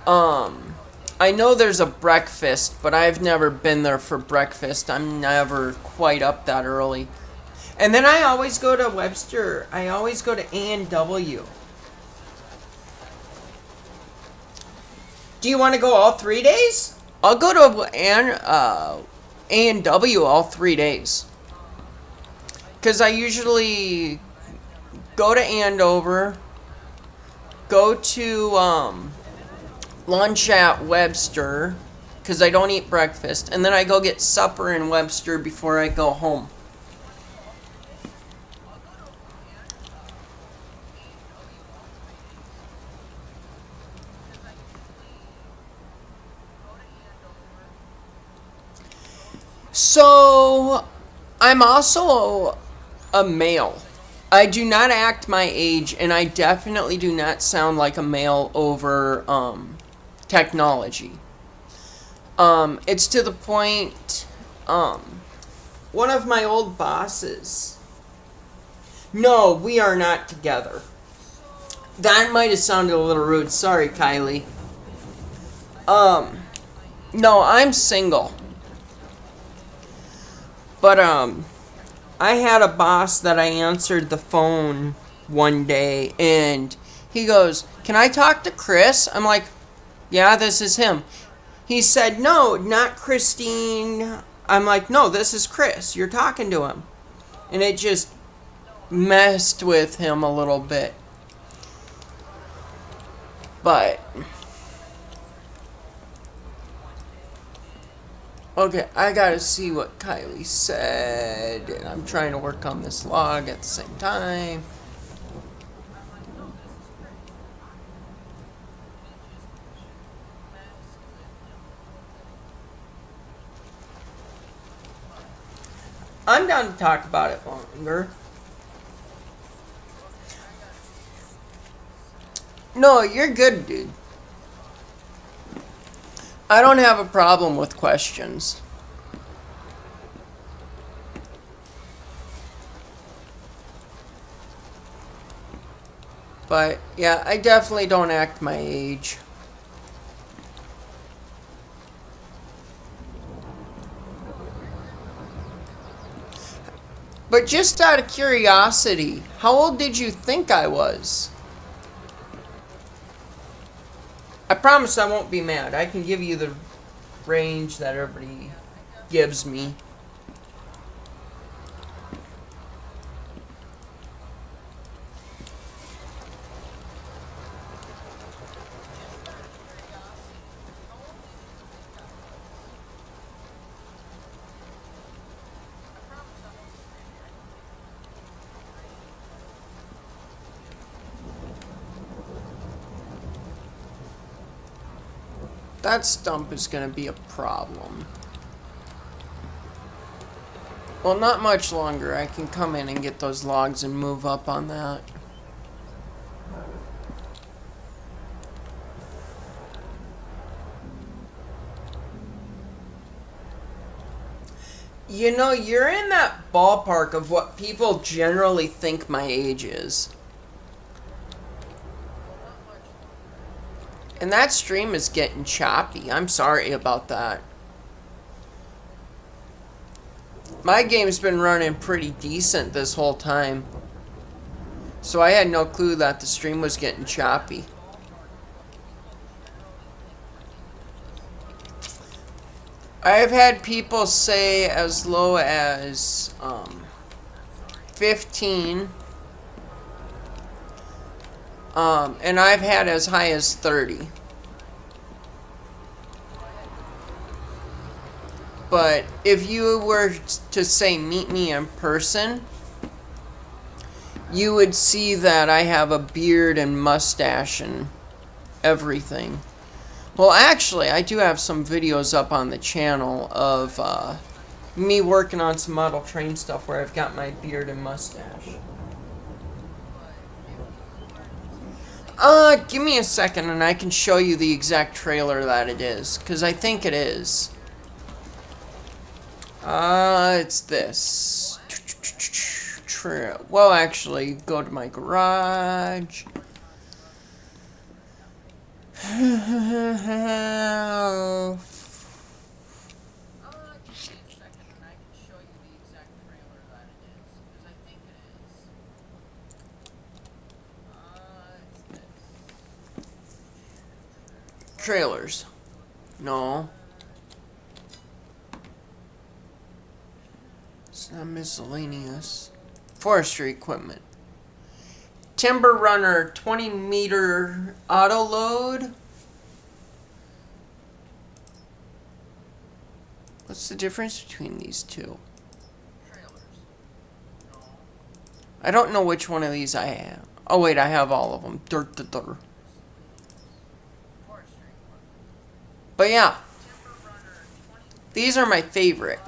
I know there's a breakfast, but I've never been there for breakfast. I'm never quite up that early. And then I always go to Webster. I always go to A&W. Do you want to go all 3 days? I'll go to A&W all 3 days. Because I usually go to Andover, go to lunch at Webster, because I don't eat breakfast, and then I go get supper in Webster before I go home. So, I'm also a male. I do not act my age, and I definitely do not sound like a male over technology. It's to the point, one of my old bosses, No, we are not together. That might have sounded a little rude. Sorry, Kylie. No, I'm single. But, I had a boss that I answered the phone one day, and he goes, "Can I talk to Chris?" I'm like, "Yeah, this is him." He said, "No, not Christine." I'm like, "No, this is Chris. You're talking to him." And it just messed with him a little bit. But okay, I gotta see what Kylie said. And I'm trying to work on this log at the same time. I'm down to talk about it longer. No, you're good, dude. I don't have a problem with questions. But, yeah, I definitely don't act my age. But just out of curiosity, how old did you think I was? I promise I won't be mad. I can give you the range that everybody gives me. That stump is going to be a problem. Well, not much longer. I can come in and get those logs and move up on that. You know, you're in that ballpark of what people generally think my age is. And that stream is getting choppy. I'm sorry about that. My game's been running pretty decent this whole time. So I had no clue that the stream was getting choppy. I've had people say as low as 15. And I've had as high as 30. But if you were to say meet me in person, you would see that I have a beard and mustache and everything. Well, actually, I do have some videos up on the channel of me working on some model train stuff where I've got my beard and mustache. Give me a second and I can show you the exact trailer that it is, because I think it is. It's this. Well, actually, go to my garage. Trailers. No. It's not miscellaneous. Forestry equipment. Timber runner 20-meter auto load. What's the difference between these two? I don't know which one of these I have. Oh wait, I have all of them. But yeah, these are my favorite.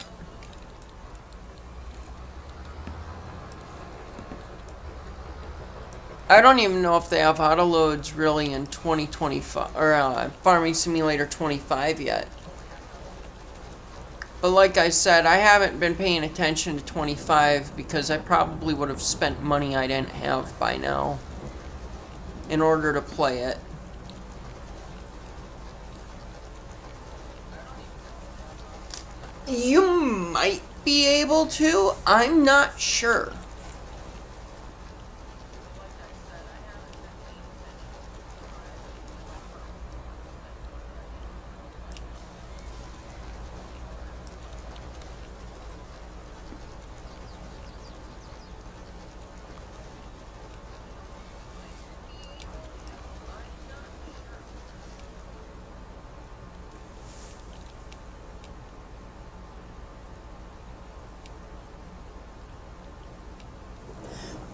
I don't even know if they have auto loads really in 2025 or Farming Simulator 25 yet. But like I said, I haven't been paying attention to 25 because I probably would have spent money I didn't have by now in order to play it. You might be able to. I'm not sure.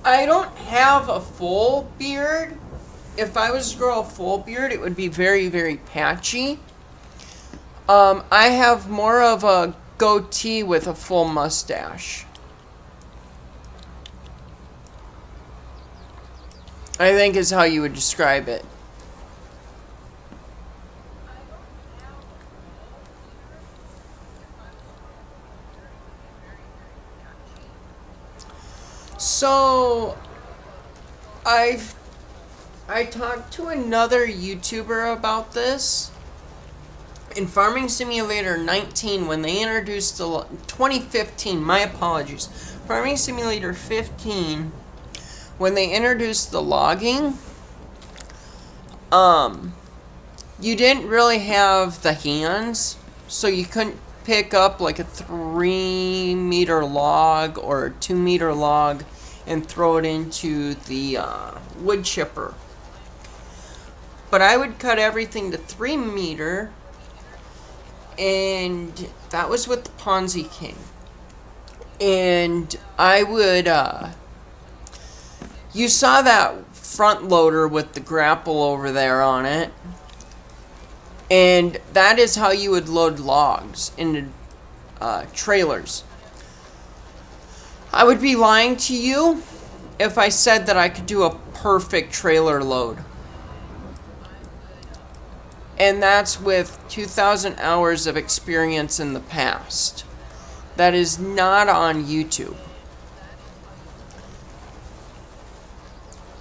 I don't have a full beard. If I was to grow a full beard, it would be very, very patchy. I have more of a goatee with a full mustache. I think is how you would describe it. So, I talked to another YouTuber about this. In Farming Simulator 19, when they introduced the 2015, my apologies. Farming Simulator 15, when they introduced the logging, you didn't really have the hands, so you couldn't pick up like a 3-meter log or a 2-meter log and throw it into the wood chipper. But I would cut everything to 3-meter, and that was with the Ponzi King. And I would, you saw that front loader with the grapple over there on it. And that is how you would load logs into trailers. I would be lying to you if I said that I could do a perfect trailer load. And that's with 2,000 hours of experience in the past. That is not on YouTube.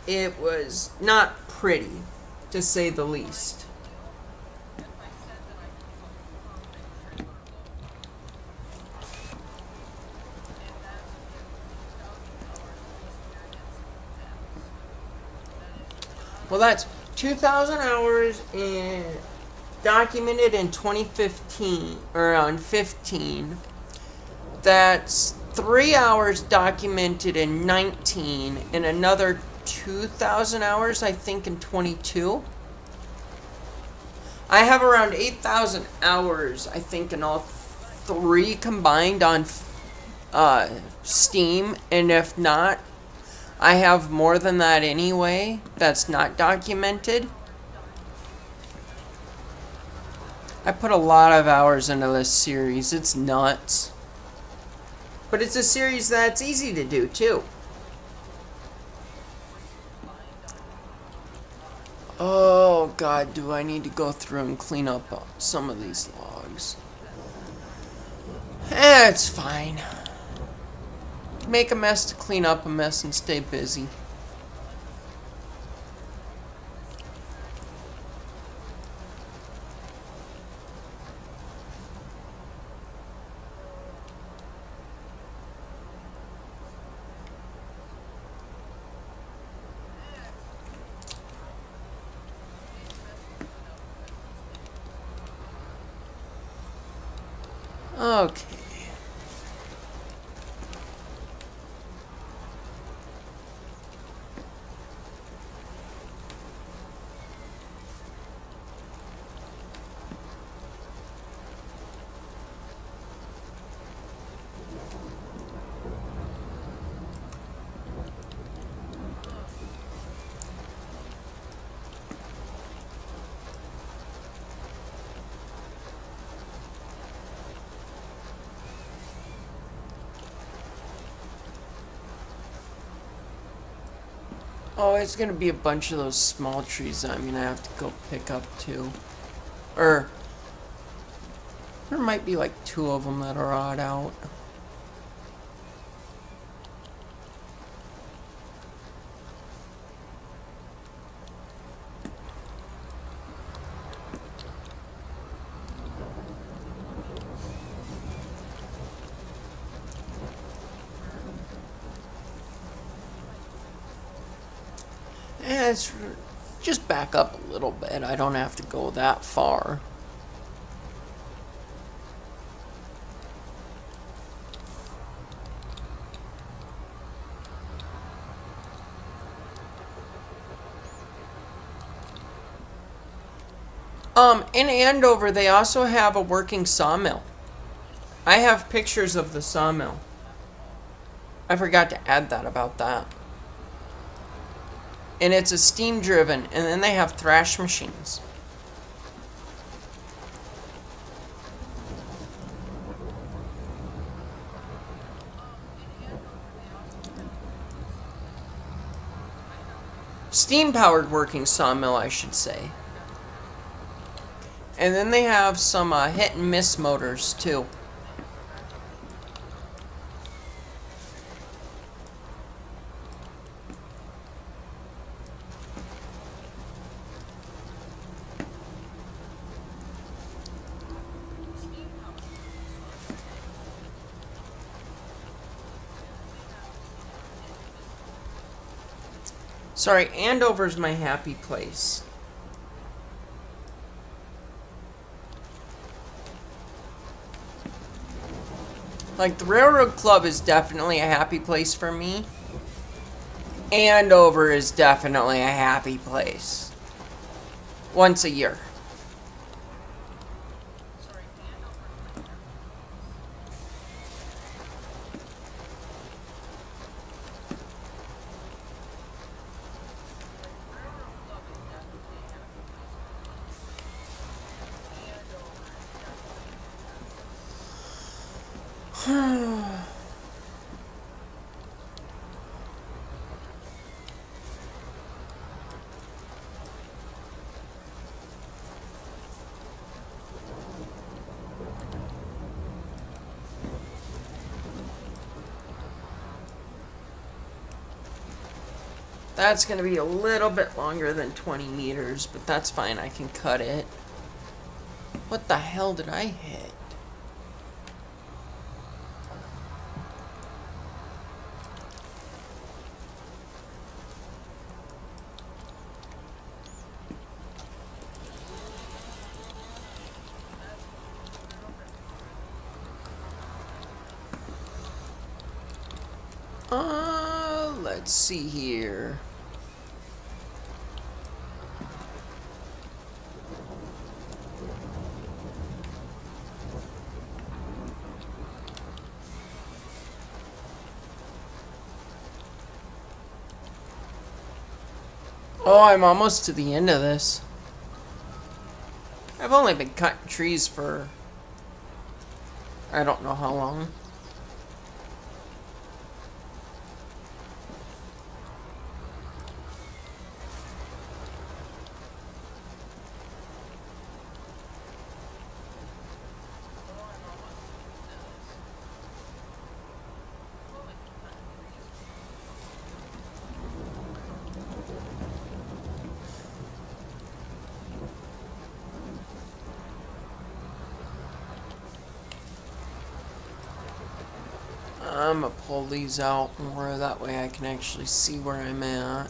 It was not pretty, to say the least. Well, that's 2,000 hours in documented in 2015 or on 15. That's 3 hours documented in 19 and another 2,000 hours I think in 22. I have around 8,000 hours I think in all three combined on Steam, and if not, I have more than that anyway that's not documented. I put a lot of hours into this series. It's nuts. But it's a series that's easy to do too. Oh god, do I need to go through and clean up some of these logs? It's fine. Make a mess to clean up a mess and stay busy. Okay. Oh, it's gonna be a bunch of those small trees that I'm gonna have to go pick up too. Or there might might be like 2 of them that are odd out. And it's just back up a little bit. I don't have to go that far. In Andover, they also have a working sawmill. I have pictures of the sawmill. I forgot to add that about that. And it's a steam driven, and then they have thrash machines. Steam powered working sawmill, I should say. And then they have some hit and miss motors too. Sorry, Andover's my happy place. Like, the Railroad Club is definitely a happy place for me. Andover is definitely a happy place. Once a year. That's going to be a little bit longer than 20 meters, but that's fine. I can cut it. What the hell did I hit? Let's see here. Oh, I'm almost to the end of this. I've only been cutting trees for I don't know how long. I'm gonna pull these out more, that way I can actually see where I'm at.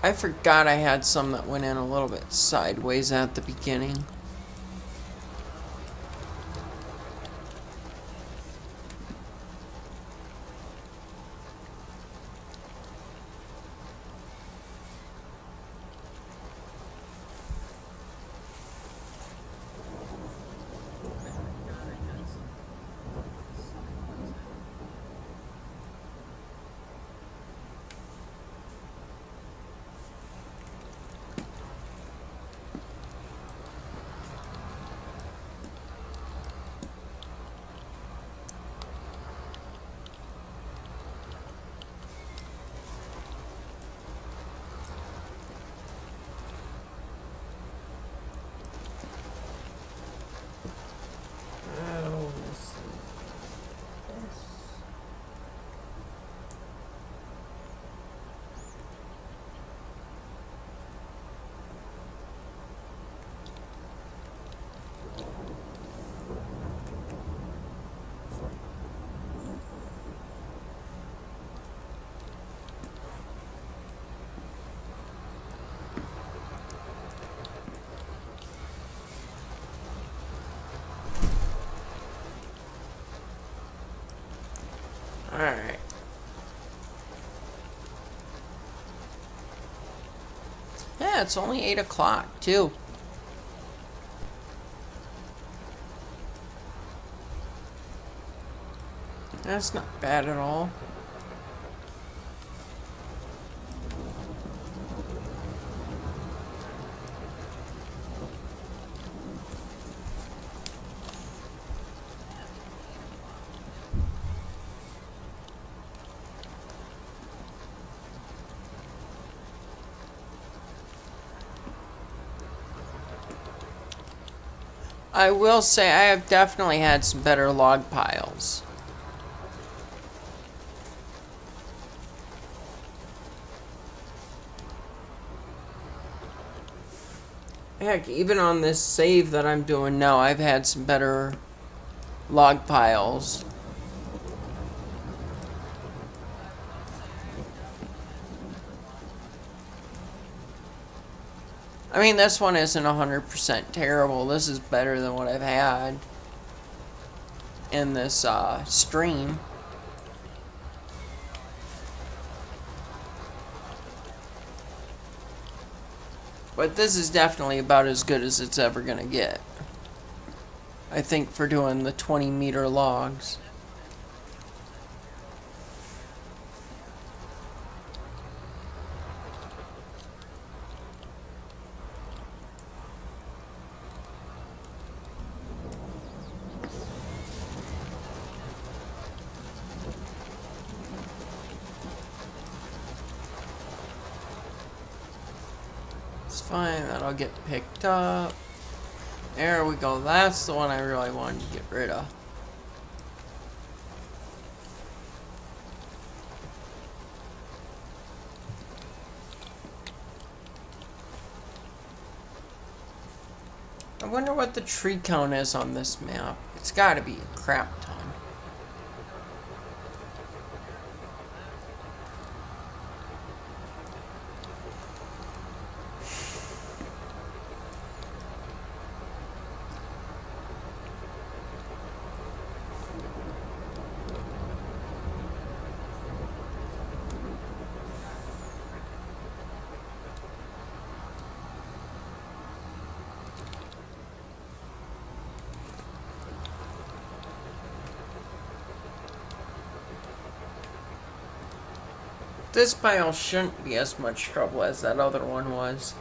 I forgot I had some that went in a little bit sideways at the beginning. Alright. Yeah, it's only 8 o'clock, too. That's not bad at all. I will say I have definitely had some better log piles. Heck, even on this save that I'm doing now, I've had some better log piles. I mean, this one isn't 100% terrible. This is better than what I've had in this stream. But this is definitely about as good as it's ever going to get. I think for doing the 20-meter logs. It's fine, that'll get picked up. There we go, that's the one I really wanted to get rid of. I wonder what the tree count is on this map. It's gotta be a crap ton. This pile shouldn't be as much trouble as that other one was.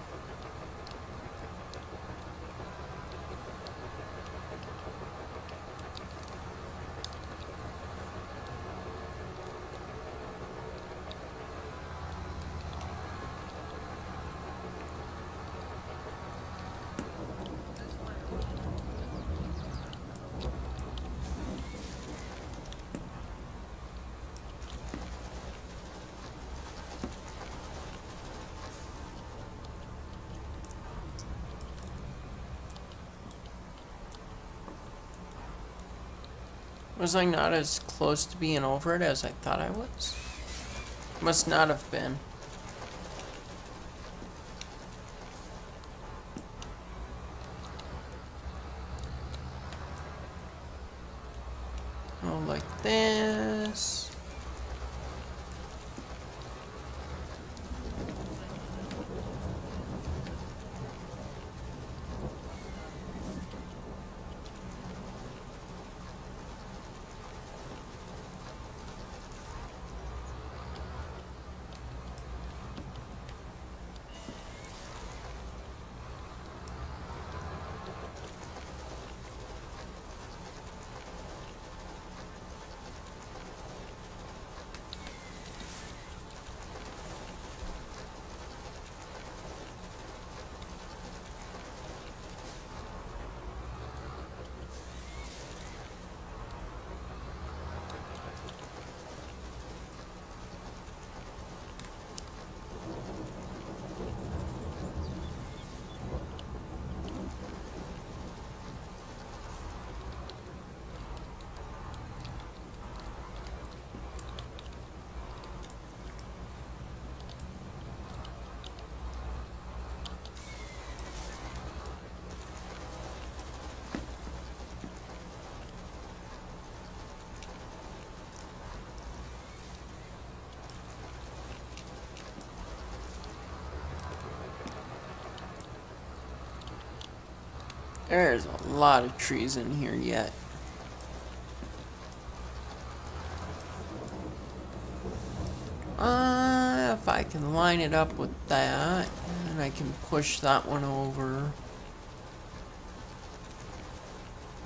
Was I not as close to being over it as I thought I was? Must not have been. Oh, like this. There's a lot of trees in here yet. If I can line it up with that, and I can push that one over.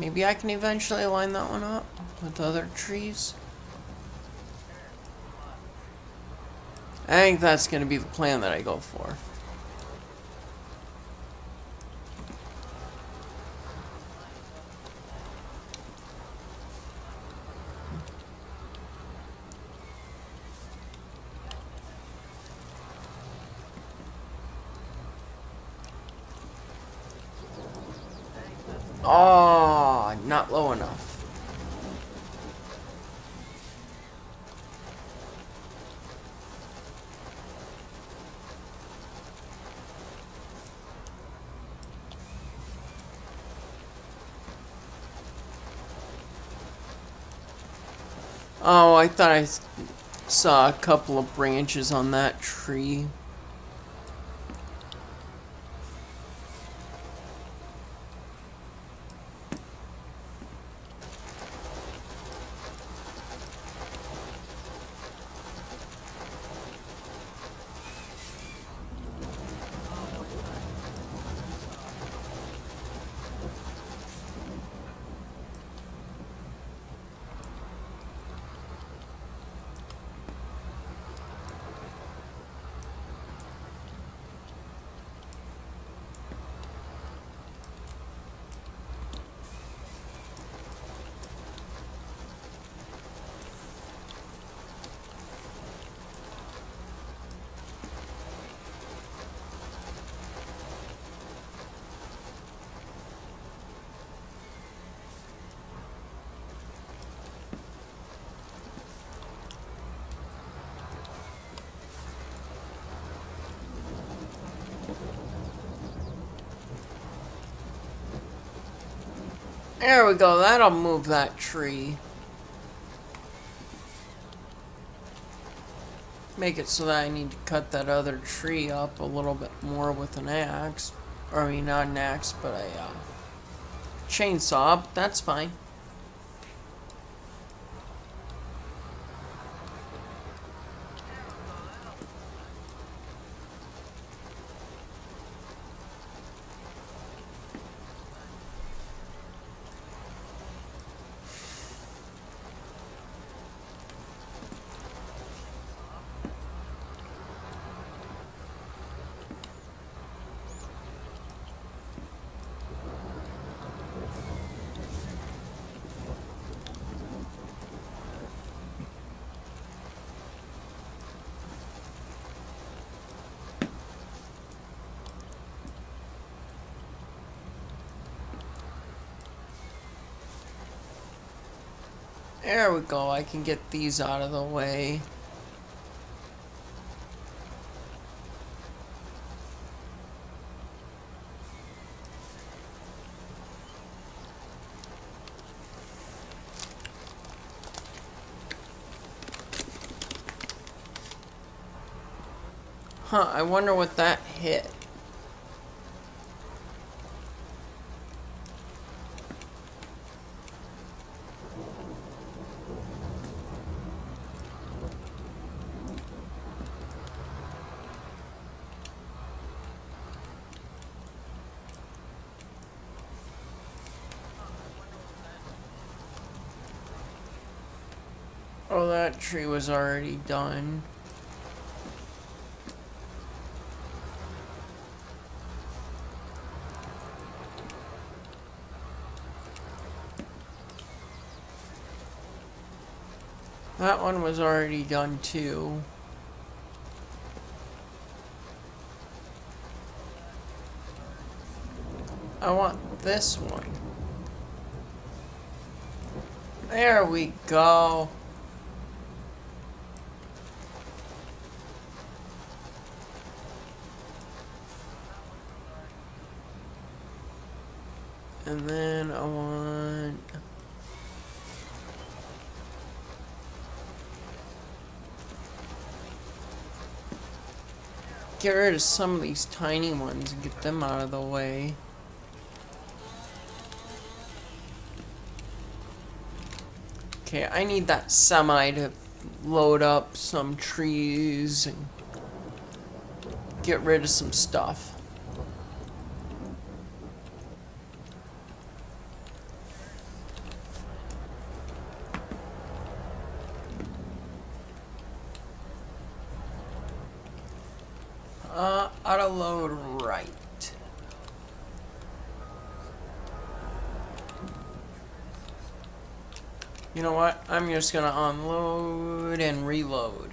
Maybe I can eventually line that one up with other trees. I think that's going to be the plan that I go for. Oh, not low enough. Oh, I thought I saw a couple of branches on that tree. There we go, that'll move that tree. Make it so that I need to cut that other tree up a little bit more with an axe. Or, I mean, not an axe, but a chainsaw. That's fine. There we go, I can get these out of the way. Huh, I wonder what that hit. Oh, that tree was already done. That one was already done too. I want this one. There we go. And then I want... get rid of some of these tiny ones and get them out of the way. Okay, I need that semi to load up some trees and get rid of some stuff. Auto load right. You know what? I'm just gonna unload and reload.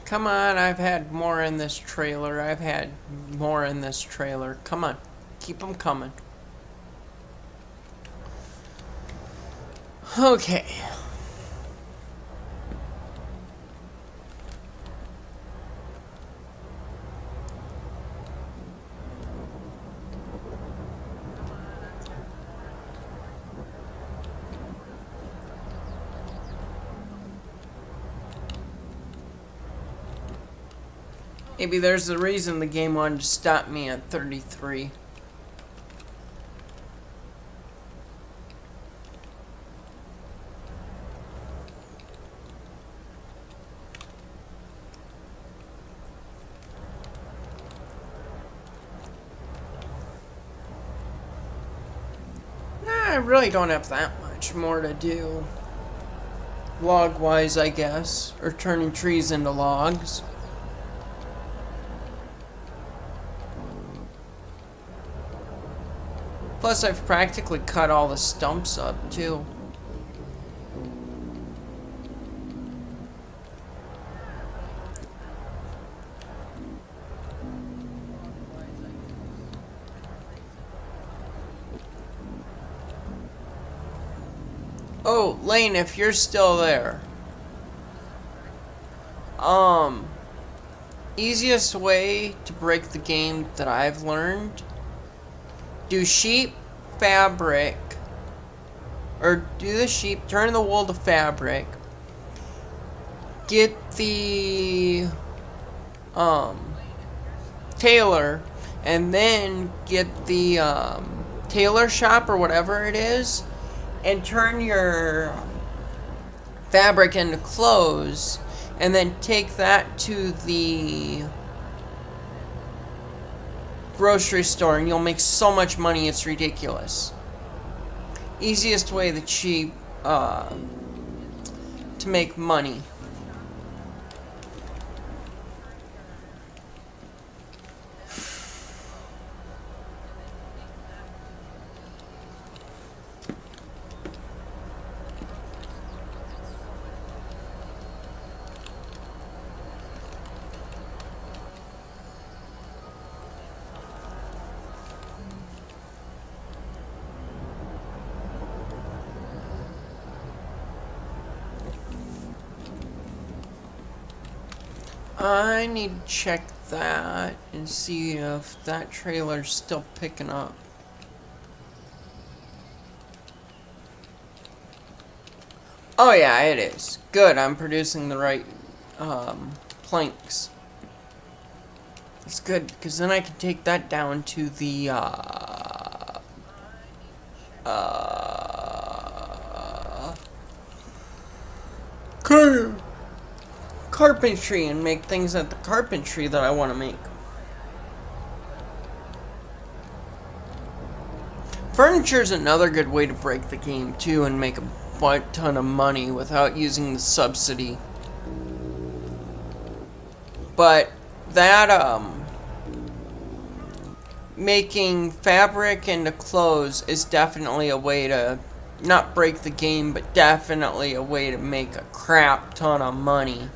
Come on, I've had more in this trailer. I've had more in this trailer. Come on, keep them coming. Okay. Maybe there's the reason the game wanted to stop me at 33. I really don't have that much more to do. Log-wise, I guess. Or turning trees into logs. Plus, I've practically cut all the stumps up, too. Oh, Lane, if you're still there. Easiest way to break the game that I've learned, do sheep, fabric, or do the sheep, turn the wool to fabric, get the, tailor, and then get the, tailor shop or whatever it is, and turn your fabric into clothes, and then take that to the grocery store, and you'll make so much money it's ridiculous. Easiest way to make money. I need to check that and see if that trailer's still picking up. Oh yeah, it is. Good, I'm producing the right planks. It's good, because then I can take that down to the carpentry and make things at the carpentry that I want to make. Furniture is another good way to break the game too and make a ton of money without using the subsidy. But that making fabric into clothes is definitely a way to not break the game, but definitely a way to make a crap ton of money,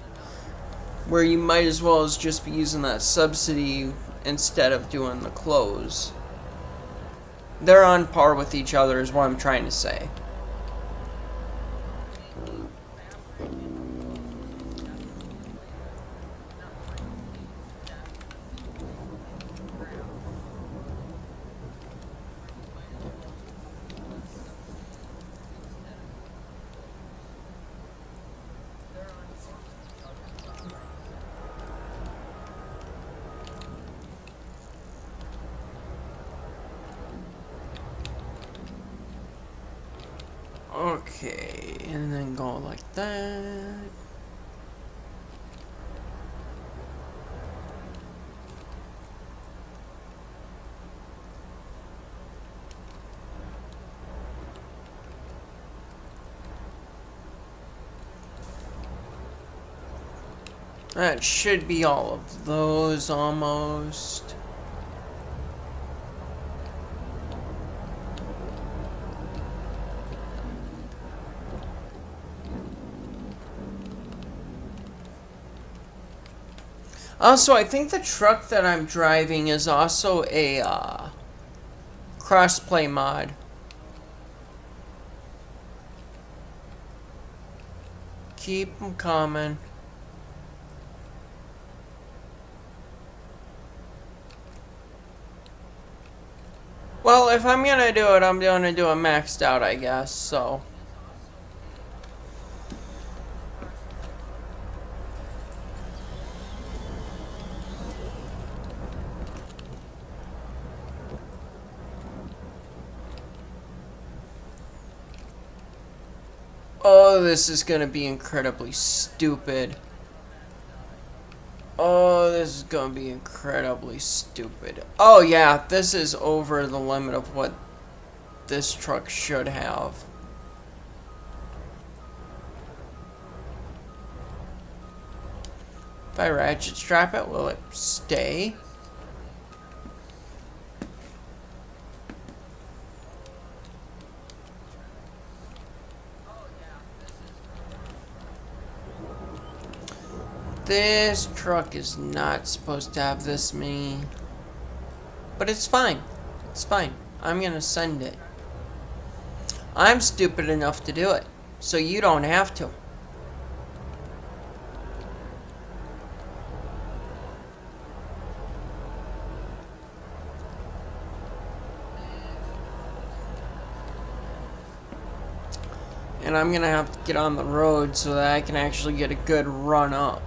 where you might as well as just be using that subsidy instead of doing the clothes. They're on par with each other is what I'm trying to say. Okay, and then go like that. That should be all of those almost. Also, I think the truck that I'm driving is also a crossplay mod. Keep them coming. Well, if I'm gonna do it, I'm gonna do it maxed out, I guess, so. Oh, this is gonna be incredibly stupid. Oh, this is gonna be incredibly stupid. Oh yeah, this is over the limit of what this truck should have. If I ratchet strap it, will it stay? This truck is not supposed to have this many. But it's fine. It's fine. I'm gonna send it. I'm stupid enough to do it. So you don't have to. And I'm gonna have to get on the road so that I can actually get a good run up.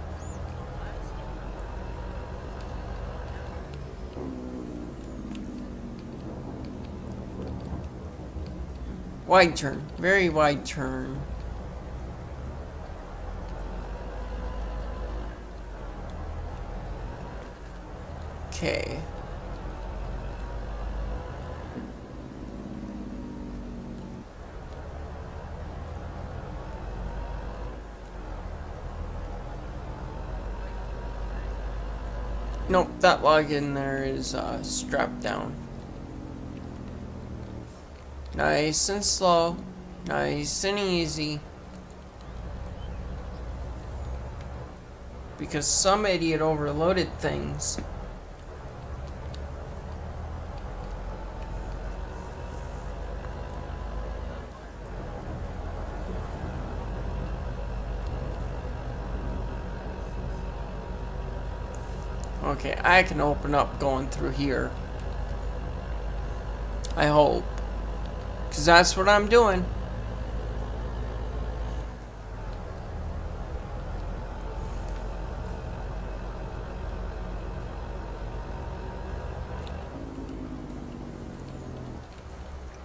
Wide turn. Very wide turn. Okay. Nope, that log in there is strapped down. Nice and slow. Nice and easy. Because some idiot overloaded things. Okay, I can open up going through here. I hope. Because that's what I'm doing.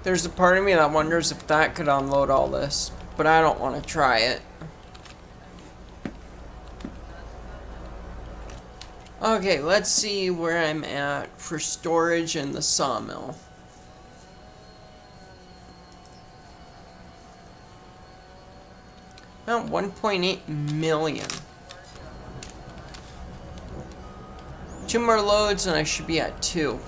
There's a part of me that wonders if that could unload all this. But I don't want to try it. Okay, let's see where I'm at for storage in the sawmill. About 1.8 million. 2 more loads and I should be at 2.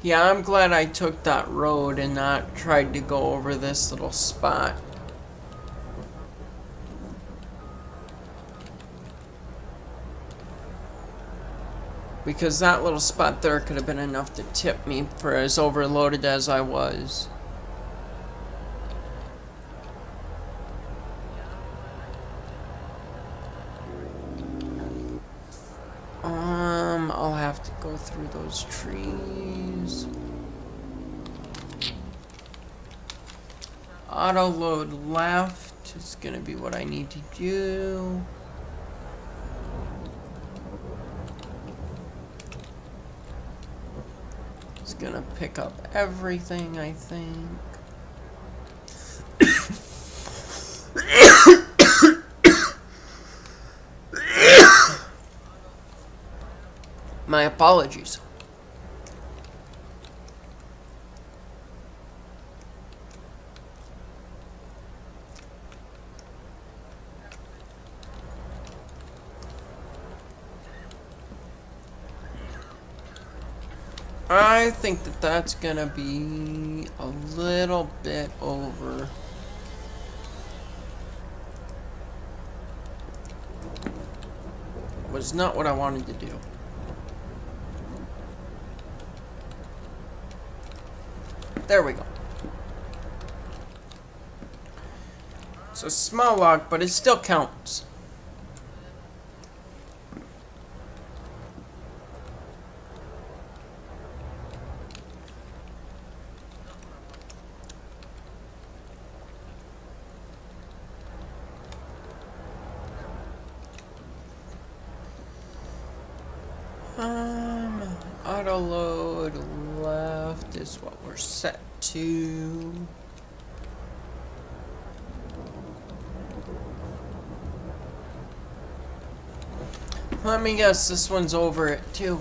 Yeah, I'm glad I took that road and not tried to go over this little spot. Because that little spot there could have been enough to tip me for as overloaded as I was. to go through those trees. Auto load left is gonna be what I need to do. It's gonna pick up everything, I think. My apologies. I think that that's gonna be a little bit over. Was not what I wanted to do. There we go. It's a small log, but it still counts. Auto load left is what we're set to. Let me guess, this one's over it too.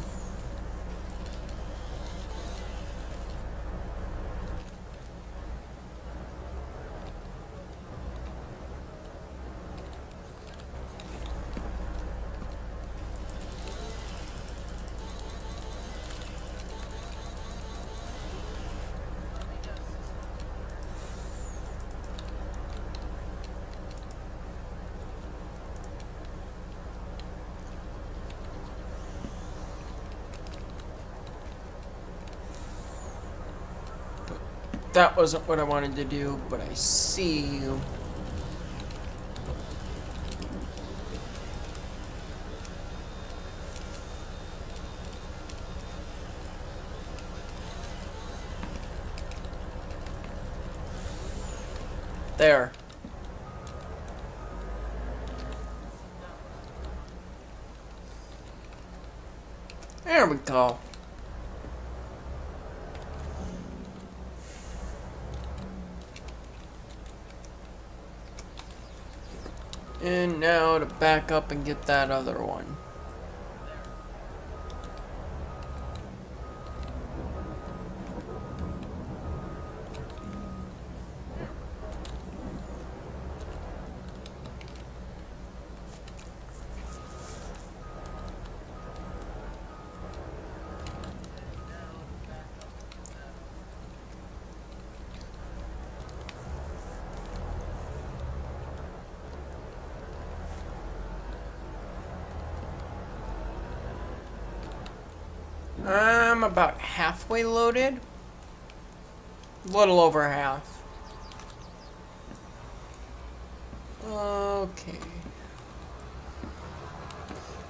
That wasn't what I wanted to do, but I see you. There. There we go. And now to back up and get that other one. I'm about halfway loaded. A little over half. Okay.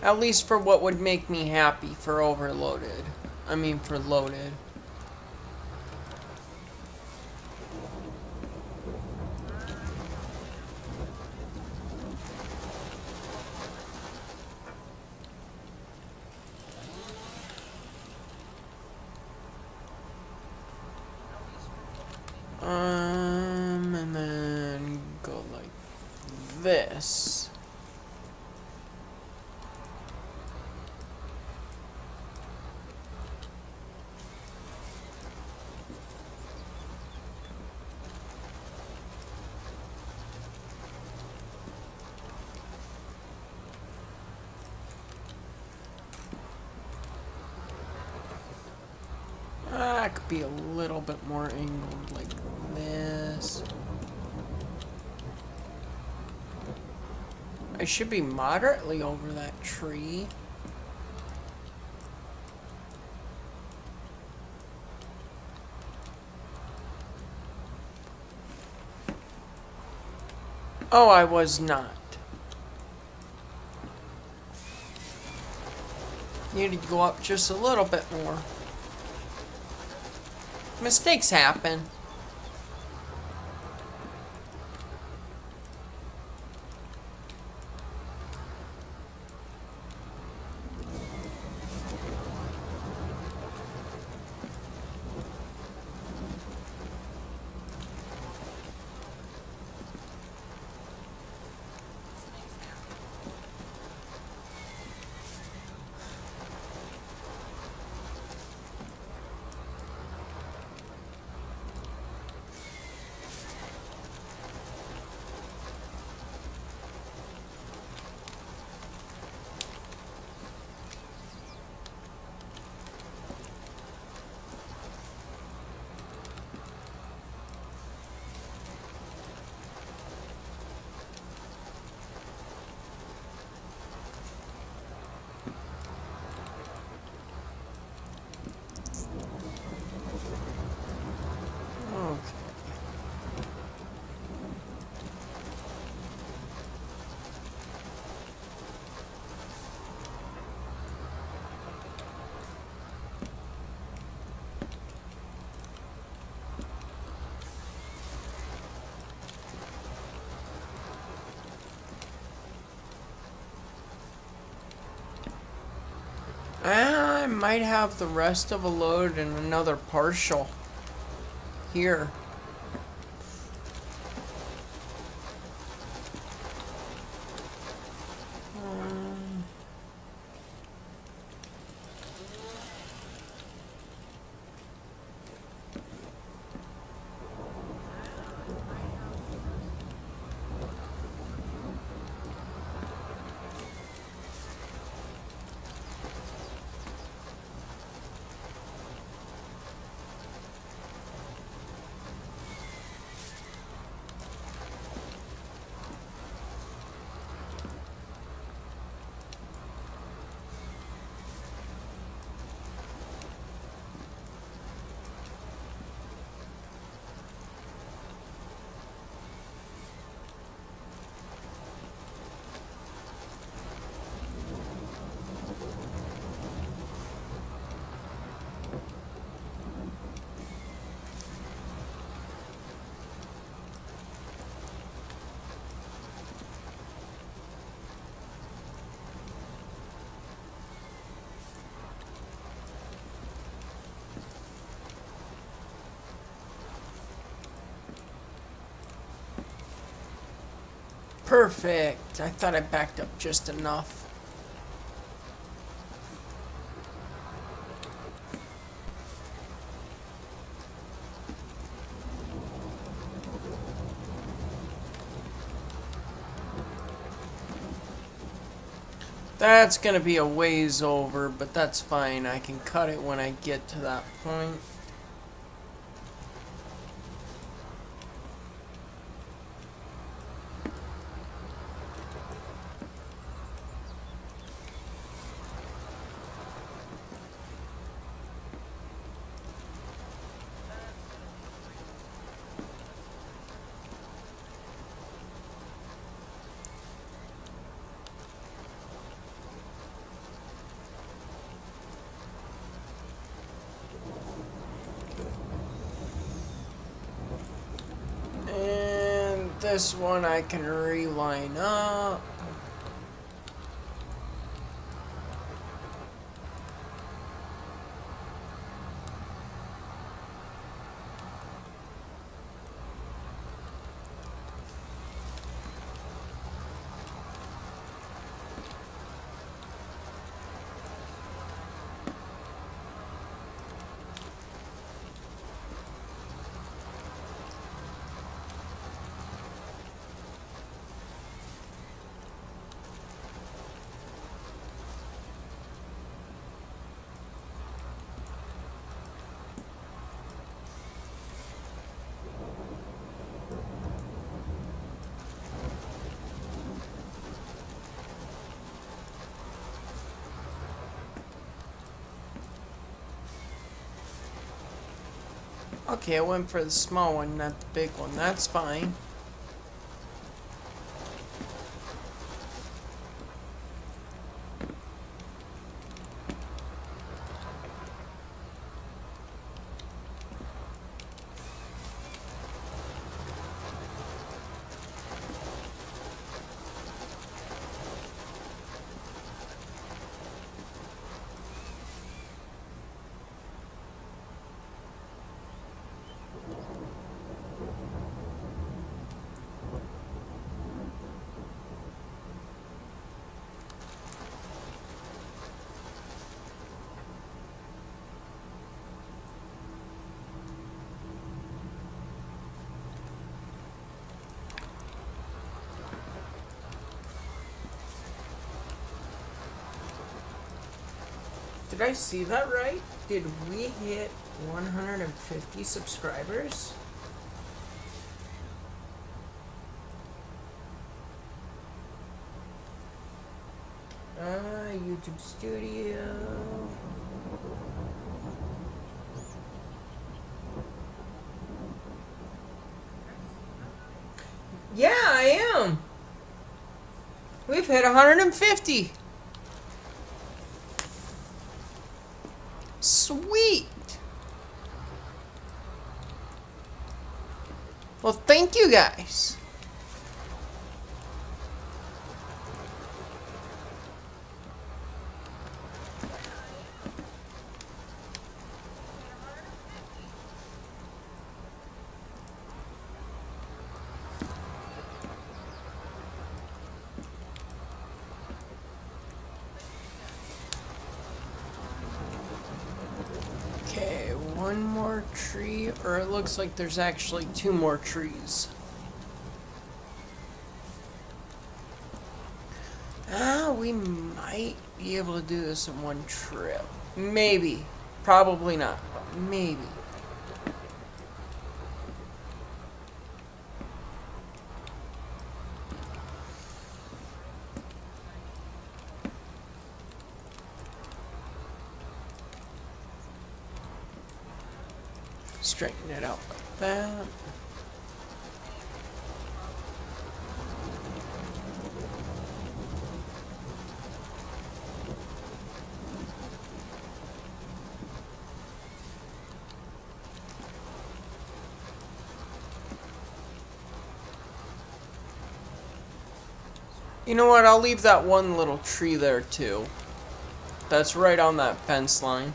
At least for what would make me happy for overloaded. I mean for loaded. And then go like this. I could be a little bit more angled like this. I should be moderately over that tree. Oh, I was not. Needed to go up just a little bit more. Mistakes happen. I might have the rest of a load and another partial here. Perfect. I thought I backed up just enough. That's gonna be a ways over, but that's fine. I can cut it when I get to that point. This one I can reline up. Okay, I went for the small one, not the big one. That's fine. Did I see that right? Did we hit 150 subscribers? YouTube Studio. Yeah, I am. We've hit 150. Sweet. Well, thank you guys. Okay, one more tree, or it looks like there's actually 2 more trees. We might be able to do this in one trip. Maybe. Probably not, but maybe. Straighten it out like that. You know what? I'll leave that one little tree there too. That's right on that fence line.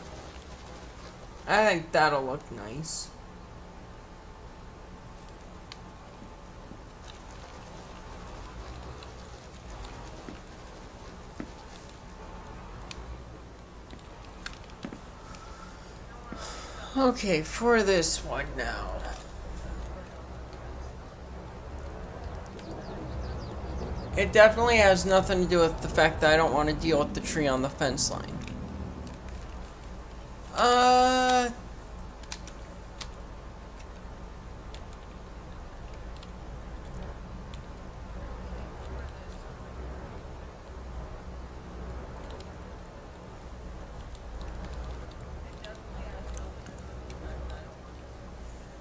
I think that'll look nice. Okay, for this one now. It definitely has nothing to do with the fact that I don't want to deal with the tree on the fence line.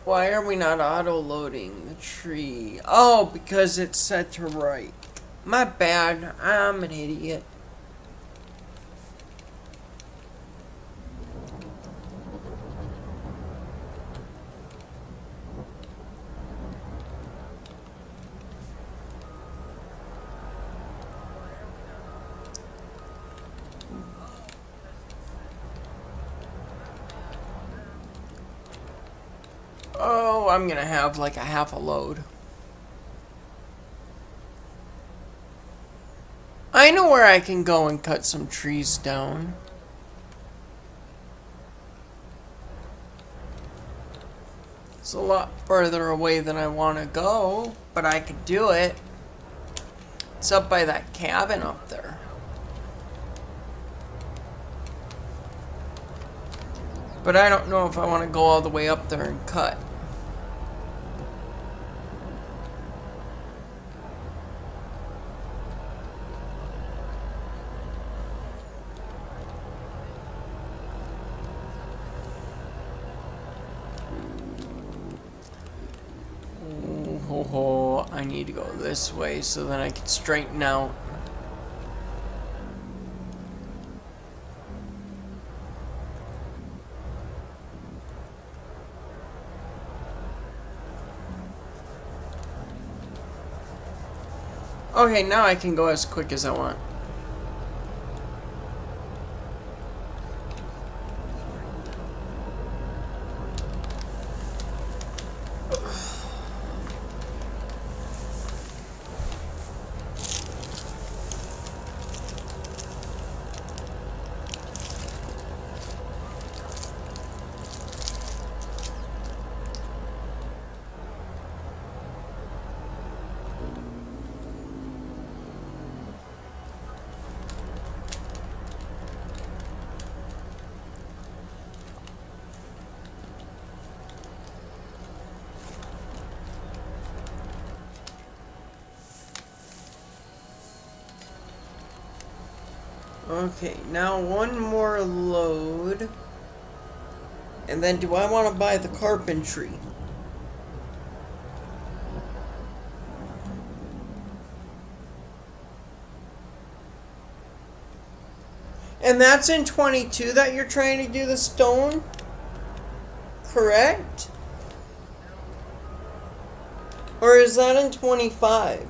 Why are we not auto-loading the tree? Oh, because it's set to right. My bad. I'm an idiot. Oh, I'm gonna have like a half a load. I know where I can go and cut some trees down. It's a lot further away than I want to go, but I could do it. It's up by that cabin up there. But I don't know if I want to go all the way up there and cut. Oh, I need to go this way so then I can straighten out. Okay, now I can go as quick as I want. Okay, now one more load. And then do I want to buy the carpentry? And that's in 22 that you're trying to do the stone? Correct? Or is that in 25?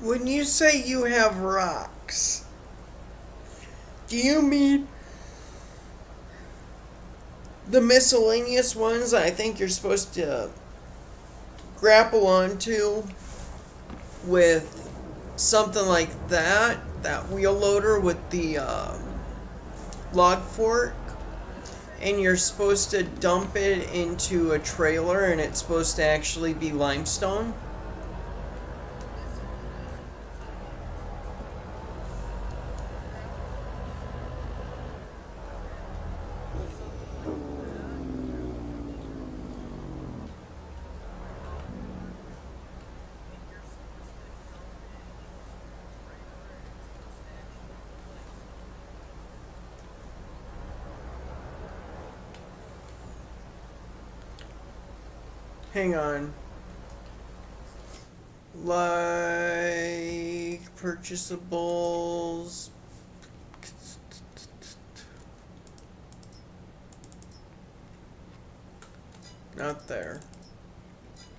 When you say you have rocks, do you mean the miscellaneous ones I think you're supposed to grapple onto with something like that wheel loader with the log fork, and you're supposed to dump it into a trailer and it's supposed to actually be limestone? Hang on. Like purchasables. Not there.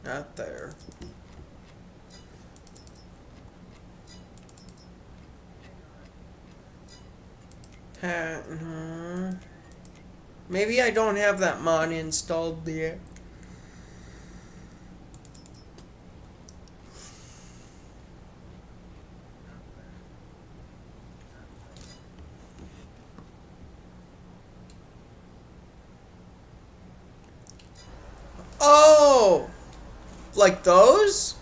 Not there. Maybe I don't have that mod installed yet. Oh! Like those?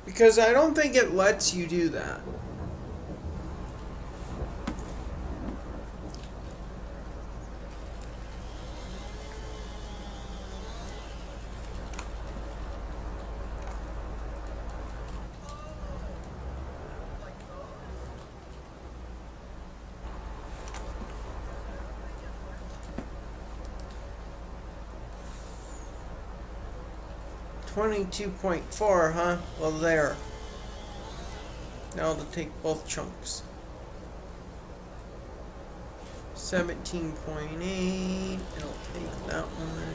Because I don't think it lets you do that. $22.4, huh? Well, there. Now to take both chunks. 17.8. I'll take that one.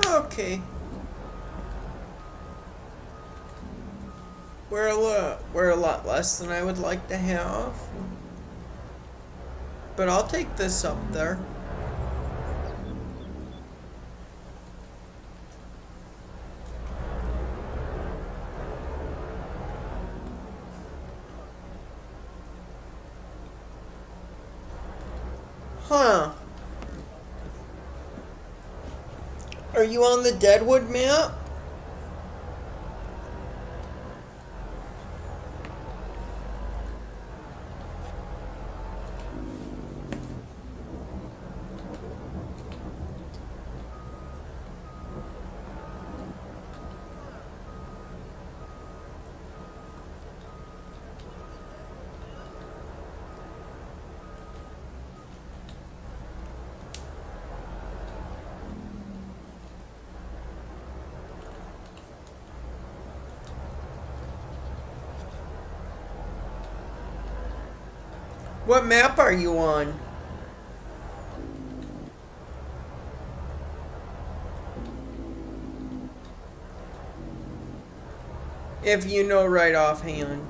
Okay. We're a lot less than I would like to have. But I'll take this up there. Huh. Are you on the Deadwood map? What map are you on? If you know right offhand.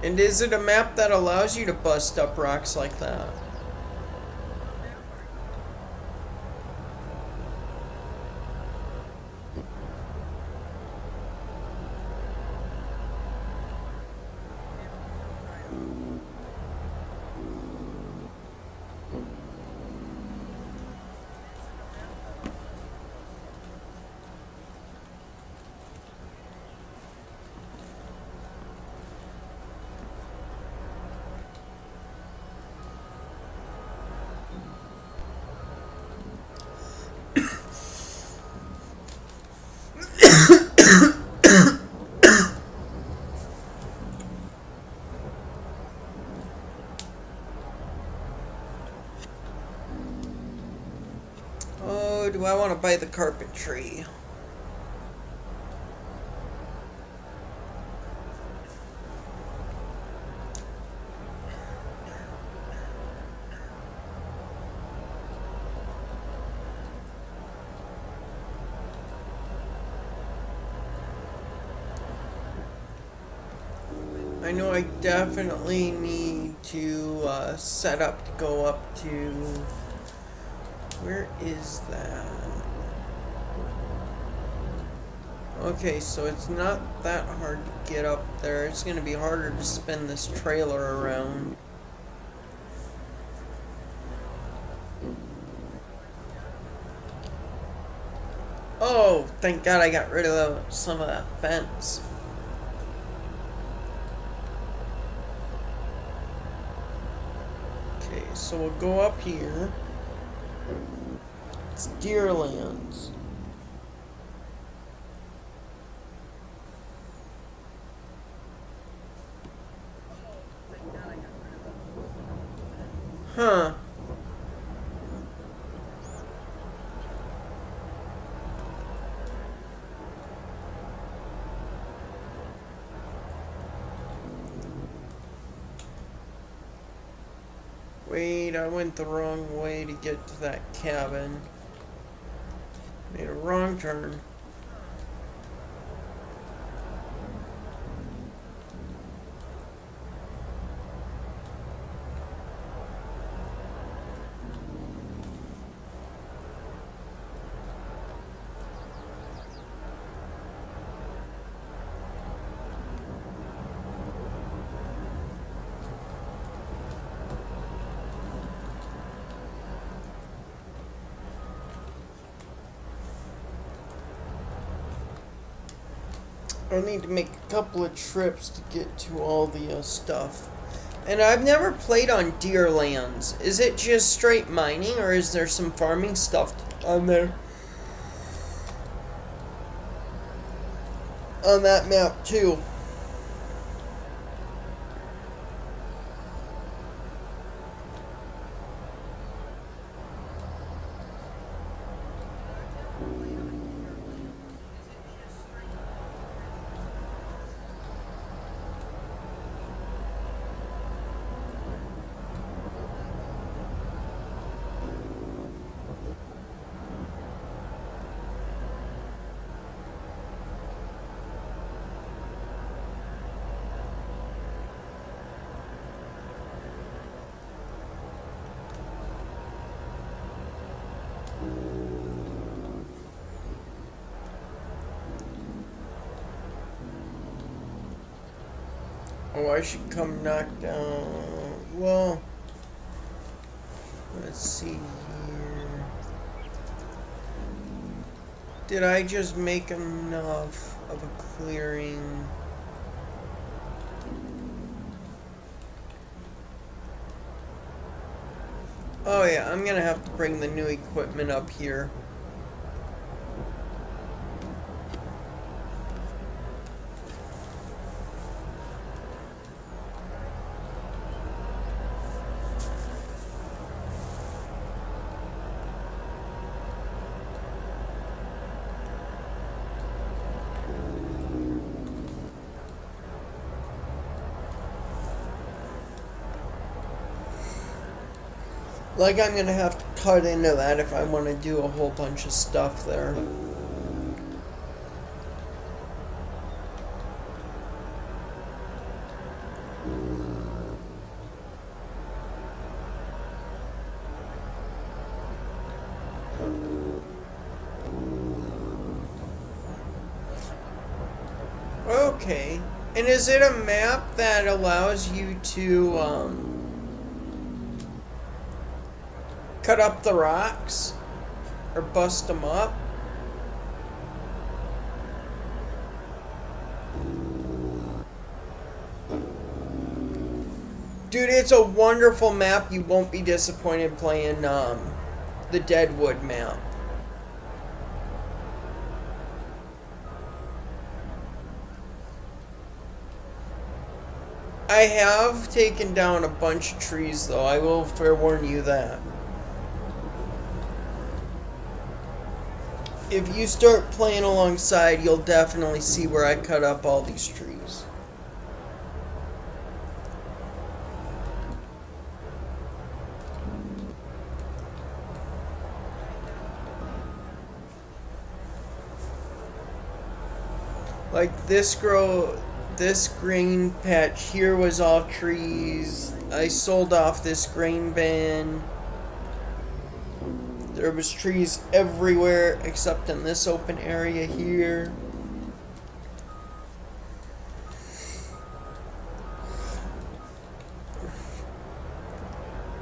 And is it a map that allows you to bust up rocks like that? Oh, do I want to buy the carpentry? I know I definitely need to set up to go up to... Where is that? Okay, so it's not that hard to get up there. It's going to be harder to spin this trailer around. Oh, thank God I got rid of some of that fence. Okay, so we'll go up here. It's Deerlands. Huh. Wait, I went the wrong way to get to that cabin. Made a wrong turn. I need to make a couple of trips to get to all the stuff. And I've never played on Deerlands. Is it just straight mining, or is there some farming stuff on there? On that map, too. Oh, I should come knock down... Well... Let's see here... Did I just make enough of a clearing? Oh yeah, I'm gonna have to bring the new equipment up here. Like, I'm gonna have to cut into that if I want to do a whole bunch of stuff there. Okay. And is it a map that allows you to, cut up the rocks? Or bust them up? Dude, it's a wonderful map. You won't be disappointed playing, the Deadwood map. I have taken down a bunch of trees, though. I will forewarn you that. If you start playing alongside, you'll definitely see where I cut up all these trees. Like this green patch here was all trees. I sold off this grain bin. There was trees everywhere except in this open area here.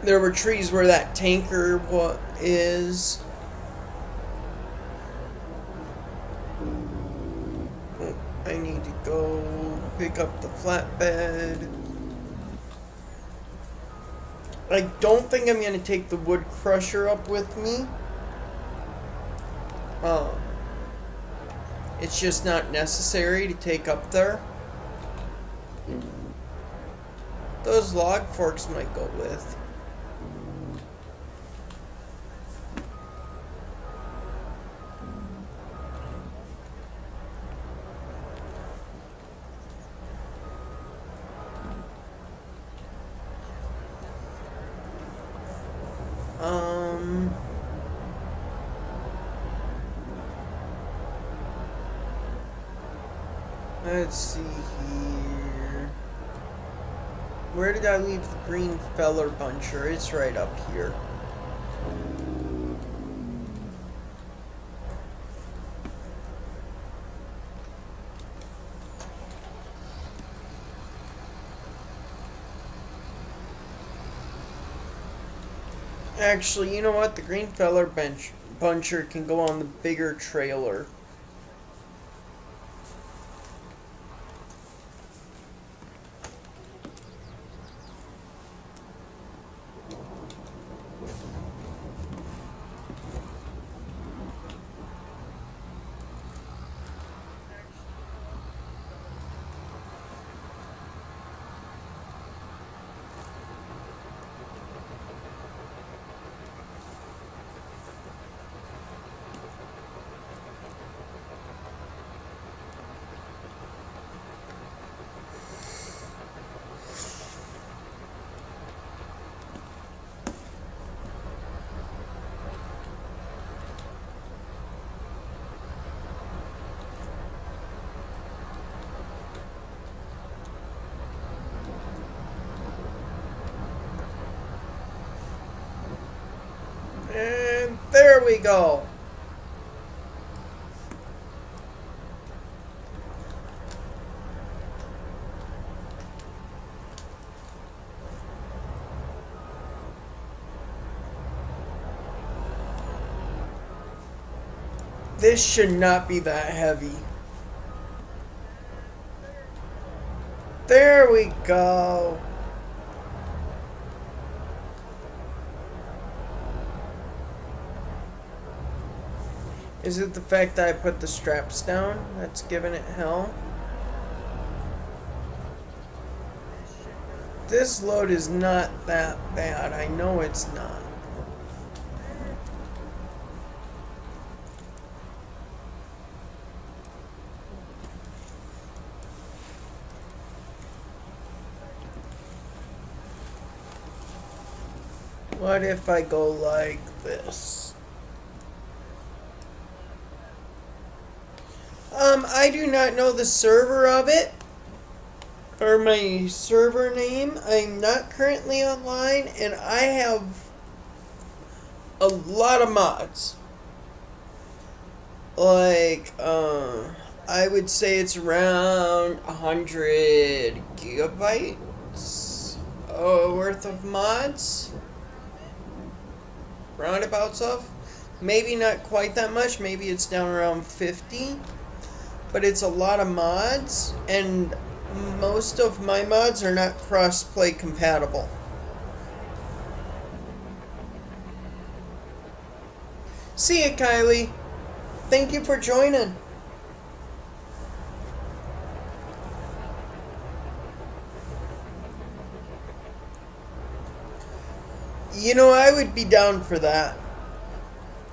There were trees where that tanker is. I need to go pick up the flatbed. I don't think I'm going to take the wood crusher up with me. It's just not necessary to take up there. Those log forks might go with. Let's see here. Where did I leave the green feller buncher? It's right up here. Actually, you know what? The green feller buncher can go on the bigger trailer. And there we go. This should not be that heavy. There we go. Is it the fact that I put the straps down that's giving it hell? This load is not that bad. I know it's not. What if I go like this? I do not know the server of it, or my server name. I'm not currently online, and I have a lot of mods. Like, I would say it's around 100 gigabytes worth of mods. Roundabouts of. Maybe not quite that much. Maybe it's down around 50. But it's a lot of mods, and most of my mods are not cross-play compatible. See ya, Kylie. Thank you for joining. You know, I would be down for that.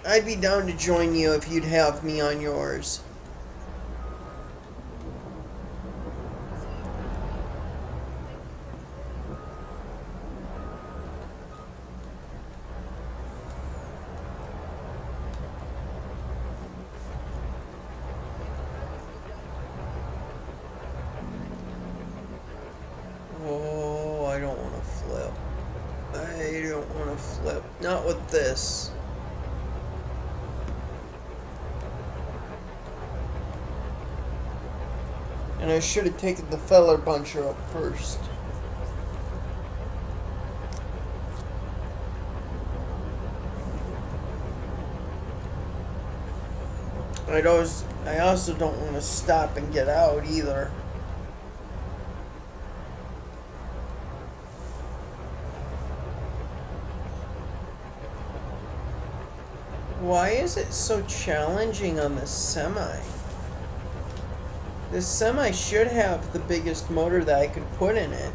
I'd be down to join you if you'd have me on yours. Oh, I don't want to flip. I don't want to flip. Not with this. And I should have taken the feller buncher up first. I also don't want to stop and get out either. Why is it so challenging on the semi? This semi should have the biggest motor that I could put in it.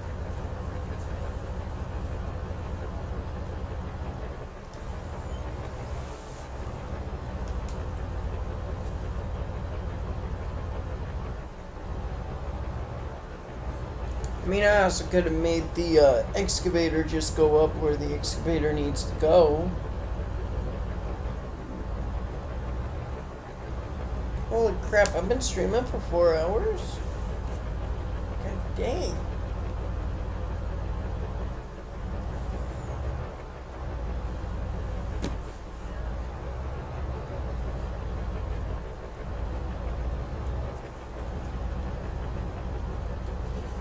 I mean, I also could have made the excavator just go up where the excavator needs to go. Holy crap, I've been streaming for 4 hours? God dang.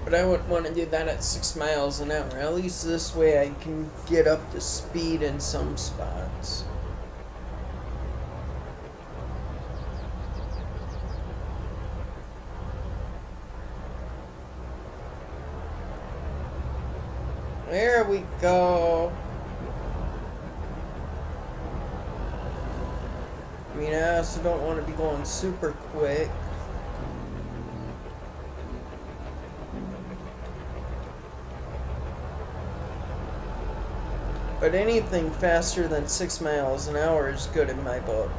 But I wouldn't want to do that at 6 miles an hour. At least this way I can get up to speed in some spots. There we go. I mean, I also don't want to be going super quick. But anything faster than 6 miles an hour is good in my book.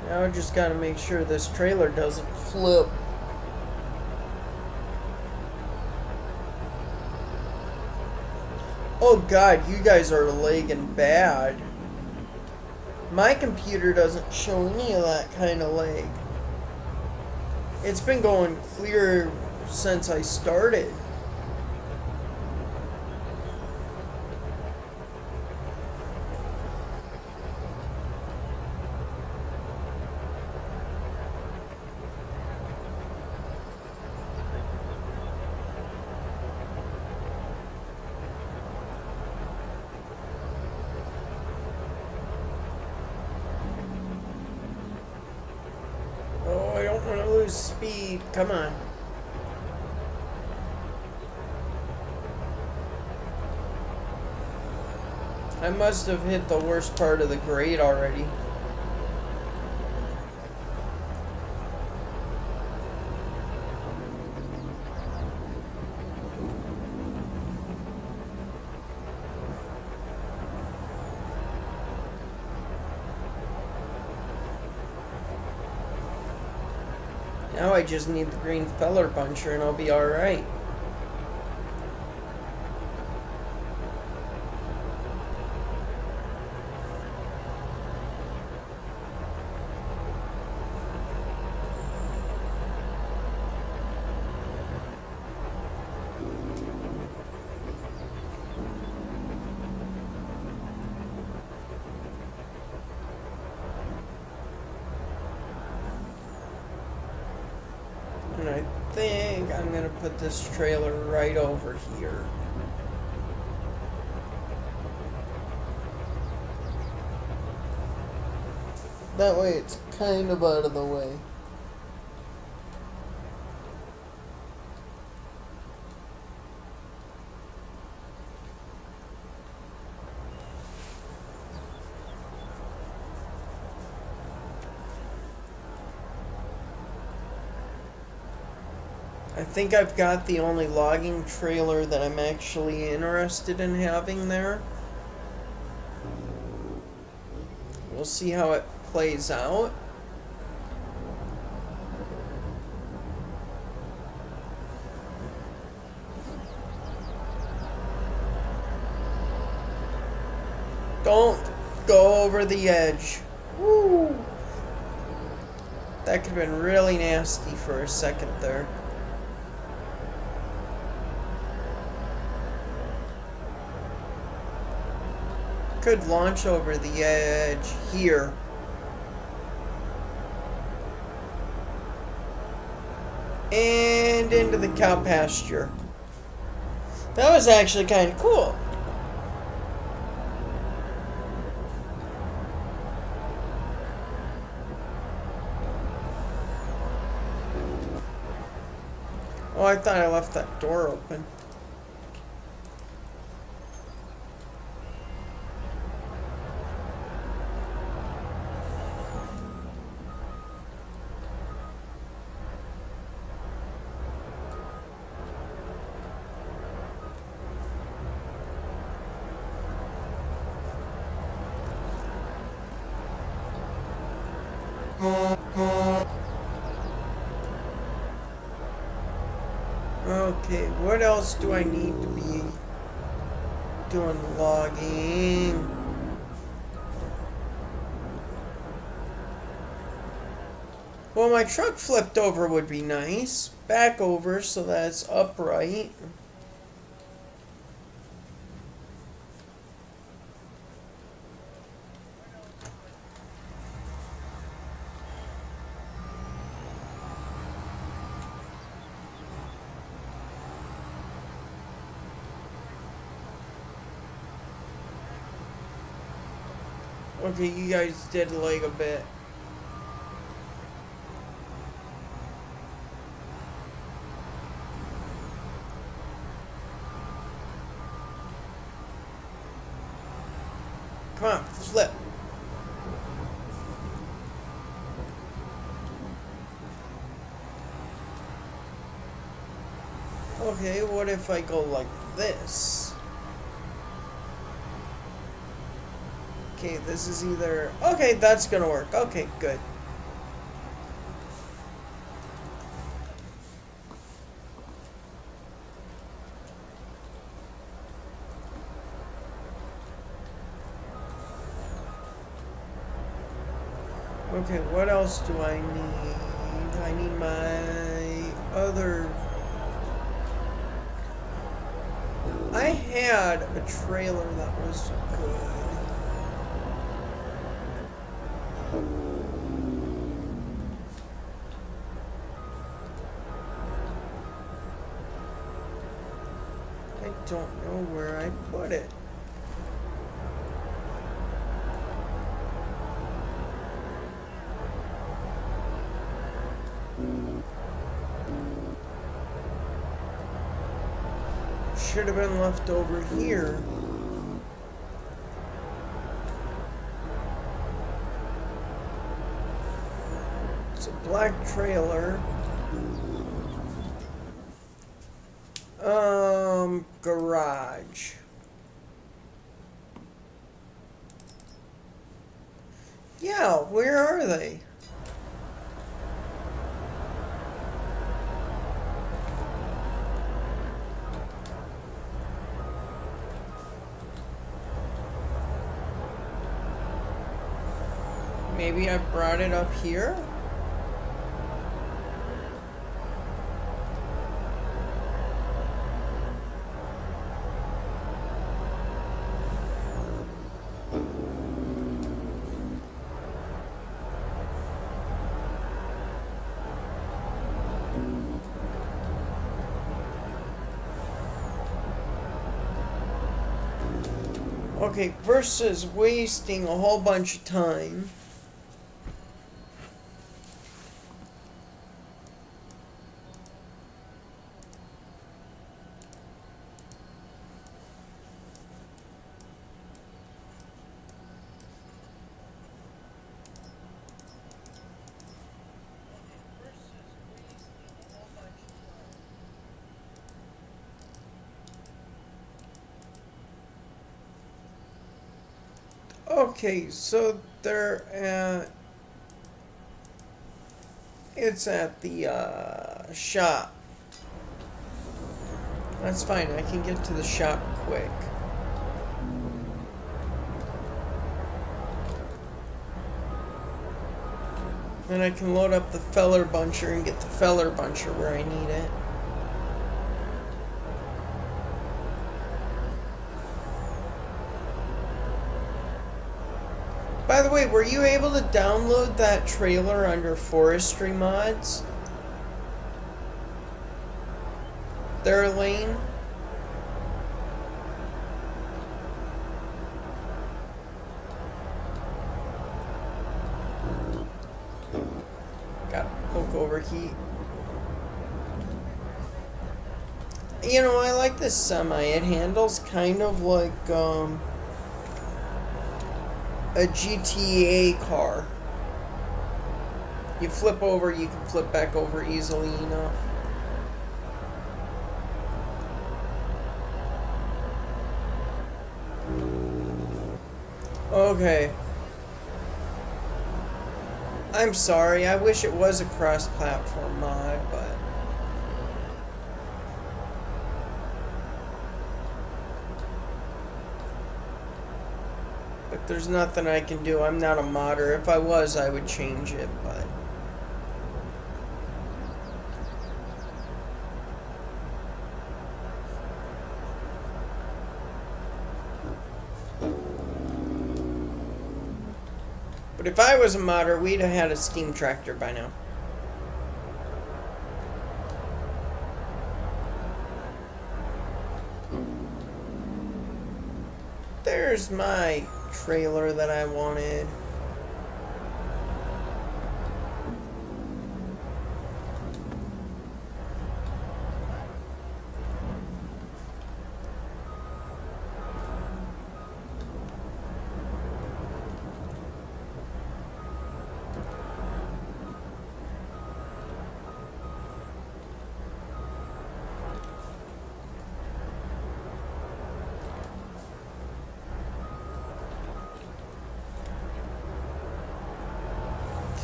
Now I just gotta make sure this trailer doesn't flip. Oh god, you guys are lagging bad. My computer doesn't show any of that kind of lag. It's been going clear since I started. Speed, come on. I must have hit the worst part of the grade already. Now I just need the green feller buncher and I'll be alright. And I think I'm going to put this trailer right over here. That way it's kind of out of the way. I think I've got the only logging trailer that I'm actually interested in having there. We'll see how it plays out. Don't go over the edge. Woo! That could have been really nasty for a second there. Could launch over the edge here. And into the cow pasture. That was actually kind of cool. Oh, I thought I left that door open. Okay, what else do I need to be doing logging? Well, my truck flipped over would be nice. Back over so that it's upright. Okay, you guys did like a bit. Come on, flip. Okay, what if I go like this? Okay, this is either... Okay, that's gonna work. Okay, good. Okay, what else do I need? I need my other... I had a trailer that was good. I don't know where I put it. Should have been left over here. It's a black trailer. Garage. Yeah, where are they? Maybe I brought it up here? Okay, versus wasting a whole bunch of time. Okay, so they're at... It's at the shop. That's fine, I can get to the shop quick. Then I can load up the feller buncher and get the feller buncher where I need it. By the way, were you able to download that trailer under forestry mods? Their lane? Got poke overheat. You know, I like this semi. It handles kind of like a GTA car. You flip over, you can flip back over easily enough. Okay. I'm sorry, I wish it was a cross-platform mod, but... But there's nothing I can do. I'm not a modder. If I was, I would change it, but... But if I was a modder, we'd have had a steam tractor by now. There's my trailer that I wanted.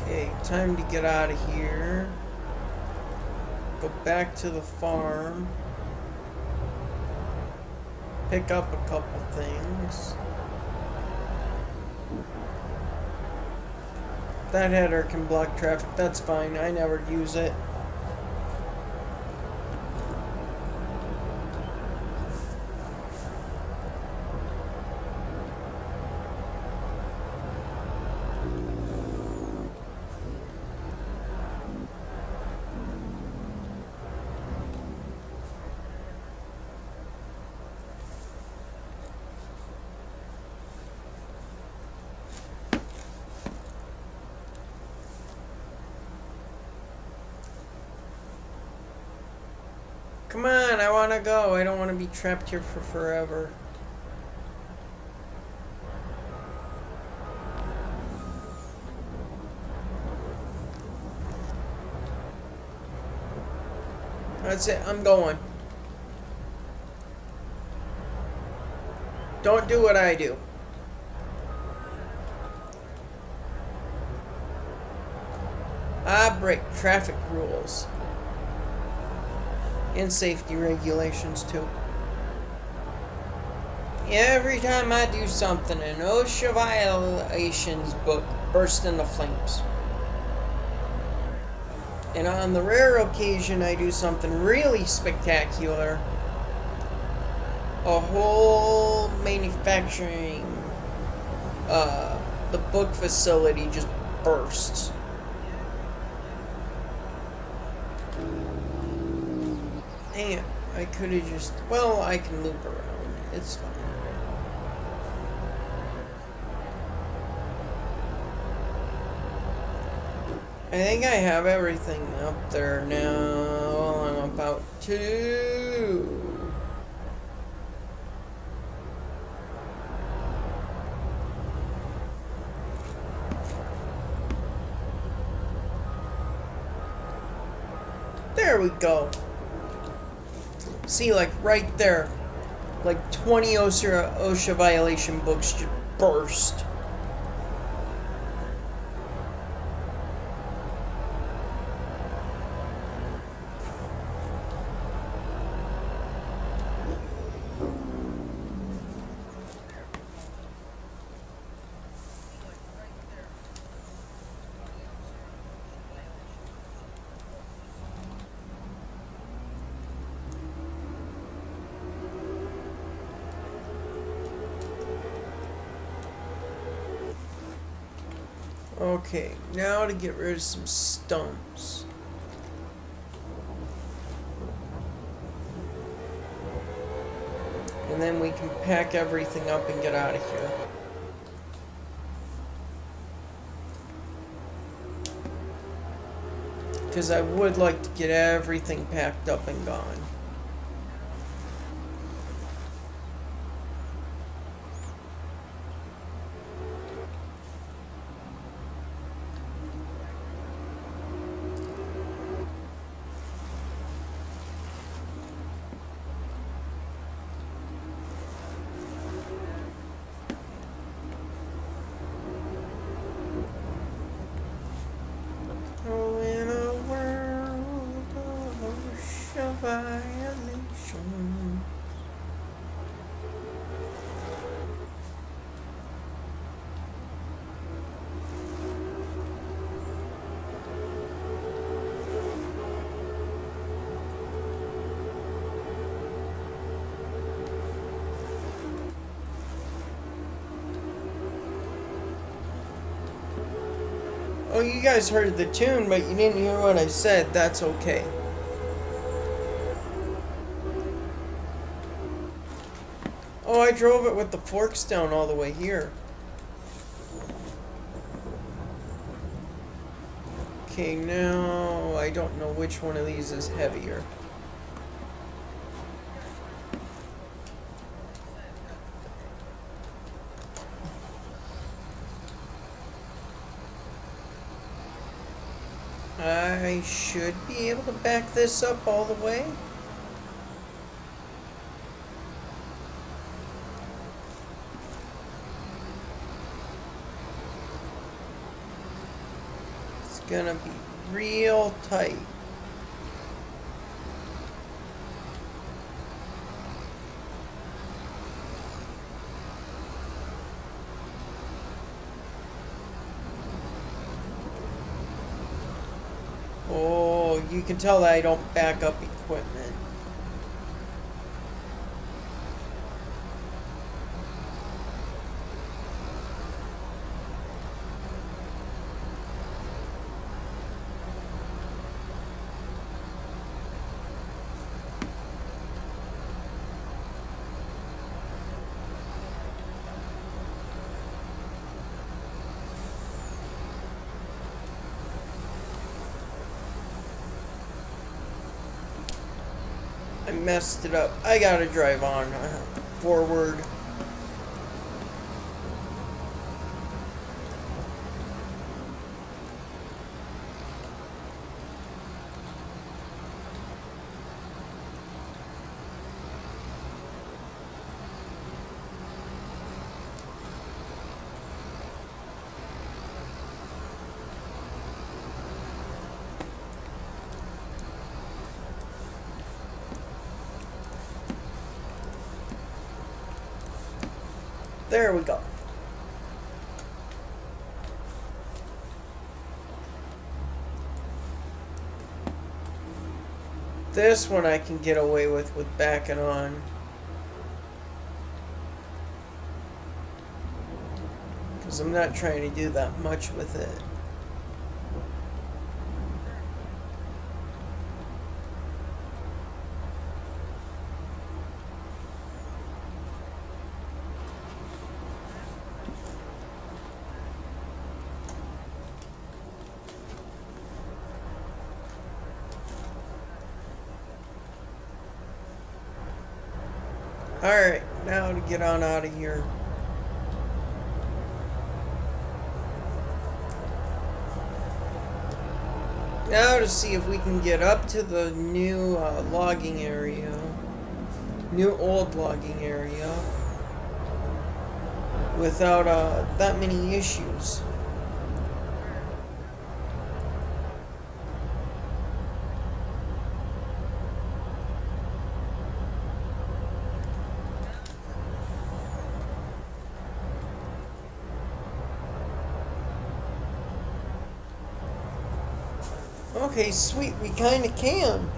Okay, time to get out of here. Go back to the farm. Pick up a couple things. That header can block traffic, that's fine. I never use it. Come on, I want to go. I don't want to be trapped here for forever. That's it, I'm going. Don't do what I do. I break traffic rules. And safety regulations too. Every time I do something, an OSHA violations book bursts into flames. And on the rare occasion I do something really spectacular, a whole manufacturing, the book facility just bursts. Damn, I could have just, well, I can loop around. It's fine. I think I have everything up there now. I'm about to. There we go. See, like right there, like 20 OSHA violation books just burst. Okay, now to get rid of some stumps. And then we can pack everything up and get out of here. Because I would like to get everything packed up and gone. Oh, in a world of OSHA violations. Oh, you guys heard the tune, but you didn't hear what I said. That's okay. Oh, I drove it with the forks down all the way here. Okay, now I don't know which one of these is heavier. I should be able to back this up all the way. It's gonna be real tight. Oh, you can tell that I don't back up equipment. I messed it up. I gotta drive on forward. There we go. This one I can get away with backing on. Because I'm not trying to do that much with it. Alright, now to get on out of here. Now to see if we can get up to the new logging area. New old logging area. Without that many issues. Okay, sweet, we kinda can.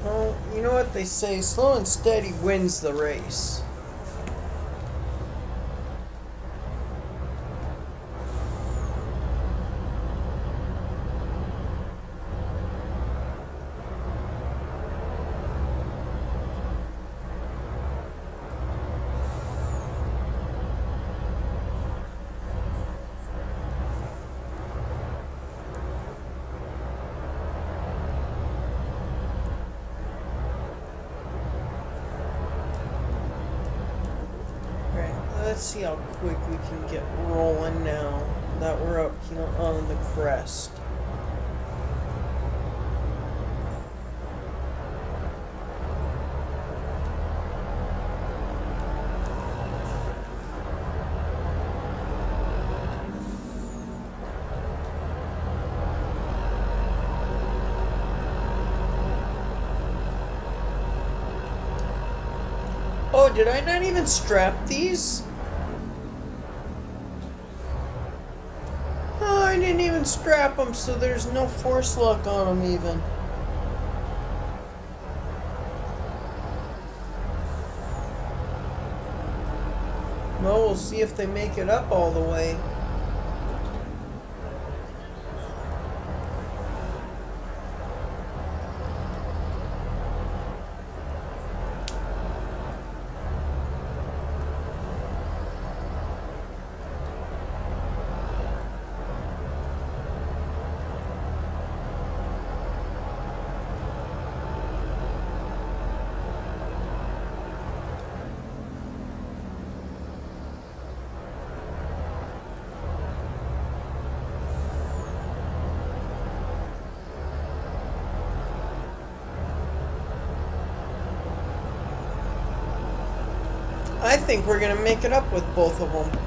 Well, you know what they say, slow and steady wins the race. Let's see how quick we can get rolling now that we're up here on the crest. Oh, did I not even strap these? I didn't even strap them, so there's no force lock on them even. Well, we'll see if they make it up all the way. I think we're going to make it up with both of them.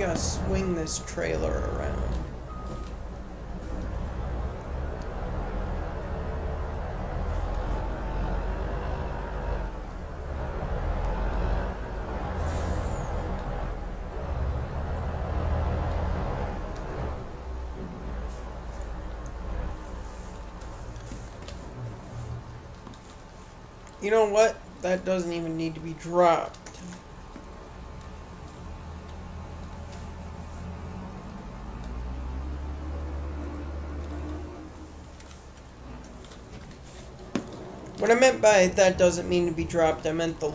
gotta swing this trailer around. You know what? That doesn't even need to be dropped. What I meant by that doesn't mean to be dropped, I meant the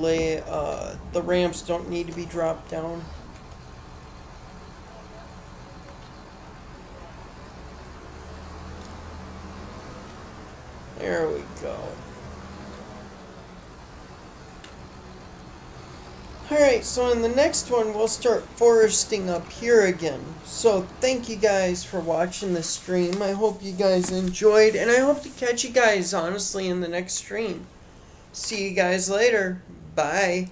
ramps don't need to be dropped down. There we go. Alright, so in the next one, we'll start foresting up here again. So, thank you guys for watching this stream. I hope you guys enjoyed, and I hope to catch you guys, honestly, in the next stream. See you guys later. Bye.